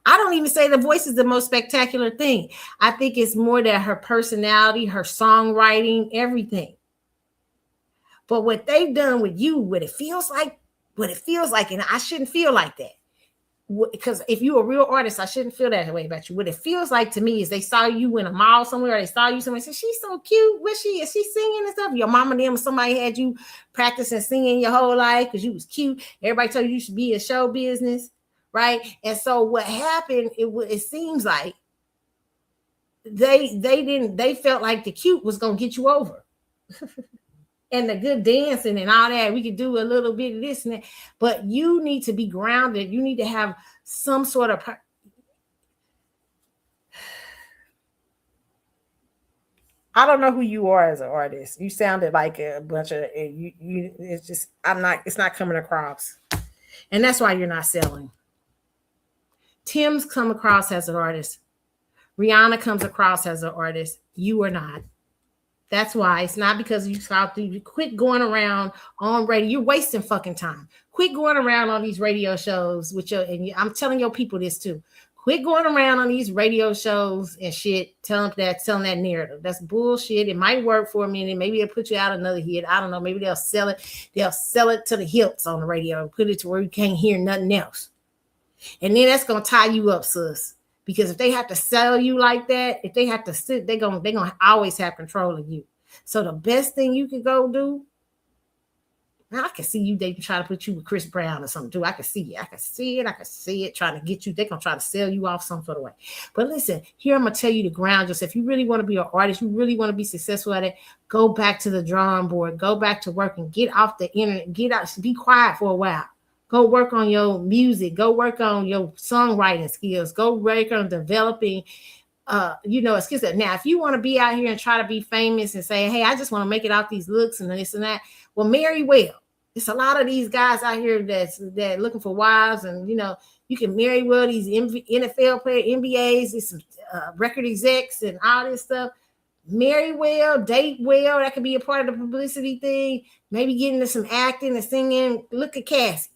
I don't even say the voice is the most spectacular thing. I think it's more that her personality, her songwriting, everything. But what they've done with you, what it feels like, and I shouldn't feel like that. Because if you're a real artist, I shouldn't feel that way about you. What it feels like to me is they saw you in a mall somewhere, or they saw you somewhere and said, she's so cute. Is she singing and stuff? Your mama and them, somebody had you practicing singing your whole life because you was cute. Everybody told you should be in show business, right? And so what happened, it seems like they felt like the cute was going to get you over. And the good dancing and all that, we could do a little bit of this and that, but you need to be grounded. You need to have some sort of. I don't know who you are as an artist. You sounded like a bunch of you. It's just it's not coming across, and that's why you're not selling. Tim's come across as an artist. Rihanna comes across as an artist. You are not. That's why. It's not because you quit going around on radio. You're wasting fucking time. Quit going around on these radio shows I'm telling your people this too. Quit going around on these radio shows and shit, telling that narrative. That's bullshit. It might work for a minute. Maybe it'll put you out another hit. I don't know. Maybe they'll sell it. They'll sell it to the hilts on the radio and put it to where you can't hear nothing else. And then that's gonna tie you up, sis. Because if they have to sell you like that, if they have to sit, they're gonna always have control of you. So the best thing you could go do, I can see you, they try to put you with Chris Brown or something too. I can see it. I can see it trying to get you. They're going to try to sell you off some sort of way. But listen, here I'm going to tell you to ground yourself. If you really want to be an artist, you really want to be successful at it, go back to the drawing board, go back to work and get off the internet, get out, be quiet for a while. Go work on your music, go work on your songwriting skills, go work on developing skills. Now, if you want to be out here and try to be famous and say, hey, I just want to make it out these looks and this and that, well, marry well. It's a lot of these guys out here that looking for wives, and you can marry well these NFL players, NBAs, these record execs, and all this stuff. Marry well, date well. That could be a part of the publicity thing. Maybe get into some acting and singing. Look at Cassie.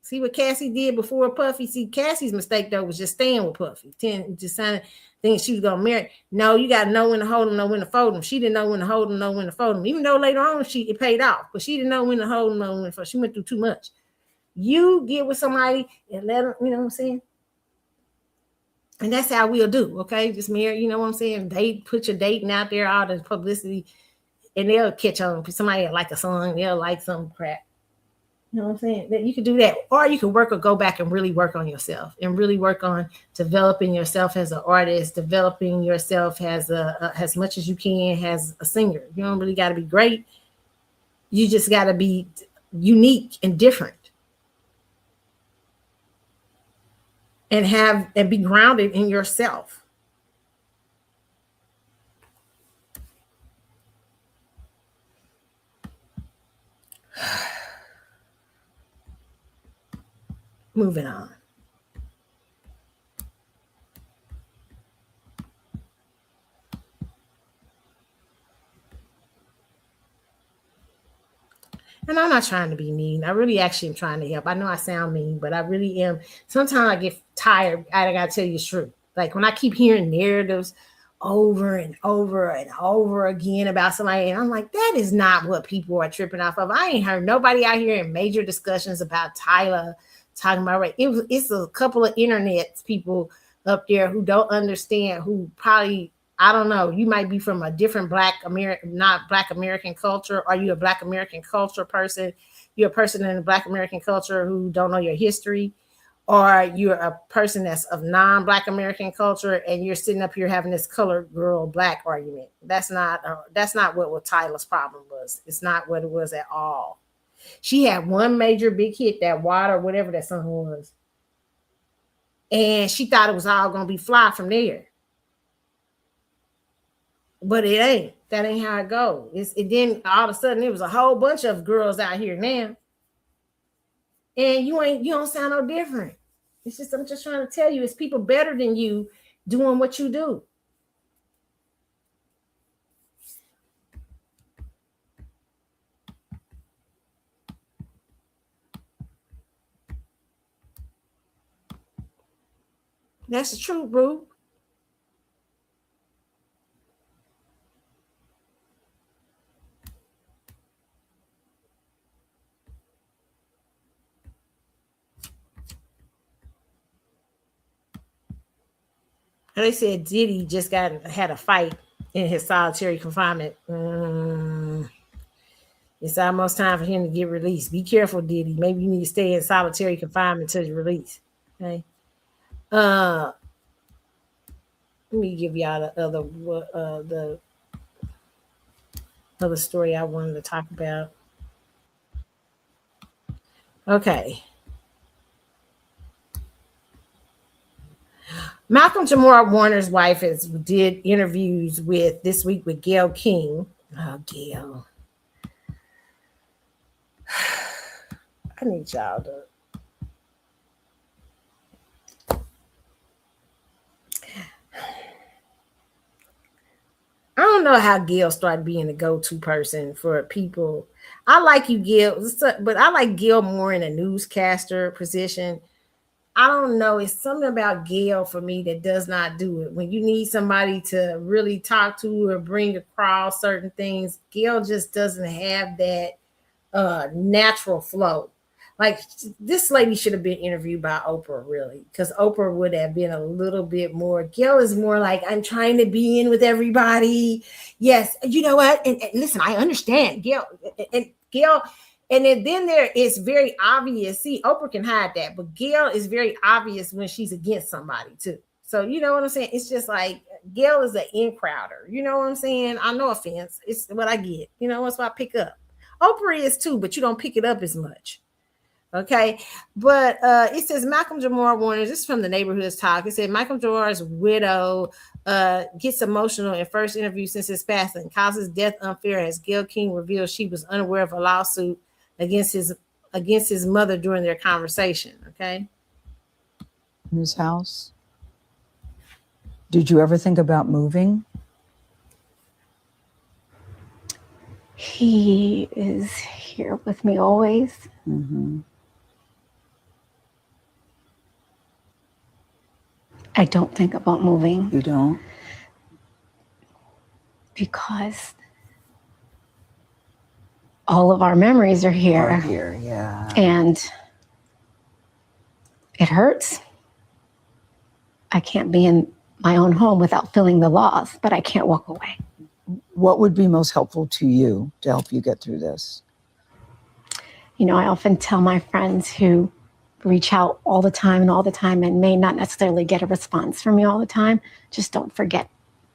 See what Cassie did before Puffy. See, Cassie's mistake though was just staying with Puffy, just thinking she was gonna marry. No, you gotta know when to hold him, know when to fold him. She didn't know when to hold him, know when to fold him. Even though later on it paid off, but she didn't know when to hold him, know when to fold. She went through too much. You get with somebody and let them, you know what I'm saying? And that's how we'll do. Okay, just marry. You know what I'm saying? Date, put your dating out there, all the publicity, and they'll catch on. Somebody like a song, they'll like some crap. You know what I'm saying? That you can do that, or you can work or go back and really work on yourself and really work on developing yourself as an artist, developing yourself as as much as you can as a singer. You don't really got to be great. You just got to be unique and different, and be grounded in yourself. Moving on. And I'm not trying to be mean. I really actually am trying to help. I know I sound mean, but I really am. Sometimes I get tired. I got to tell you the truth. Like when I keep hearing narratives over and over and over again about somebody, and I'm like, that is not what people are tripping off of. I ain't heard nobody out here in major discussions about Tyla talking about rape. It's a couple of internet people up there who don't understand, who probably, I don't know, you might be from a different not Black American culture. Are you a Black American culture person? You're a person in the Black American culture who don't know your history, or you're a person that's of non-Black American culture and you're sitting up here having this colored girl Black argument. That's not what Tyla's problem was. It's not what it was at all. She had one major big hit, that Water, whatever that song was. And she thought it was all going to be fly from there. But it ain't. That ain't how it goes. It then all of a sudden, it was a whole bunch of girls out here now. And you don't sound no different. I'm just trying to tell you, it's people better than you doing what you do. That's the truth, bro. They said Diddy just had a fight in his solitary confinement. It's almost time for him to get released. Be careful, Diddy. Maybe you need to stay in solitary confinement until you're released. Okay. Let me give y'all the other story I wanted to talk about. Okay. MalcolmJamal-Warner's wife did interviews this week with Gayle King. Oh, Gayle. I need y'all to. I don't know how Gayle started being the go-to person for people. I like you, Gayle, but I like Gayle more in a newscaster position. I don't know. It's something about Gayle for me that does not do it. When you need somebody to really talk to or bring across certain things, Gayle just doesn't have that natural flow. Like, this lady should have been interviewed by Oprah, really, because Oprah would have been a little bit more. Gayle is more like, I'm trying to be in with everybody. Yes, you know what? And listen, I understand Gayle. And Gayle, And then there is very obvious. See, Oprah can hide that, but Gail is very obvious when she's against somebody too. So you know what I'm saying? It's just like Gail is an in crowder. You know what I'm saying? I no offense. It's what I get. You know, that's what I pick up. Oprah is too, but you don't pick it up as much. Okay, but it says Malcolm-Jamal-Warner's. This is from the Neighborhood's Talk. It said Malcolm-Jamal's widow gets emotional in first interview since his passing, causes death unfair as Gayle King reveals she was unaware of a lawsuit against his mother during their conversation. Okay, in his house. Did you ever think about moving? He is here with me always. Mm-hmm. I don't think about moving You don't? because all of our memories are here. Are here, yeah. And it hurts. I can't be in my own home without feeling the loss, but I can't walk away. What would be most helpful to you to help you get through this? You know, I often tell my friends who reach out all the time and may not necessarily get a response from me all the time, just don't forget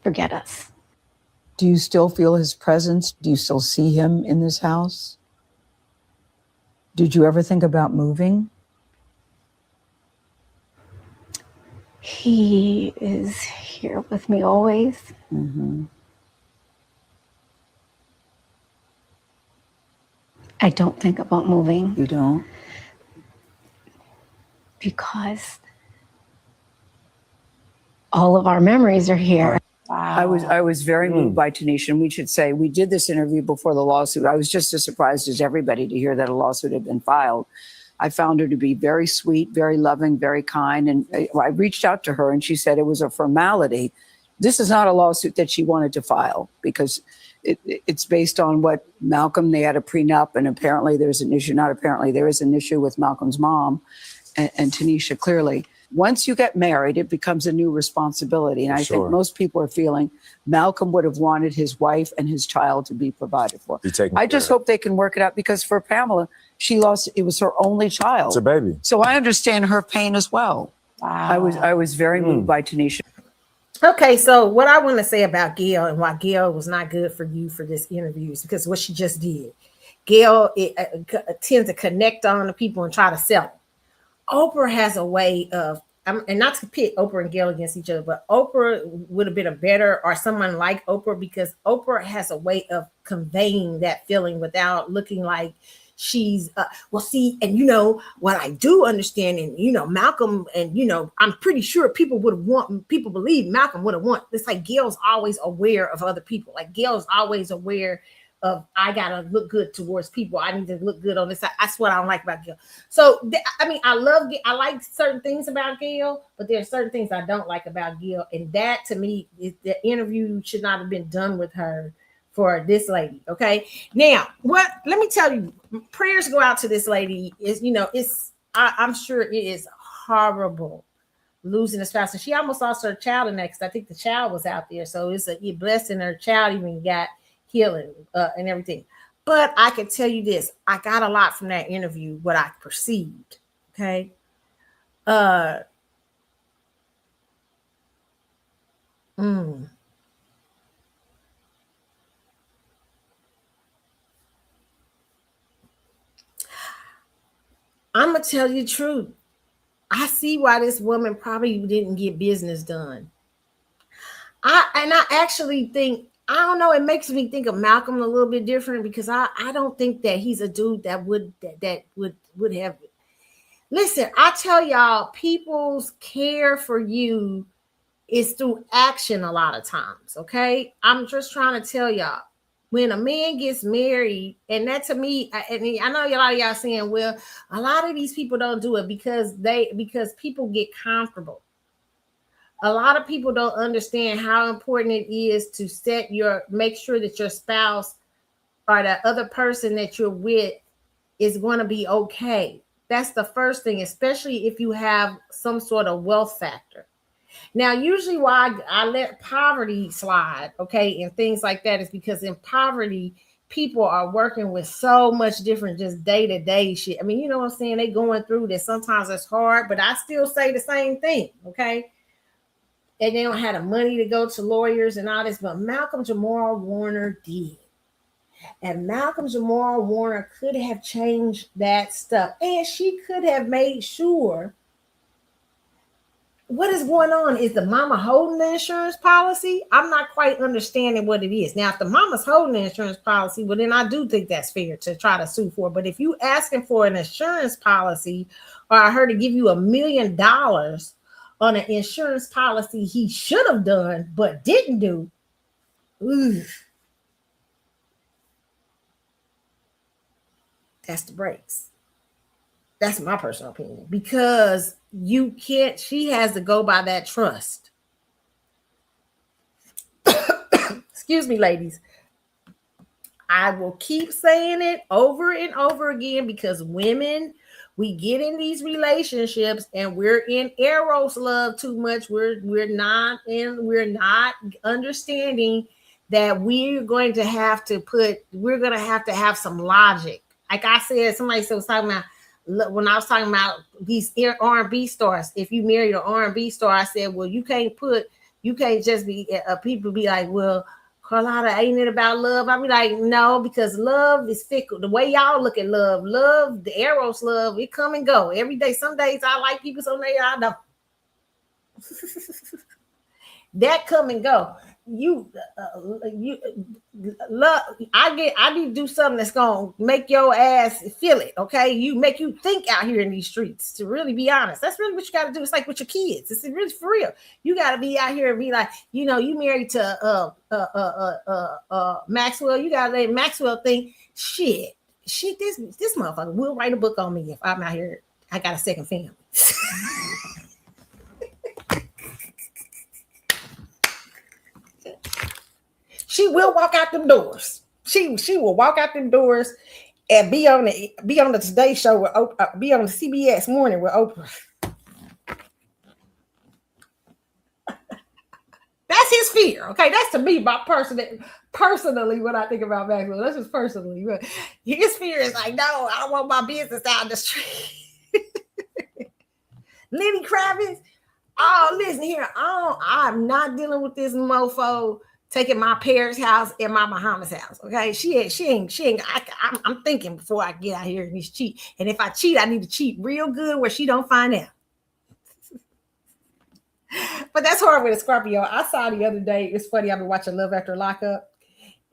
us. Do you still feel his presence? Do you still see him in this house? Did you ever think about moving? He is here with me always. Mm-hmm. I don't think about moving You don't? because all of our memories are here. I was very moved by Tanisha, and we should say we did this interview before the lawsuit. I was just as surprised as everybody to hear that a lawsuit had been filed. I found her to be very sweet, very loving, very kind, and I reached out to her, and she said it was a formality. This is not a lawsuit that she wanted to file because it's based on what Malcolm, they had a prenup, and apparently there's an issue, not apparently, there is an issue with Malcolm's mom and Tanisha clearly. Once you get married, it becomes a new responsibility. And I think most people are feeling Malcolm would have wanted his wife and his child to be provided for. I just hope they can work it out because for Pamela, she lost, it was her only child. It's a baby. So I understand her pain as well. I was very moved by Tanisha. Okay, so what I want to say about Gail and why Gail was not good for you for this interview is because what she just did. Gail tends to connect on the people and try to sell them. Oprah has a way of, and not to pit Oprah and Gail against each other, but Oprah would have been a better, or someone like Oprah, because Oprah has a way of conveying that feeling without looking like she's, well, see, and you know, what I do understand, and you know, Malcolm, and you know, I'm pretty sure people believe Malcolm would have won. It's like Gail's always aware of other people. Like Gail's always aware of, I gotta look good towards people. I need to look good on this side. That's what I don't like about Gail. So I mean, I like certain things about Gail, but there are certain things I don't like about Gail. And that to me, the interview should not have been done with her for this lady. Okay. Now, let me tell you, prayers go out to this lady. I'm sure it is horrible losing a spouse. And she almost lost her child in that, because I think the child was out there. So it's a blessing her child even got healing and everything. But I can tell you this, I got a lot from that interview, what I perceived. Okay. I'm gonna tell you the truth. I see why this woman probably didn't get business done. I actually think, I don't know, it makes me think of Malcolm a little bit different, because I don't think that he's a dude that would have. Listen, I tell y'all, people's care for you is through action a lot of times. Okay, I'm just trying to tell y'all, when a man gets married, and that to me, I know a lot of y'all saying, well, a lot of these people don't do it because people get comfortable. A lot of people don't understand how important it is to make sure that your spouse or the other person that you're with is going to be okay. That's the first thing, especially if you have some sort of wealth factor. Now, usually why I let poverty slide, okay, and things like that, is because in poverty, people are working with so much different just day-to-day shit. I mean, you know what I'm saying? They going through this. Sometimes it's hard, but I still say the same thing, okay? And they don't have the money to go to lawyers and all this, but Malcolm-Jamal-Warner did. And Malcolm-Jamal-Warner could have changed that stuff. And she could have made sure. What is going on? Is the mama holding the insurance policy? I'm not quite understanding what it is. Now, if the mama's holding the insurance policy, well, then I do think that's fair to try to sue for. But if you asking for an insurance policy, or her to give you $1 million on an insurance policy he should have done but didn't do, that's the breaks. That's my personal opinion, because you can't, she has to go by that trust. Excuse me, ladies. I will keep saying it over and over again, because women, we get in these relationships and we're in eros love too much. We're not understanding that we're going to have to have some logic. Like I said, somebody was talking about, when I was talking about these R&B stars, if you marry an R&B star, I said, well, you can't just be, people be like, well, Carlotta, ain't it about love? I be like, no, because love is fickle. The way y'all look at love, the eros love, it come and go every day. Some days I like people, some days I don't. That come and go. You love. I need to do something that's gonna make your ass feel it. Okay, make you think out here in these streets. To really be honest, that's really what you got to do. It's like with your kids. It's really for real. You got to be out here and be like, you married to Maxwell. You got to let Maxwell think, shit. This motherfucker will write a book on me if I'm out here. I got a second family. She will walk out them doors. She will walk out them doors and be on the Today Show with Oprah, be on the CBS Morning with Oprah. That's his fear. Okay, that's to me my personally what I think about Maxwell. That's just personally. But his fear is like, no, I don't want my business out in the street. Lenny Kravitz. Oh, listen here. I'm not dealing with this mofo taking my parents' house and my Muhammad's house. Okay, she ain't. I'm thinking before I get out here and cheat. And if I cheat, I need to cheat real good where she don't find out. But that's hard with a Scorpio. I saw the other day. It's funny. I've been watching Love After Lockup,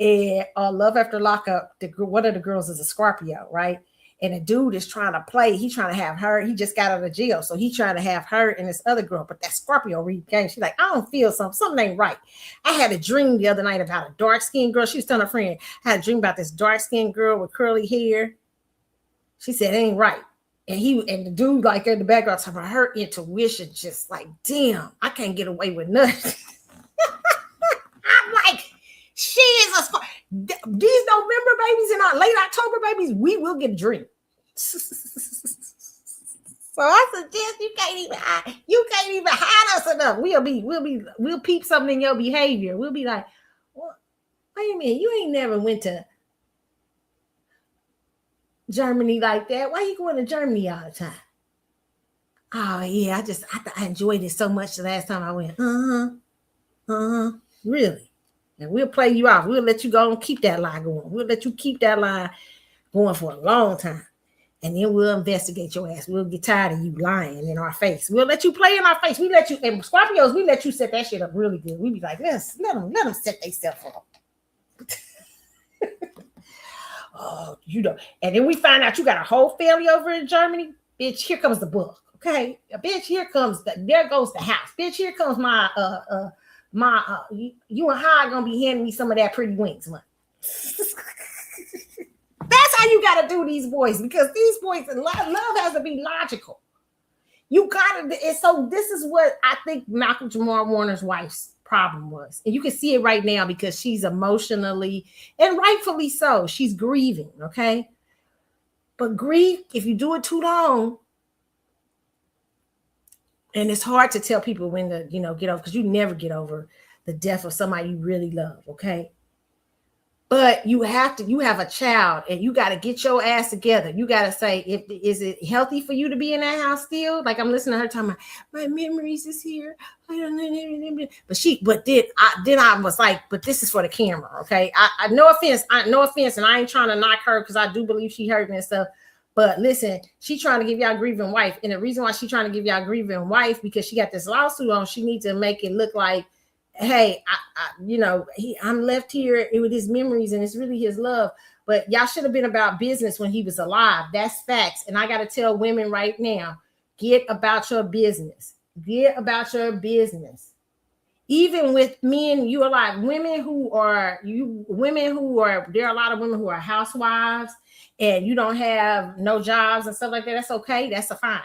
and Love After Lockup, one of the girls is a Scorpio, right? And the dude is trying to play. He's trying to have her. He just got out of jail, so he's trying to have her and this other girl. But that Scorpio read game. She's like, I don't feel something ain't right. I had a dream the other night about a dark skinned girl. She was telling a friend, I had a dream about this dark skinned girl with curly hair. She said it ain't right. And the dude like in the background talking about her intuition, just like, damn, I can't get away with nothing. I'm like, she is a Scorpio. These November babies and our late October babies, we will get a dream. So I suggest you can't even hide us enough. We'll peep something in your behavior. We'll be like, well, wait a minute, you ain't never went to Germany like that. Why you going to Germany all the time? Oh yeah, I enjoyed it so much the last time I went. Really? And we'll play you off. We'll let you go and keep that lie going. We'll let you keep that lie going for a long time. And then we'll investigate your ass. We'll get tired of you lying in our face. We'll let you play in our face. We let you, and Scorpios, we let you set that shit up really good. We be like, let them set themselves up. Oh, and then we find out you got a whole family over in Germany. Bitch, here comes the book. Okay, bitch, there goes the house. Bitch, here comes my you and Hyde gonna be handing me some of that pretty wings money. That's how you gotta do these boys, because these boys, love has to be logical. You gotta, and so this is what I think Malcolm-Jamal-Warner's wife's problem was. And you can see it right now because she's emotionally, and rightfully so, she's grieving, okay? But grief, if you do it too long, and it's hard to tell people when to, get over, because you never get over the death of somebody you really love, okay? But you have a child and you got to get your ass together. You got to say, is it healthy for you to be in that house still? Like I'm listening to her talking about my memories is here. But then I was like, but this is for the camera. Okay. I no offense. And I ain't trying to knock her because I do believe she hurting and stuff. But listen, she trying to give y'all a grieving wife. And the reason why she trying to give y'all a grieving wife, because she got this lawsuit on, she needs to make it look like, hey, I'm left here with his memories and it's really his love. But y'all should have been about business when he was alive. That's facts. And I got to tell women right now, get about your business. Get about your business. Even with men, you are like there are a lot of women who are housewives and you don't have no jobs and stuff like that. That's okay. That's fine.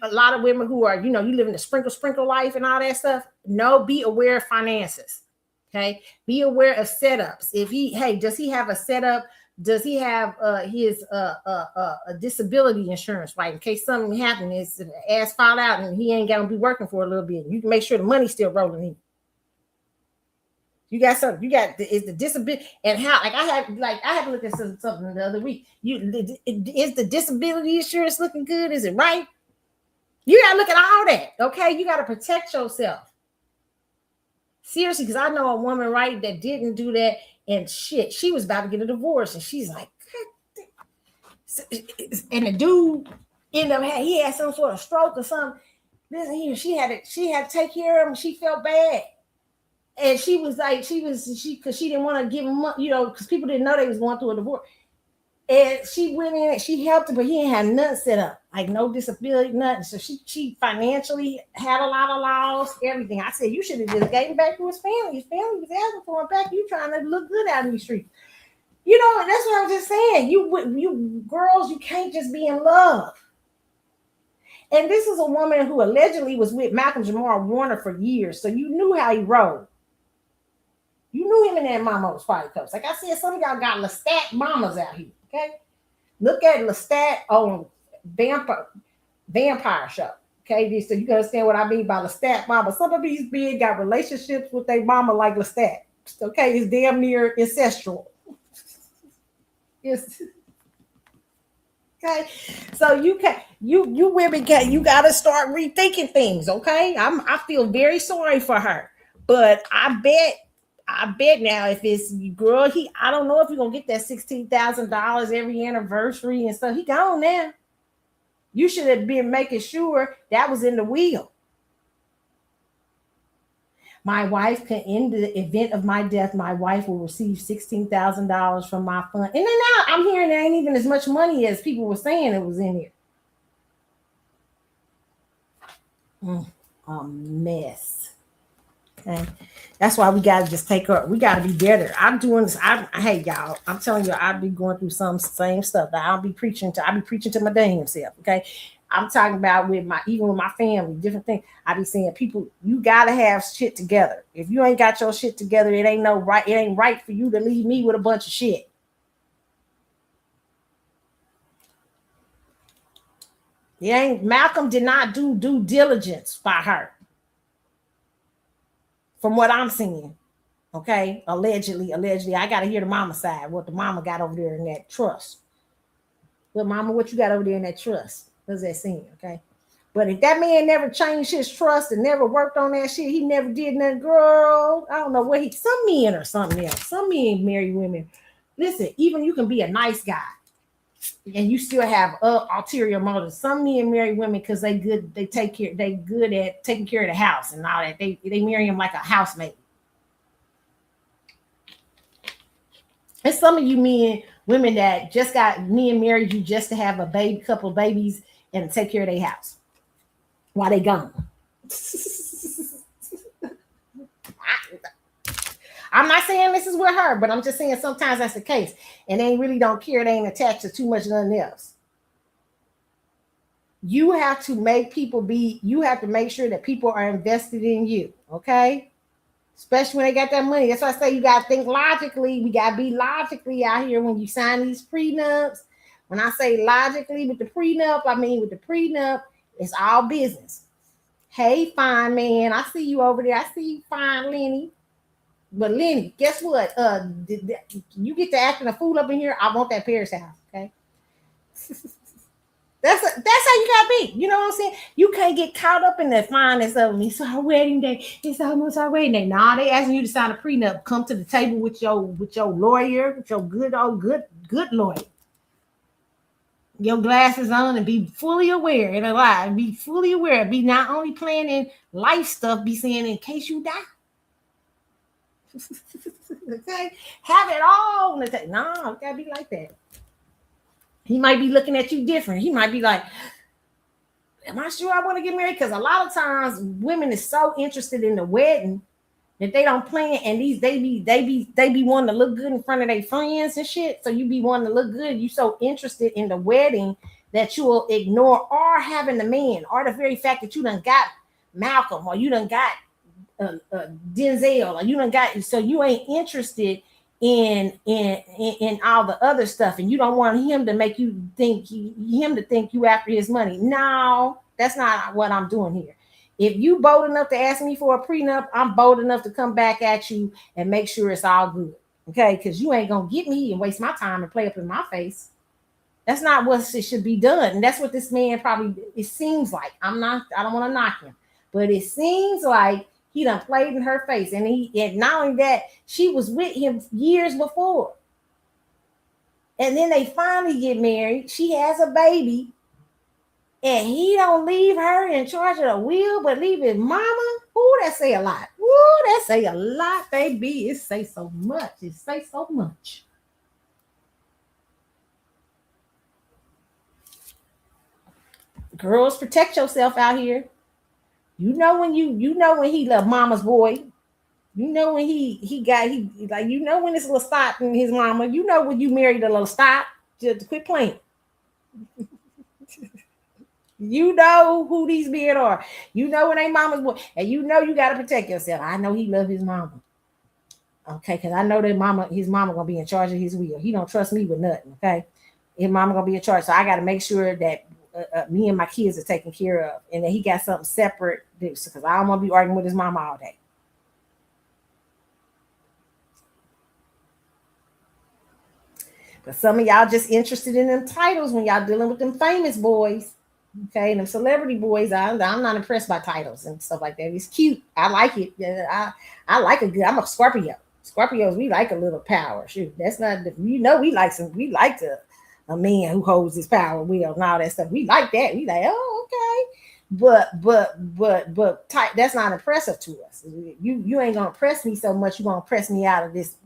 A lot of women who are, you live in the sprinkle life and all that stuff. No, be aware of finances. Okay. Be aware of setups. Does he have a setup? Does he have his disability insurance, right? In case something happens, his ass fall out and he ain't gonna be working for a little bit. You can make sure the money's still rolling in. You got something. Is the disability and how? Like I had to look at something the other week. Is the disability insurance looking good? Is it right? You got to look at all that, okay? You got to protect yourself. Seriously, because I know a woman, right, that didn't do that, and shit, she was about to get a divorce, and she's like, and the dude ended up, he had some sort of stroke or something. Listen here, she had to take care of him. She felt bad. And she was like, because she didn't want to give him up, because people didn't know they was going through a divorce. And she went in and she helped him, but he ain't had nothing set up, like no disability, nothing. So she financially had a lot of loss, everything. I said, you should have just gave him back to his family. His family was asking for him back. You trying to look good out in these streets. That's what I was just saying. You girls, you can't just be in love. And this is a woman who allegedly was with MalcolmJamal-Warner for years. So you knew how he rolled. You knew him and that mama was fighting cups. Like I said, some of y'all got Lestat mamas out here. Okay, look at Lestat on Vampire Show. Okay, so you can understand what I mean by Lestat mama. Some of these big got relationships with their mama like Lestat. Okay, it's damn near incestual. Yes. Okay, so you women you got to start rethinking things. Okay, I feel very sorry for her, but I bet now if it's girl, I don't know if you're gonna get that $16,000 every anniversary and stuff. He gone now. You should have been making sure that was in the will. My wife can, in the event of my death, my wife will receive $16,000 from my fund. And then now I'm hearing there ain't even as much money as people were saying it was in here. A mess. Okay, that's why we gotta just take her. We gotta be better. I'm doing this. Hey y'all, I'm telling you, I'll be going through some same stuff that I'll be preaching to my damn self. Okay, I'm talking about even with my family, different things. I be saying, people, you gotta have shit together. If you ain't got your shit together, it ain't right. It ain't right for you to leave me with a bunch of shit. Malcolm did not do due diligence by her. From what I'm seeing, okay, allegedly, I got to hear the mama side, what the mama got over there in that trust. Well, mama, what you got over there in that trust? What's that saying, okay? But if that man never changed his trust and never worked on that shit, he never did nothing, girl. I don't know what some men or something else. Some men marry women. Listen, even you can be a nice guy and you still have ulterior motives. Some men marry women because they good at taking care of the house and all that. They marry him like a housemaid. And some of you women that just got men married you just to have a couple of babies and take care of their house while they gone. I'm not saying this is with her, but I'm just saying sometimes that's the case. And they really don't care. They ain't attached to too much nothing else. You have to make sure that people are invested in you, okay? Especially when they got that money. That's why I say you got to think logically. We got to be logically out here when you sign these prenups. When I say logically with the prenup, I mean with the prenup, it's all business. Hey, fine man, I see you over there. I see you, fine Lenny. But Lenny, guess what? You get to acting a fool up in here. I want that Paris house. Okay. That's how you gotta be. You know what I'm saying? You can't get caught up in the fineness of me. It's our wedding day. It's almost our wedding day. Nah, they asking you to sign a prenup. Come to the table with your lawyer, with your good lawyer. Your glasses on and be fully aware and alive. Be fully aware. Be not only planning life stuff, be saying in case you die. Okay, have it all. No, it gotta be like that. He might be looking at you different. He might be like, am I sure I want to get married? Because a lot of times women is so interested in the wedding that they don't plan, and they be wanting to look good in front of their friends and shit. So you be wanting to look good. You so interested in the wedding that you will ignore or having the man, or the very fact that you done got Malcolm, or you done got Denzel, or you done got, so you ain't interested in all the other stuff, and you don't want him to make you think him to think you after his money. No, that's not what I'm doing here. If you bold enough to ask me for a prenup, I'm bold enough to come back at you and make sure it's all good. Okay, because you ain't gonna get me and waste my time and play up in my face. That's not what it should be done. And that's what this man probably, it seems like. I don't want to knock him, but it seems like he done played in her face. And not only that, she was with him years before. And then they finally get married. She has a baby. And he don't leave her in charge of the wheel, but leave his mama. Ooh, that say a lot. Ooh, that say a lot, baby. It say so much. It say so much. Girls, protect yourself out here. You know when he love mama's boy. You know when he like, you know when it's a little stop in his mama. You know when you married a little stop. Just quit playing. You know who these men are. You know when they mama's boy, and you know you gotta protect yourself. I know he love his mama. Okay, because I know that his mama gonna be in charge of his wheel. He don't trust me with nothing. Okay, his mama gonna be in charge, so I gotta make sure that me and my kids are taken care of, and that he got something separate. Because I don't want to be arguing with his mama all day. But some of y'all just interested in them titles when y'all dealing with them famous boys. Okay, and them celebrity boys, I'm not impressed by titles and stuff like that. It's cute. I like it. I like a good. I'm a Scorpio. Scorpios, we like a little power. Shoot, that's not. We like a man who holds his power wheel and all that stuff. We like that. We like, oh, okay. But that's not impressive to us. You ain't gonna press me so much. You're gonna press me out of this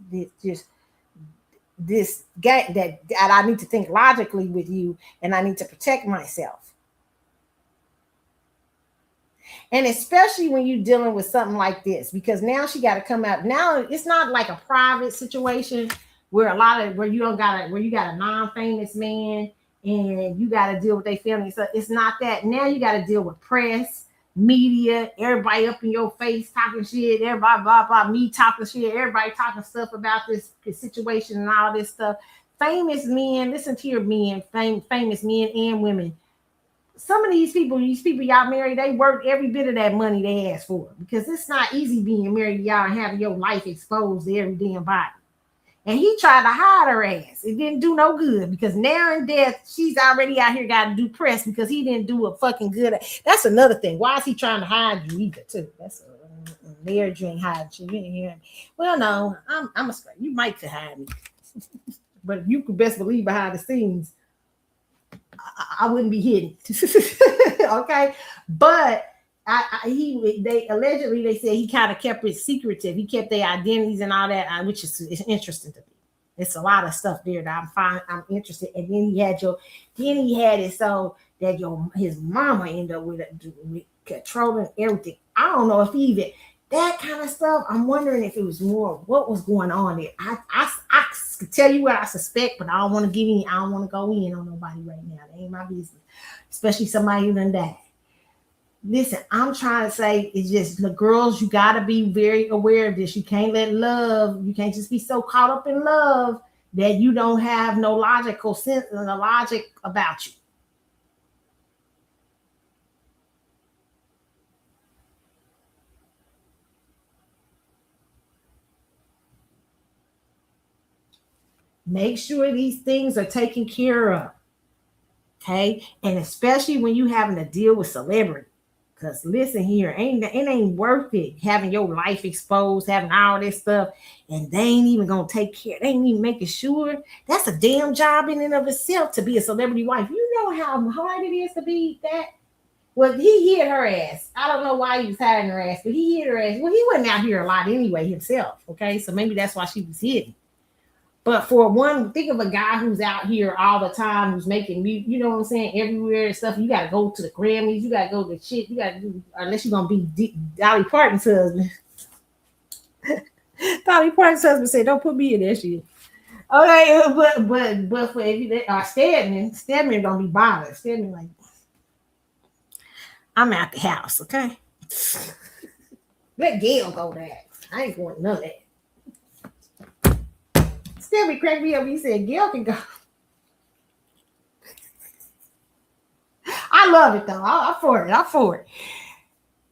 game that I need to think logically with you, and I need to protect myself. And especially when you're dealing with something like this, because now she got to come out. Now it's not like a private situation where you got a non-famous man and you got to deal with their family. So it's not that. Now you got to deal with press, media, everybody up in your face talking shit, everybody blah blah, me talking shit, everybody talking stuff about this situation and all this stuff. Famous men, listen to your men, famous men and women. Some of these people y'all married, they work every bit of that money they asked for, because it's not easy being married to y'all and having your life exposed to every damn body. And he tried to hide her ass. It didn't do no good, because now in death, she's already out here got to do press because he didn't do a fucking good. That's another thing. Why is he trying to hide you either, too? That's a marriage, you ain't hide you. You ain't hear me. Well, no, I'm a straight. You might could hide me. But you could best believe behind the scenes, I wouldn't be hidden. Okay, but they allegedly, they said he kind of kept it secretive. He kept their identities and all that, which is interesting to me. It's a lot of stuff there that I'm interested. And then he had it so that his mama ended up with controlling everything. I don't know if he even that kind of stuff. I'm wondering if it was more what was going on there. I could tell you what I suspect, but I don't want to give in. I don't want to go in on nobody right now. That ain't my business, especially somebody who done died. Listen, I'm trying to say it's just the girls, you got to be very aware of this. You can't you can't just be so caught up in love that you don't have no logical sense and the logic about you. Make sure these things are taken care of. Okay. And especially when you having to deal with celebrity. Because listen here, it ain't worth it having your life exposed, having all this stuff, and they ain't even gonna take care. They ain't even making sure. That's a damn job in and of itself to be a celebrity wife. You know how hard it is to be that. Well, he hit her ass. I don't know why he was hiding her ass, but he hit her ass. Well, he wasn't out here a lot anyway himself. Okay, so maybe that's why she was hidden. But for one, think of a guy who's out here all the time, who's making music, you know what I'm saying, everywhere and stuff. You got to go to the Grammys. You got to go to shit. You got to do, unless you're going to be Dolly Parton's husband. Dolly Parton's husband said, don't put me in that shit. Okay, but for if you are Stedman going to be bothered. Stedman like, I'm out the house, okay? Let Gail go there. I ain't going none of that. Stevie cracked me up. He said, Gail can go. I love it, though. I'm for it.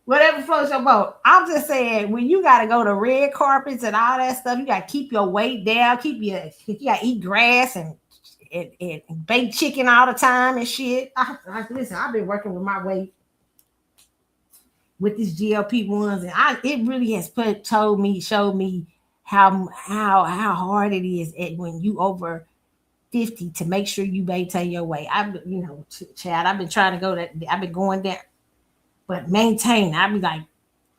Whatever floats your boat. I'm just saying, when you got to go to red carpets and all that stuff, you got to keep your weight down. You got to eat grass and baked chicken all the time and shit. Listen, I've been working with my weight with these GLP-1s, and it really has showed me how hard it is when you over 50 to make sure you maintain your weight. Chad, I've been trying to go I've been going there, but maintain. I'd be like,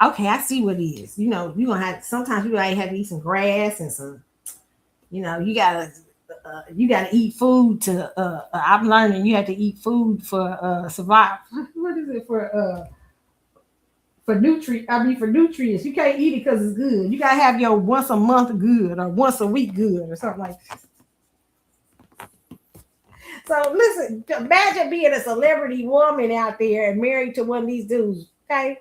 okay, I see what it is. You know, you're gonna sometimes you have to eat some grass and some, you gotta eat food to I'm learning you have to eat food for survival. What is it for nutrients? You can't eat it because it's good. You gotta have your once a month good or once a week good or something like that. So listen, imagine being a celebrity woman out there and married to one of these dudes, okay?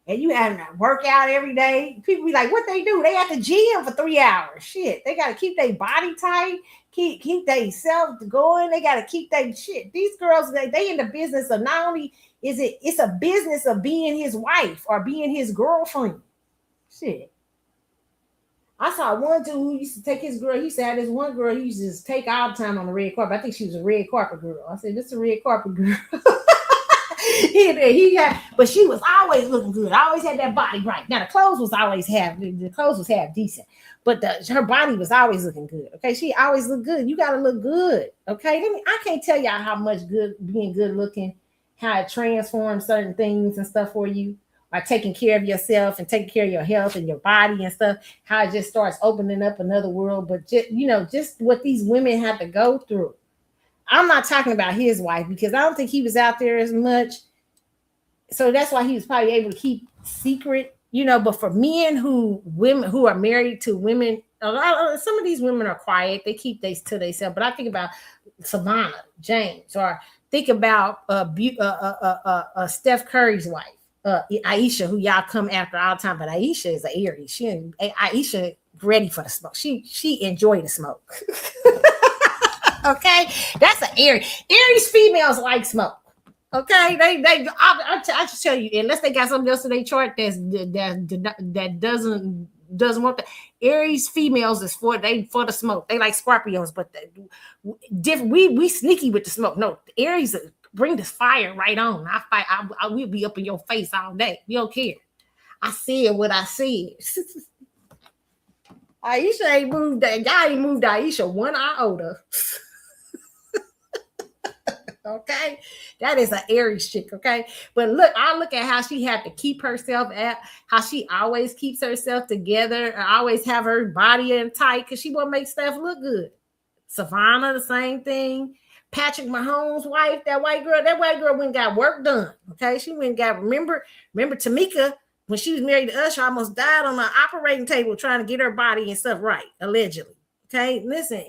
And you having to work out every day. People be like, what they do? They at the gym for 3 hours. Shit, they gotta keep their body tight, keep their self going. They gotta keep their shit. These girls, they in the business of not only it's a business of being his wife or being his girlfriend. Shit. I saw one dude who used to take his girl. He said this one girl he used to just take all the time on the red carpet. I think she was a red carpet girl. I said, this is a red carpet girl. But she was always looking good. I always had that body right. Now the clothes was half decent, but her body was always looking good. Okay, she always looked good. You gotta look good. Okay, I can't tell y'all how much being good looking, how it transforms certain things and stuff for you. By taking care of yourself and taking care of your health and your body and stuff, how it just starts opening up another world. But just what these women have to go through. I'm not talking about his wife because I don't think he was out there as much. So that's why he was probably able to keep secret, but for women who are married to women, some of these women are quiet. They keep these to themselves. But I think about Savannah James, or think about Steph Curry's wife. Aisha, who y'all come after all the time, but Aisha is an Aries. Aisha ready for the smoke. She enjoy the smoke. Okay, that's an Aries. Aries females like smoke. Okay, I just tell you, unless they got something else in their chart that doesn't want that. Aries females is for the smoke. They like Scorpios, but different. We sneaky with the smoke. No, Aries bring this fire right on. I will be up in your face all day. We don't care. I said what I said. Aisha ain't moved. That guy ain't moved Aisha one iota. Okay, that is an Aries chick. Okay, but I look at how she had to keep herself how she always keeps herself together, always have her body in tight because she want to make stuff look good. Savannah, the same thing. Patrick Mahomes' wife, that white girl went and got work done. Okay, she went and got remember Tamika when she was married to Usher, almost died on the operating table trying to get her body and stuff right, allegedly. Okay, listen,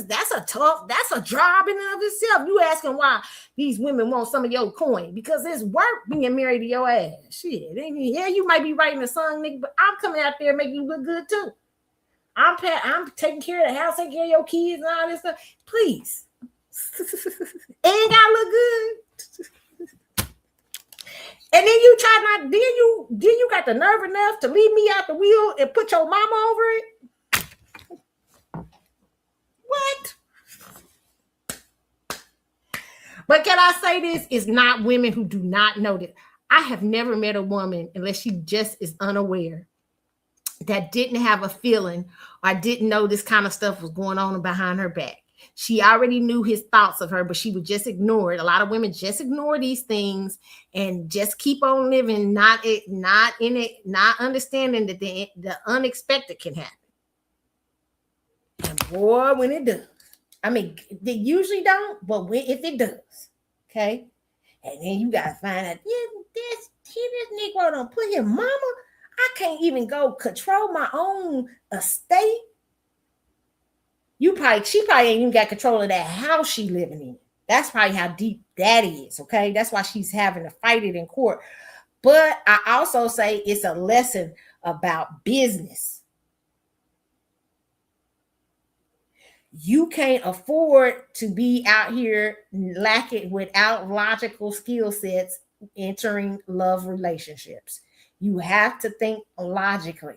that's a job in and of itself. You asking why these women want some of your coin because it's work being married to your ass. Shit, yeah, you might be writing a song, nigga, but I'm coming out there making you look good too. I'm taking care of the house, taking care of your kids and all this stuff. Please, ain't gotta look good. And then you you got the nerve enough to leave me out the wheel and put your mama over it. But can I say this? It's not women who do not know this. I have never met a woman, unless she just is unaware, that didn't have a feeling or didn't know this kind of stuff was going on behind her back. She already knew his thoughts of her, but she would just ignore it. A lot of women just ignore these things and just keep on living, not understanding that the unexpected can happen. And boy, when it does, I mean, they usually don't, but if it does, okay, and then you gotta find out, this Negro don't put his mama. I can't even go control my own estate. She probably ain't even got control of that house she living in. That's probably how deep that is, okay? That's why she's having to fight it in court. But I also say it's a lesson about business. You can't afford to be out here lacking without logical skill sets entering love relationships. You have to think logically.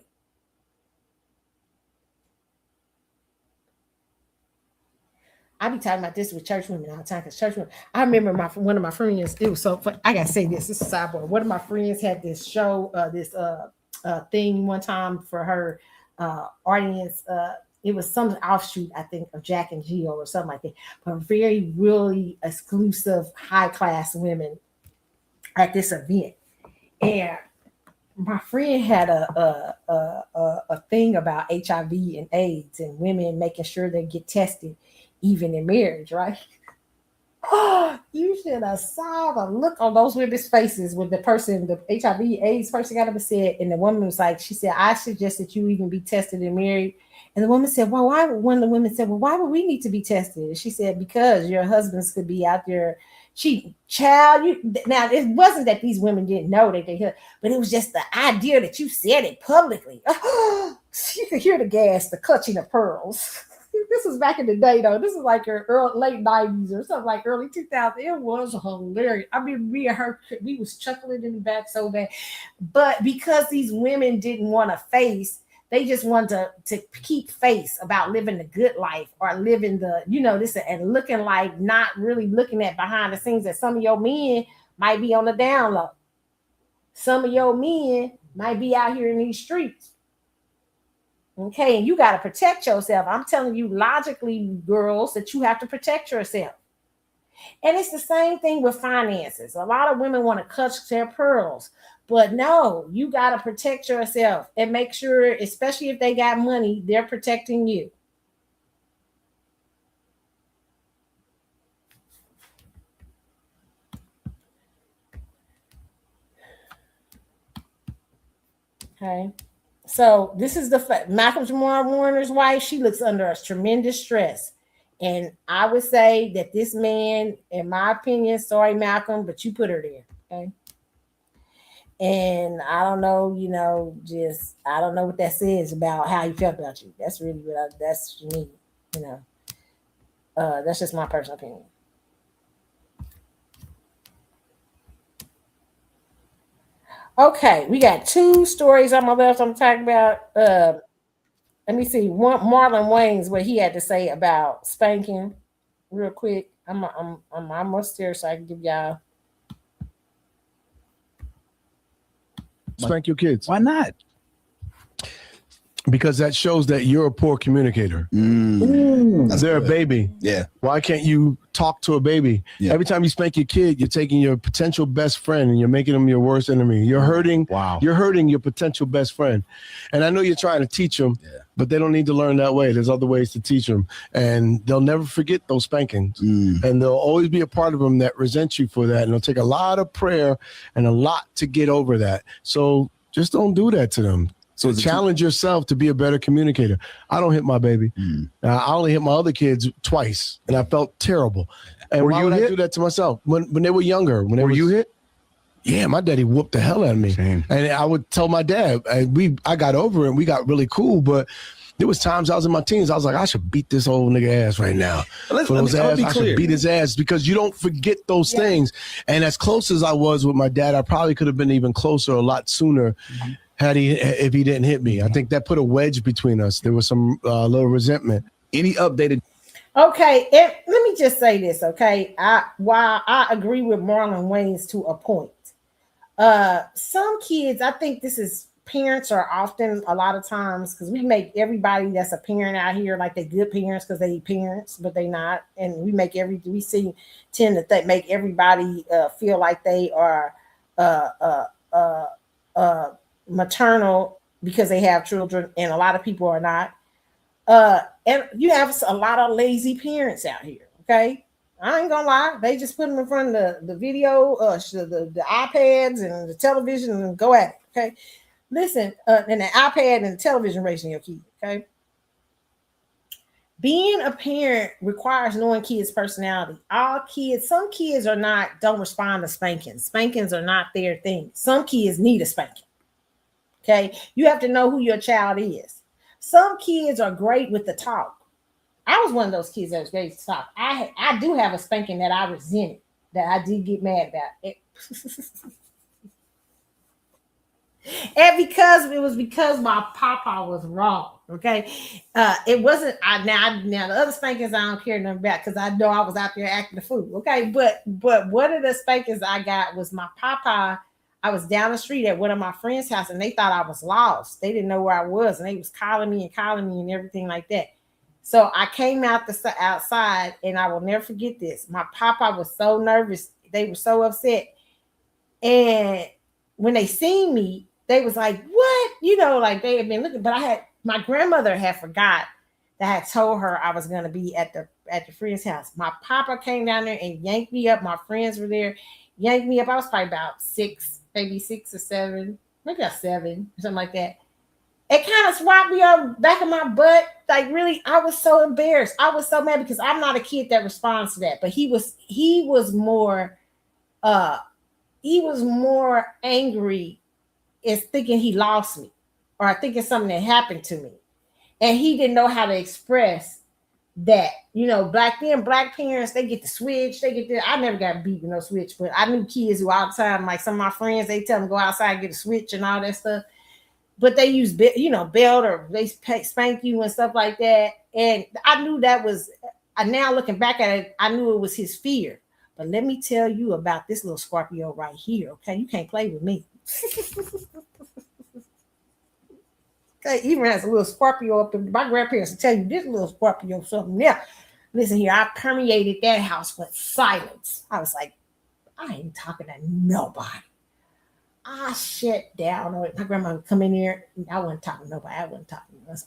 I be talking about this with church women all the time, because church women, I remember one of my friends, it was so fun. I gotta say this is a sidebar. One of my friends had this show, this thing one time for her audience. It was some offshoot, I think, of Jack and Jill or something like that, but very, really exclusive, high-class women at this event. And my friend had a thing about HIV and AIDS and women making sure they get tested even in marriage, right? Oh, you should have saw the look on those women's faces when the HIV AIDS person got up and said, and the woman was like, she said, I suggest that you even be tested and married. And the woman said, well, why? One of the women said, well, why would we need to be tested? And she said, because your husbands could be out there. Now it wasn't that these women didn't know that they heard, but it was just the idea that you said it publicly. You could hear the gas, the clutching of pearls. This was back in the day, though. This is like her late 90s or something, like early 2000s. It was hilarious. I mean, me and her, we was chuckling in the back so bad. But because these women didn't want to face, they just wanted to keep face about living the good life or living the, this and looking like not really looking at behind the scenes that some of your men might be on the down low. Some of your men might be out here in these streets. Okay, and you got to protect yourself. I'm telling you logically, girls, that you have to protect yourself. And it's the same thing with finances. A lot of women want to clutch their pearls, but no, you got to protect yourself and make sure, especially if they got money, they're protecting you. Okay. So this is the fact. Malcolm-Jamal-Warner's wife, she looks under a tremendous stress. And I would say that this man, in my opinion, sorry, Malcolm, but you put her there, okay? And I don't know, I don't know what that says about how he felt about you. That's really what that's me, that's just my personal opinion. Okay, we got two stories on my left I'm talking about. Let me see. One, Marlon Wayans, what he had to say about spanking, real quick. I'm almost there, so I can give y'all. Spank your kids. Why not? Because that shows that you're a poor communicator. They're a baby. Yeah. Why can't you talk to a baby? Yeah. Every time you spank your kid, you're taking your potential best friend and you're making them your worst enemy. You're hurting. Wow. You're hurting your potential best friend. And I know you're trying to teach them, but they don't need to learn that way. There's other ways to teach them. And they'll never forget those spankings. And there'll always be a part of them that resents you for that. And it'll take a lot of prayer and a lot to get over that. So just don't do that to them. So challenge yourself to be a better communicator. I don't hit my baby. I only hit my other kids twice, and I felt terrible. And why would I do that to myself? When they were younger. Were you hit? Yeah, my daddy whooped the hell out of me. Same. And I would tell my dad, I got over it, and we got really cool, but there was times I was in my teens, I was like, I should beat this old nigga ass right now. I should beat his ass, because you don't forget those things. And as close as I was with my dad, I probably could have been even closer a lot sooner if he didn't hit me. I think that put a wedge between us. There was some little resentment. Any updated? Okay, let me me just say this, okay? While I agree with Marlon Wayans to a point, some kids, I think this is parents are often a lot of times because we make everybody that's a parent out here like they good parents because they parents, but they not, and we make tend to make everybody feel like they are maternal because they have children, and a lot of people are not. And you have a lot of lazy parents out here, okay? I ain't gonna lie. They just put them in front of the video, the iPads and the television and go at it, okay? Listen, and the iPad and the television raising your kid, okay? Being a parent requires knowing kids' personality. Some kids don't respond to spankings. Spankings are not their thing. Some kids need a spanking, okay? You have to know who your child is. Some kids are great with the talk. I was one of those kids that was great to talk. I do have a spanking that I resented, that I did get mad about. And because my papa was wrong. Okay. It wasn't now the other spankings I don't care nothing about because I know I was out there acting the fool. Okay. But one of the spankings I got was my papa. I was down the street at one of my friends' house and they thought I was lost. They didn't know where I was, and they was calling me and everything like that. So I came outside, and I will never forget this. My papa was so nervous. They were so upset. And when they seen me, they was like, what? Like they had been looking, but my grandmother had forgot that I had told her I was going to be at the friend's house. My papa came down there and yanked me up. My friends were there, yanked me up. I was probably about 6 or 7, maybe about 7 or something like that. It kind of swapped me up back of my butt. Like really, I was so embarrassed. I was so mad because I'm not a kid that responds to that. But he was more angry is thinking he lost me or thinking something that happened to me. And he didn't know how to express that. Black parents, they get the switch. I never got beat with no switch, but I knew kids who all the time, like some of my friends, they tell them go outside and get a switch and all that stuff. But they use, belt or they spank you and stuff like that. And I knew that was, now looking back at it, I knew it was his fear. But let me tell you about this little Scorpio right here, okay? You can't play with me. Okay, even as a little Scorpio up there, my grandparents will tell you this little Scorpio something now. Listen here, I permeated that house with silence. I was like, I ain't talking to nobody. I shut down. My grandma would come in here. I wasn't talking to nobody. I wasn't talking to nobody.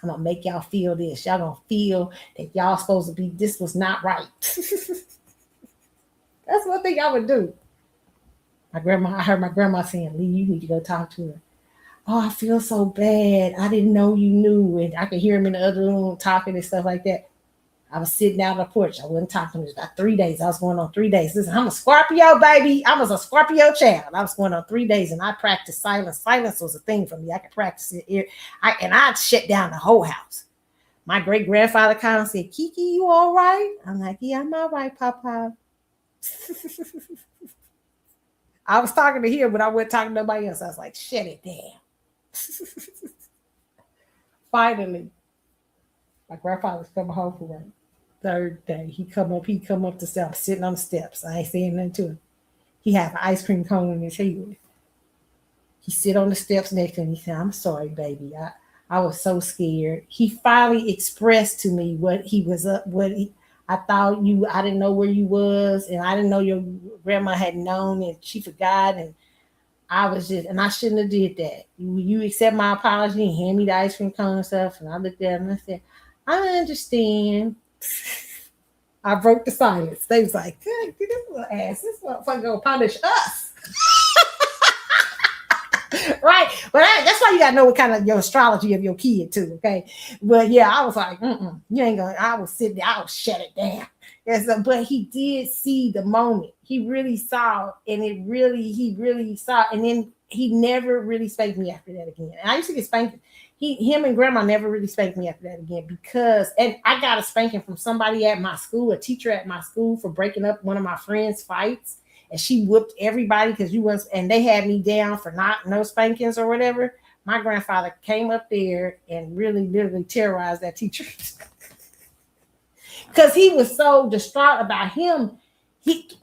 I'm going to make y'all feel this. Y'all going to feel that y'all supposed to be, this was not right. That's one thing I would do. I heard my grandma saying, Lee, you need to go talk to her. Oh, I feel so bad. I didn't know you knew. And I could hear him in the other room talking and stuff like that. I was sitting out on the porch. I wasn't talking to him. About 3 days. I was going on 3 days. Listen, I'm a Scorpio, baby. I was a Scorpio child. I was going on 3 days, and I practiced silence. Silence was a thing for me. I could practice it. I'd shut down the whole house. My great-grandfather called and said, Kiki, you all right? I'm like, yeah, I'm all right, Papa. I was talking to him, but I wasn't talking to nobody else. I was like, shut it down. Finally, my grandfather's coming home from work. 3rd day, he come up the steps, sitting on the steps. I ain't saying nothing to him. He had an ice cream cone in his hand. He sit on the steps next to him. He said, I'm sorry, baby. I was so scared. He finally expressed to me what he was up, I didn't know where you was, and I didn't know your grandma had known, and she forgot, and I shouldn't have did that. You accept my apology and hand me the ice cream cone and stuff, and I looked at him and I said, I understand. I broke the silence. They was like, good, this little ass, this motherfucker gonna punish us. Right? But that's why you gotta know what kind of your astrology of your kid too, okay? But yeah, I was like, you ain't gonna, I was sitting there, I would shut it down. And so, but he did see the moment. He really saw it, and he really saw it. And then he never really spanked me after that again. And I used to get spanked. Him and grandma never really spanked me after that again and I got a spanking from somebody at my school, a teacher at my school, for breaking up one of my friends' fights. And she whooped everybody and they had me down for no spankings or whatever. My grandfather came up there and really, literally terrorized that teacher. because he was so distraught about him.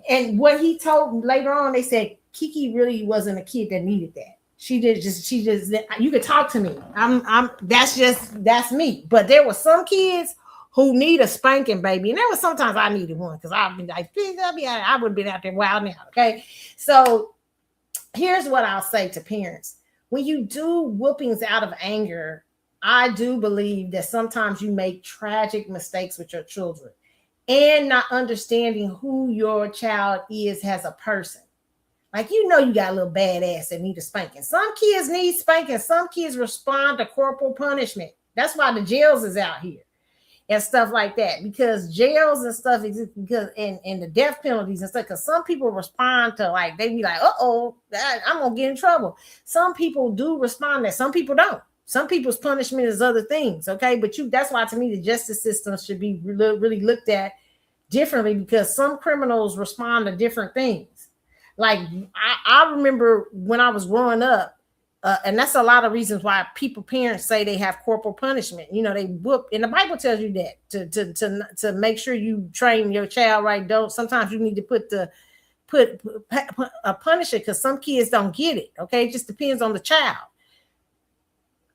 And what he told me later on, they said Kiki really wasn't a kid that needed that. She just you could talk to me. That's me. But there were some kids who need a spanking, baby. And there was sometimes I needed one because I'd be like, I would have been out there wild now. Okay. So here's what I'll say to parents. When you do whoopings out of anger, I do believe that sometimes you make tragic mistakes with your children and not understanding who your child is as a person. Like, you got a little badass that need a spanking. Some kids need spanking. Some kids respond to corporal punishment. That's why the jails is out here and stuff like that, because jails and stuff exist because and the death penalties and stuff, because some people respond to, like, they be like, I'm gonna get in trouble. Some people do respond that, some people don't. Some people's punishment is other things, okay? But that's why to me the justice system should be really looked at differently, because some criminals respond to different things. Like I remember when I was growing up, and that's a lot of reasons why parents say they have corporal punishment. They whoop, and the Bible tells you that to make sure you train your child right. Sometimes you need to put a punisher, because some kids don't get it. Okay, it just depends on the child.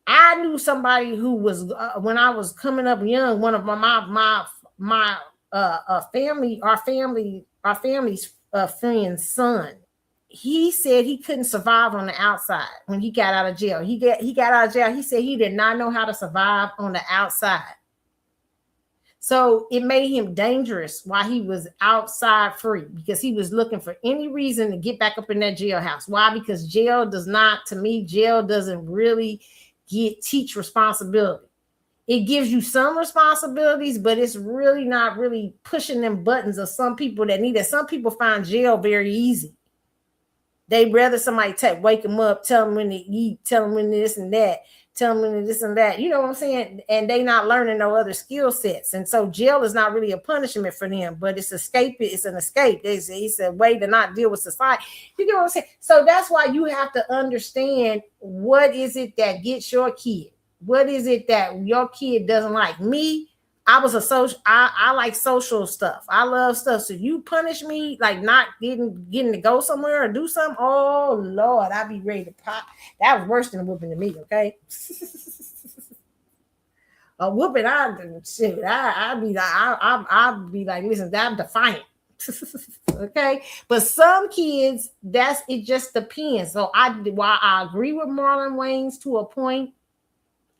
I knew somebody who was when I was coming up young. One of my family's friend's son. He said he couldn't survive on the outside when he got out of jail. He got out of jail. He said he did not know how to survive on the outside. So it made him dangerous while he was outside free, because he was looking for any reason to get back up in that jailhouse. Why? Because jail doesn't really teach responsibility. It gives you some responsibilities, but it's really not really pushing them buttons of some people that need it. Some people find jail very easy. They'd rather somebody wake them up, tell them when to eat, tell them when this and that, tell them when this and that. You know what I'm saying? And they not learning no other skill sets. And so jail is not really a punishment for them, but it's escape. It's an escape. It's a way to not deal with society. You know what I'm saying? So that's why you have to understand, what is it that gets your kid? What is it that your kid doesn't like? Me, I was a social. I like social stuff. I love stuff. So you punish me like not getting to go somewhere or do something. Oh Lord, I'd be ready to pop. That was worse than a whooping to me. Okay, a whooping, I'd be like, listen, I'm defiant. Okay, but some kids, it just depends. So while I agree with Marlon Wayans to a point,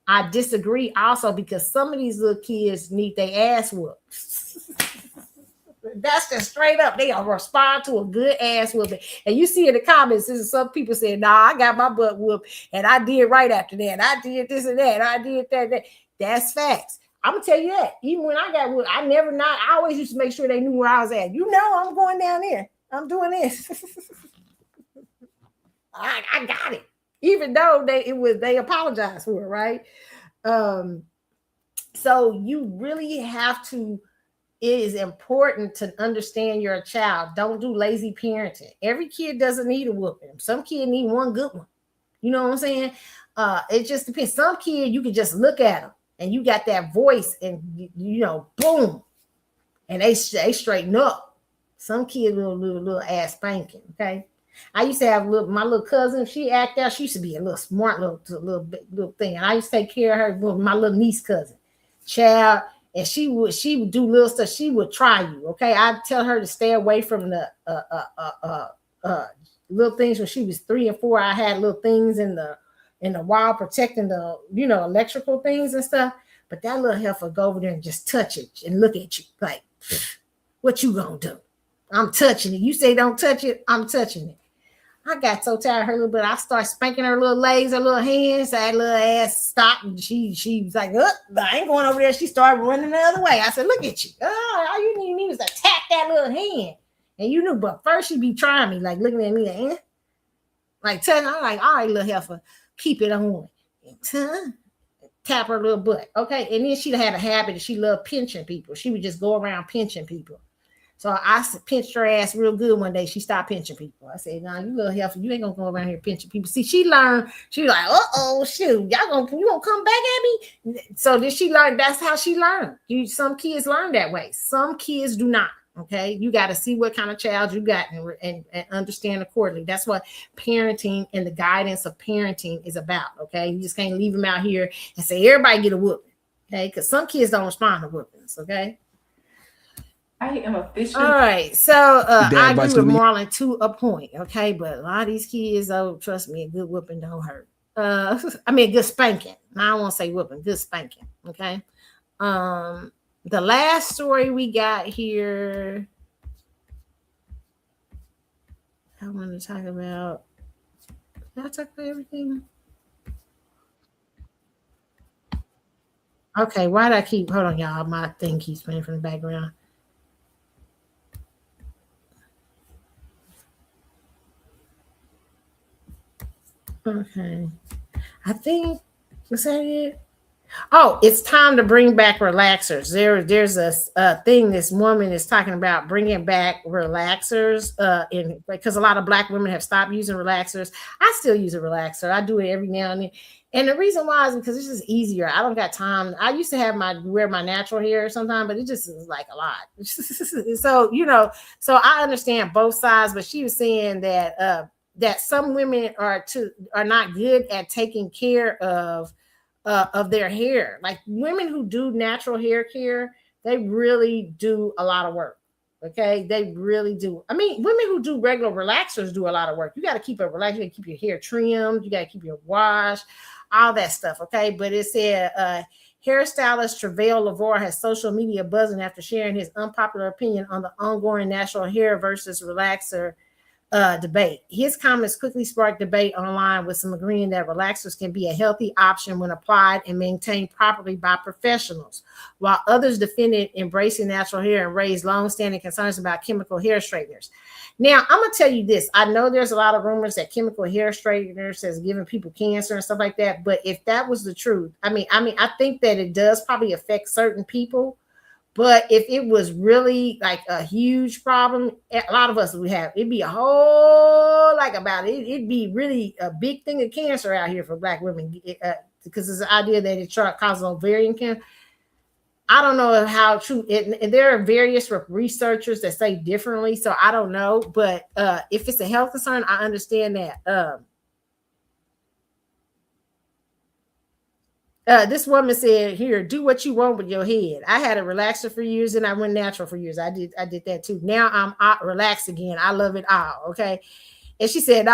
I disagree also, because some of these little kids need their ass whooped. That's just straight up. They'll respond to a good ass whooping. And you see in the comments, some people say, nah, I got my butt whooped and I did right after that. I did this and that. I did that. That's facts. I'm going to tell you that. Even when I got whooped, I always used to make sure they knew where I was at. I'm going down there. I'm doing this. I got it. Even though they apologized for it, right? So you really have to, it is important to understand your child. Don't do lazy parenting. Every kid doesn't need a whooping. Some kid need one good one. You know what I'm saying? It just depends. Some kid, you can just look at them and you got that voice and, boom, and they straighten up. Some kids little ass spanking, okay? I used to have my little cousin. She act out. She used to be a little smart little thing. And I used to take care of her. My little niece cousin, child, and she would do little stuff. She would try you. Okay, I'd tell her to stay away from the little things. When she was 3 and 4, I had little things in the wall protecting the electrical things and stuff. But that little heifer go over there and just touch it and look at you like, what you gonna do? I'm touching it. You say don't touch it, I'm touching it. I got so tired of her little bit. I started spanking her little legs, her little hands. That little ass stopped. And she was like, I ain't going over there. She started running the other way. I said, look at you. All you need me was to tap that little hand. And you knew, but first she'd be trying me, like looking at me like telling her, I'm like, all right, little heifer, keep it on. Tap her little butt. Okay. And then she'd had a habit that she loved pinching people. She would just go around pinching people. So I pinched her ass real good one day. She stopped pinching people. I said, "Nah, you little healthy. You ain't gonna go around here pinching people." See, she learned. She was like, shoot, you gonna come back at me?" So did she learn? That's how she learned. Some kids learn that way. Some kids do not. Okay, you got to see what kind of child you got and understand accordingly. That's what parenting and the guidance of parenting is about. Okay, you just can't leave them out here and say everybody get a whooping. Okay, because some kids don't respond to whoopings. Okay. I am officially. All right, so I agree with Marlon to a point, okay, but a lot of these kids, trust me, a good whooping don't hurt. I mean, good spanking. Now, I won't say whooping, good spanking, okay. The last story we got here, I want to talk about. Did I talk about everything? Okay, why did I keep? Hold on, y'all. My thing keeps playing from the background. Okay, I think, is that it? Oh, it's time to bring back relaxers. There's a thing this woman is talking about, bringing back relaxers. Because a lot of Black women have stopped using relaxers. I still use a relaxer. I do it every now and then. And the reason why is because it's just easier. I don't got time. I used to wear my natural hair sometimes, but it just is like a lot. So so I understand both sides. But she was saying that that some women are not good at taking care of their hair. Like women who do natural hair care, they really do a lot of work. Okay, they really do. I mean, women who do regular relaxers do a lot of work. You got to keep it relaxed. You got to keep your hair trimmed. You got to keep your wash, all that stuff. Okay, but it said hairstylist Travail Lavore has social media buzzing after sharing his unpopular opinion on the ongoing natural hair versus relaxer debate. His comments quickly sparked debate online, with some agreeing that relaxers can be a healthy option when applied and maintained properly by professionals, while others defended embracing natural hair and raised long-standing concerns about chemical hair straighteners. Now, I'm gonna tell you this. I know there's a lot of rumors that chemical hair straighteners has given people cancer and stuff like that, but if that was the truth, I think that it does probably affect certain people. But if it was really like a huge problem, a lot of us would have. It'd be a whole about it. It'd be really a big thing of cancer out here for Black women because it's the idea that it causes ovarian cancer. I don't know how true it. And there are various researchers that say differently, so I don't know. But if it's a health concern, I understand that. This woman said, "Here, do what you want with your head. I had a relaxer for years and I went natural for years. I did that too. Now I'm relaxed again. I love it all." Okay. And she said,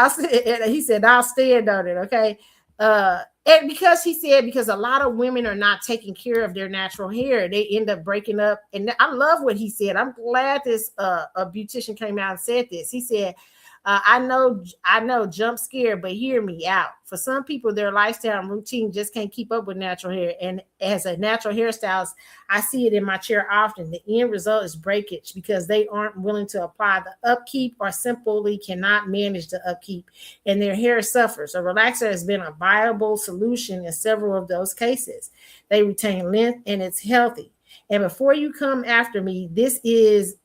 he said, "I'll stand on it." Okay. And because a lot of women are not taking care of their natural hair, they end up breaking up. And I love what he said. I'm glad this a beautician came out and said this. He said, I know, jump scare, but hear me out. For some people, their lifestyle and routine just can't keep up with natural hair. And as a natural hairstylist, I see it in my chair often. The end result is breakage because they aren't willing to apply the upkeep or simply cannot manage the upkeep, and their hair suffers. A relaxer has been a viable solution in several of those cases. They retain length and it's healthy. And before you come after me, this is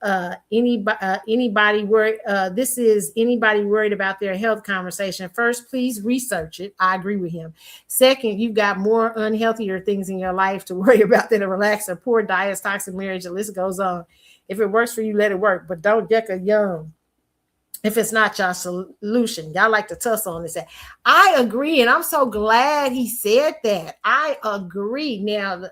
anybody worried. This is anybody worried about their health conversation. First, please research it. I agree with him. Second, you've got more unhealthier things in your life to worry about than a relaxer. Poor diets, toxic marriage, the list goes on. If it works for you, let it work, but don't get a young if it's not your solution. Y'all like to tussle on this. I agree, and I'm so glad he said that. I agree. Now,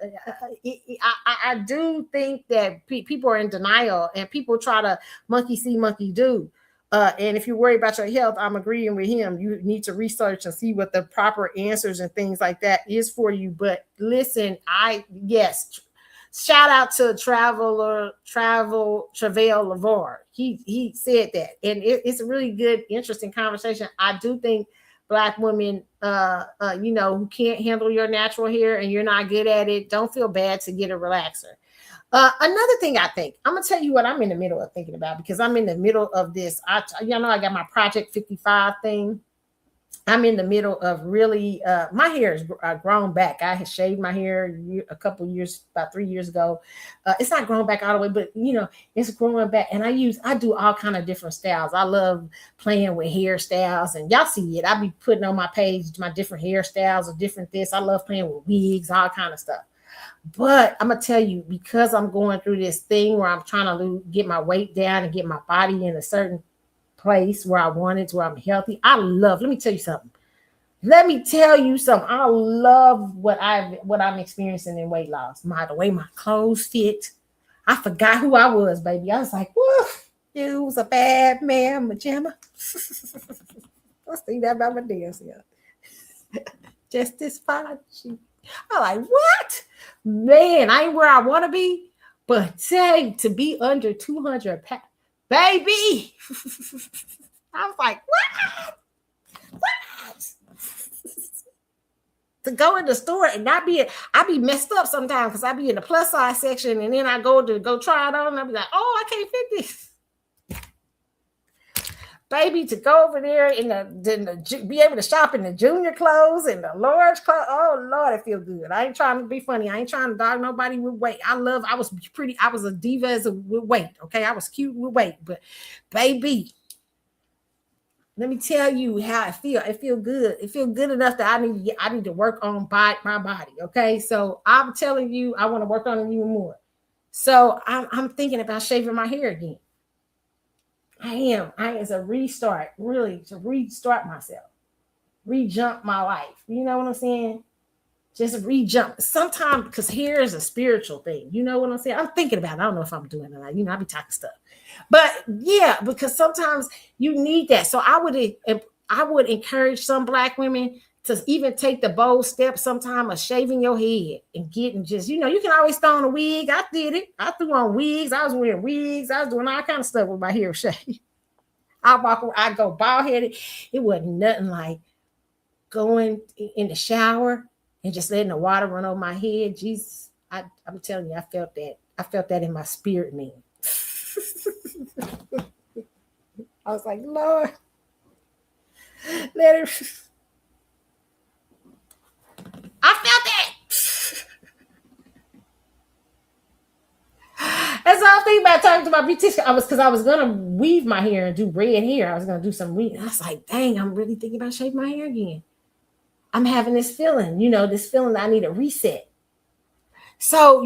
I do think that people are in denial, and people try to monkey see, monkey do. And if you worry about your health, I'm agreeing with him. You need to research and see what the proper answers and things like that is for you. But listen, shout out to Travail Lavore. He said that, and it's a really good, interesting conversation. I do think Black women, who can't handle your natural hair and you're not good at it, don't feel bad to get a relaxer. Another thing I think, I'm gonna tell you what I'm in the middle of thinking about, because I'm in the middle of this. I got my Project 55 thing. I'm in the middle of really, my hair is grown back. I had shaved my hair a couple years, about 3 years ago. It's not grown back all the way, but it's growing back. And I do all kind of different styles. I love playing with hairstyles, and y'all see it. I be putting on my page my different hairstyles or different this. I love playing with wigs, all kind of stuff. But I'm gonna tell you, because I'm going through this thing where I'm trying to get my weight down and get my body in a certain place where I want it, where I'm healthy. Let me tell you something. I love what I'm experiencing in weight loss. The way my clothes fit. I forgot who I was, baby. I was like, whoa, you was a bad man, Majama. I see that about my dance here. Just this fine. I'm like, what? Man, I ain't where I want to be. But to be under 200 pounds. Baby, I was like, what? To go in the store and I be messed up sometimes because I be in the plus size section and then I go try it on and I be like, oh, I can't fit this. Baby, to go over there be able to shop in the junior clothes and the large clothes. Oh Lord, it feels good. I ain't trying to be funny. I ain't trying to dog nobody with weight. I was a diva with weight. Okay, I was cute with weight, but baby, let me tell you how I feel. It feel good. It feel good enough that I need to work on my body. Okay, so I'm telling you, I want to work on it even more. So I'm thinking about shaving my hair again. It's a restart, really, to restart myself, re-jump my life. You know what I'm saying? Just re-jump. Sometimes, because hair is a spiritual thing. You know what I'm saying? I'm thinking about it. I don't know if I'm doing it. I be talking stuff. But yeah, because sometimes you need that. So I would encourage some Black women to even take the bold step sometime of shaving your head and getting just, you can always throw on a wig. I did it. I threw on wigs. I was wearing wigs. I was doing all kind of stuff with my hair shaved. I go bald headed. It wasn't nothing like going in the shower and just letting the water run over my head. Jesus, I'm telling you, I felt that. I felt that in my spirit, man. I was like, Lord, let her. I felt that. That's all I was thinking about talking to my beautician. I was gonna weave my hair and do red hair. I was gonna do some weave. I was like, dang, I'm really thinking about shaving my hair again. I'm having this feeling, this feeling that I need a reset. So,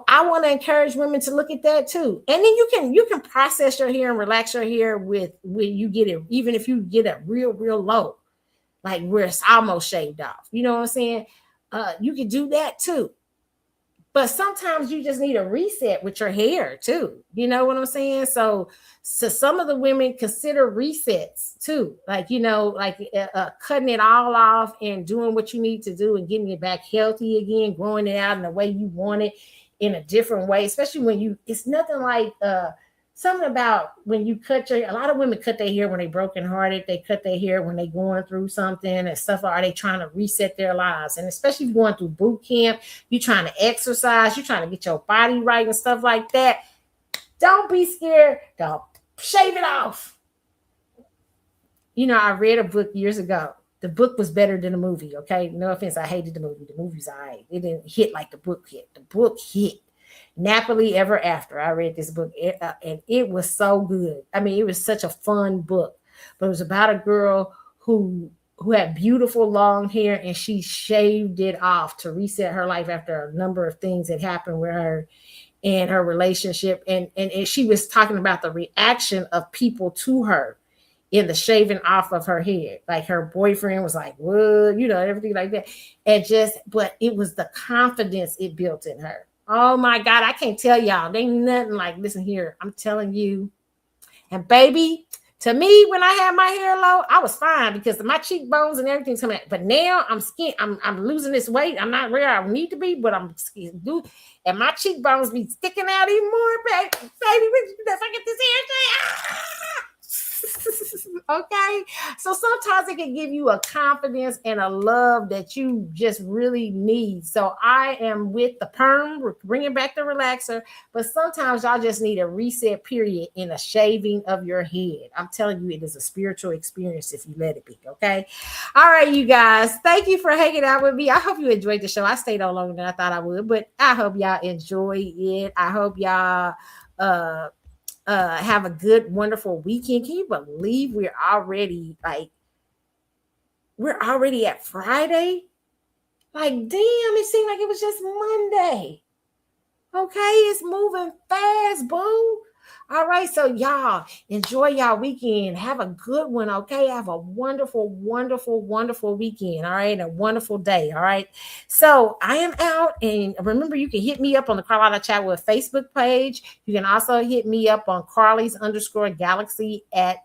I want to encourage women to look at that too. And then you can process your hair and relax your hair with you get it, even if you get it real, real low, like where it's almost shaved off. You know what I'm saying? You can do that too. But sometimes you just need a reset with your hair too. You know what I'm saying? So some of the women consider resets too. Like, cutting it all off and doing what you need to do and getting it back healthy again, growing it out in the way you want it in a different way, especially when it's nothing like something about when you a lot of women cut their hair when they're brokenhearted. They cut their hair when they're going through something and stuff. Are they trying to reset their lives? And especially if you're going through boot camp, you're trying to exercise, you're trying to get your body right and stuff like that. Don't be scared. Don't shave it off. I read a book years ago. The book was better than the movie. Okay. No offense. I hated the movie. The movie's all right. It didn't hit like the book hit. The book hit. Nappily Ever After. I read this book and it was so good. I mean, it was such a fun book, but it was about a girl who had beautiful long hair and she shaved it off to reset her life after a number of things that happened with her and her relationship. And she was talking about the reaction of people to her in the shaving off of her head. Like her boyfriend was like, what, everything like that. But it was the confidence it built in her. Oh my God, I can't tell y'all. There ain't nothing like, listen here, I'm telling you. And baby, to me, when I had my hair low, I was fine because my cheekbones and everything's coming out. But now I'm losing this weight. I'm not where I need to be, but I'm and my cheekbones be sticking out even more, baby. Baby, if I get this hair, Okay, so sometimes it can give you a confidence and a love that you just really need. So I am with the perm, we're bringing back the relaxer, but sometimes y'all just need a reset period in a shaving of your head. I'm telling you, it is a spiritual experience if you let it be. Okay, all right, you guys, thank you for hanging out with me. I hope you enjoyed the show. I stayed on longer than I thought I would, but I hope y'all enjoy it. I hope y'all have a good, wonderful weekend. Can you believe we're already at Friday? Like, damn, it seemed like it was just Monday. Okay, it's moving fast, boo. All right, so y'all enjoy y'all weekend. Have a good one, okay? Have a wonderful, wonderful, wonderful weekend, all right? And a wonderful day, all right? So I am out, and remember, you can hit me up on the Carlotta Chat with Facebook page. You can also hit me up on Carly's_Galaxy at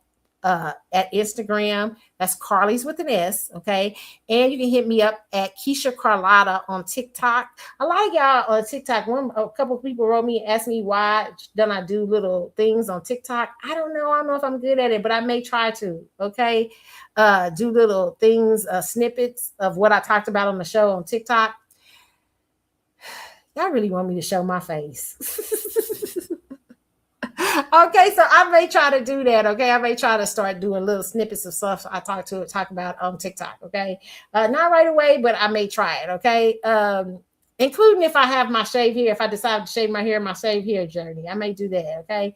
Instagram. That's Carly's with an S, okay? And you can hit me up at Keisha Carlotta on TikTok. A lot of y'all on TikTok, a couple of people wrote me and asked me why don't I do little things on TikTok. I don't know if I'm good at it, but I may try to, okay? Do little things, snippets of what I talked about on the show on TikTok. Y'all really want me to show my face. Okay, so I may try to do that. Okay, I may try to start doing little snippets of stuff I talk about on TikTok. Okay, not right away, but I may try it. Okay, including if I have my shave hair, if I decide to shave my hair, my shave hair journey, I may do that. Okay,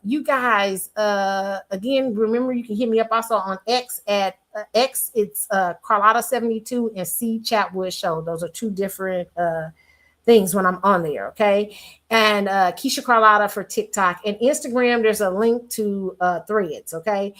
you guys, again, remember you can hit me up also on X at X. It's Carlotta72 and C Chatwood Show. Those are two different things when I'm on there, okay? And Keisha Carlotta for TikTok and Instagram. There's a link to Threads, okay?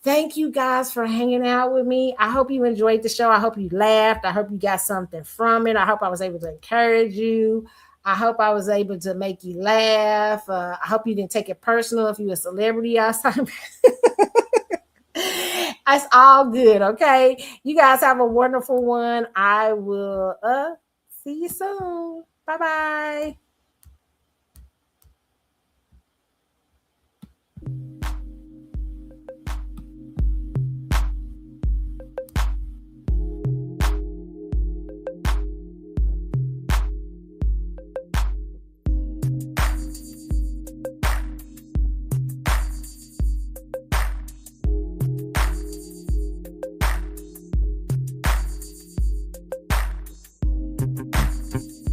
Thank you guys for hanging out with me. I hope you enjoyed the show. I hope you laughed. I hope you got something from it. I hope I was able to encourage you. I hope I was able to make you laugh. I hope you didn't take it personal if you're a celebrity outside. It's all good, okay? You guys have a wonderful one. I will see you soon. Bye-bye.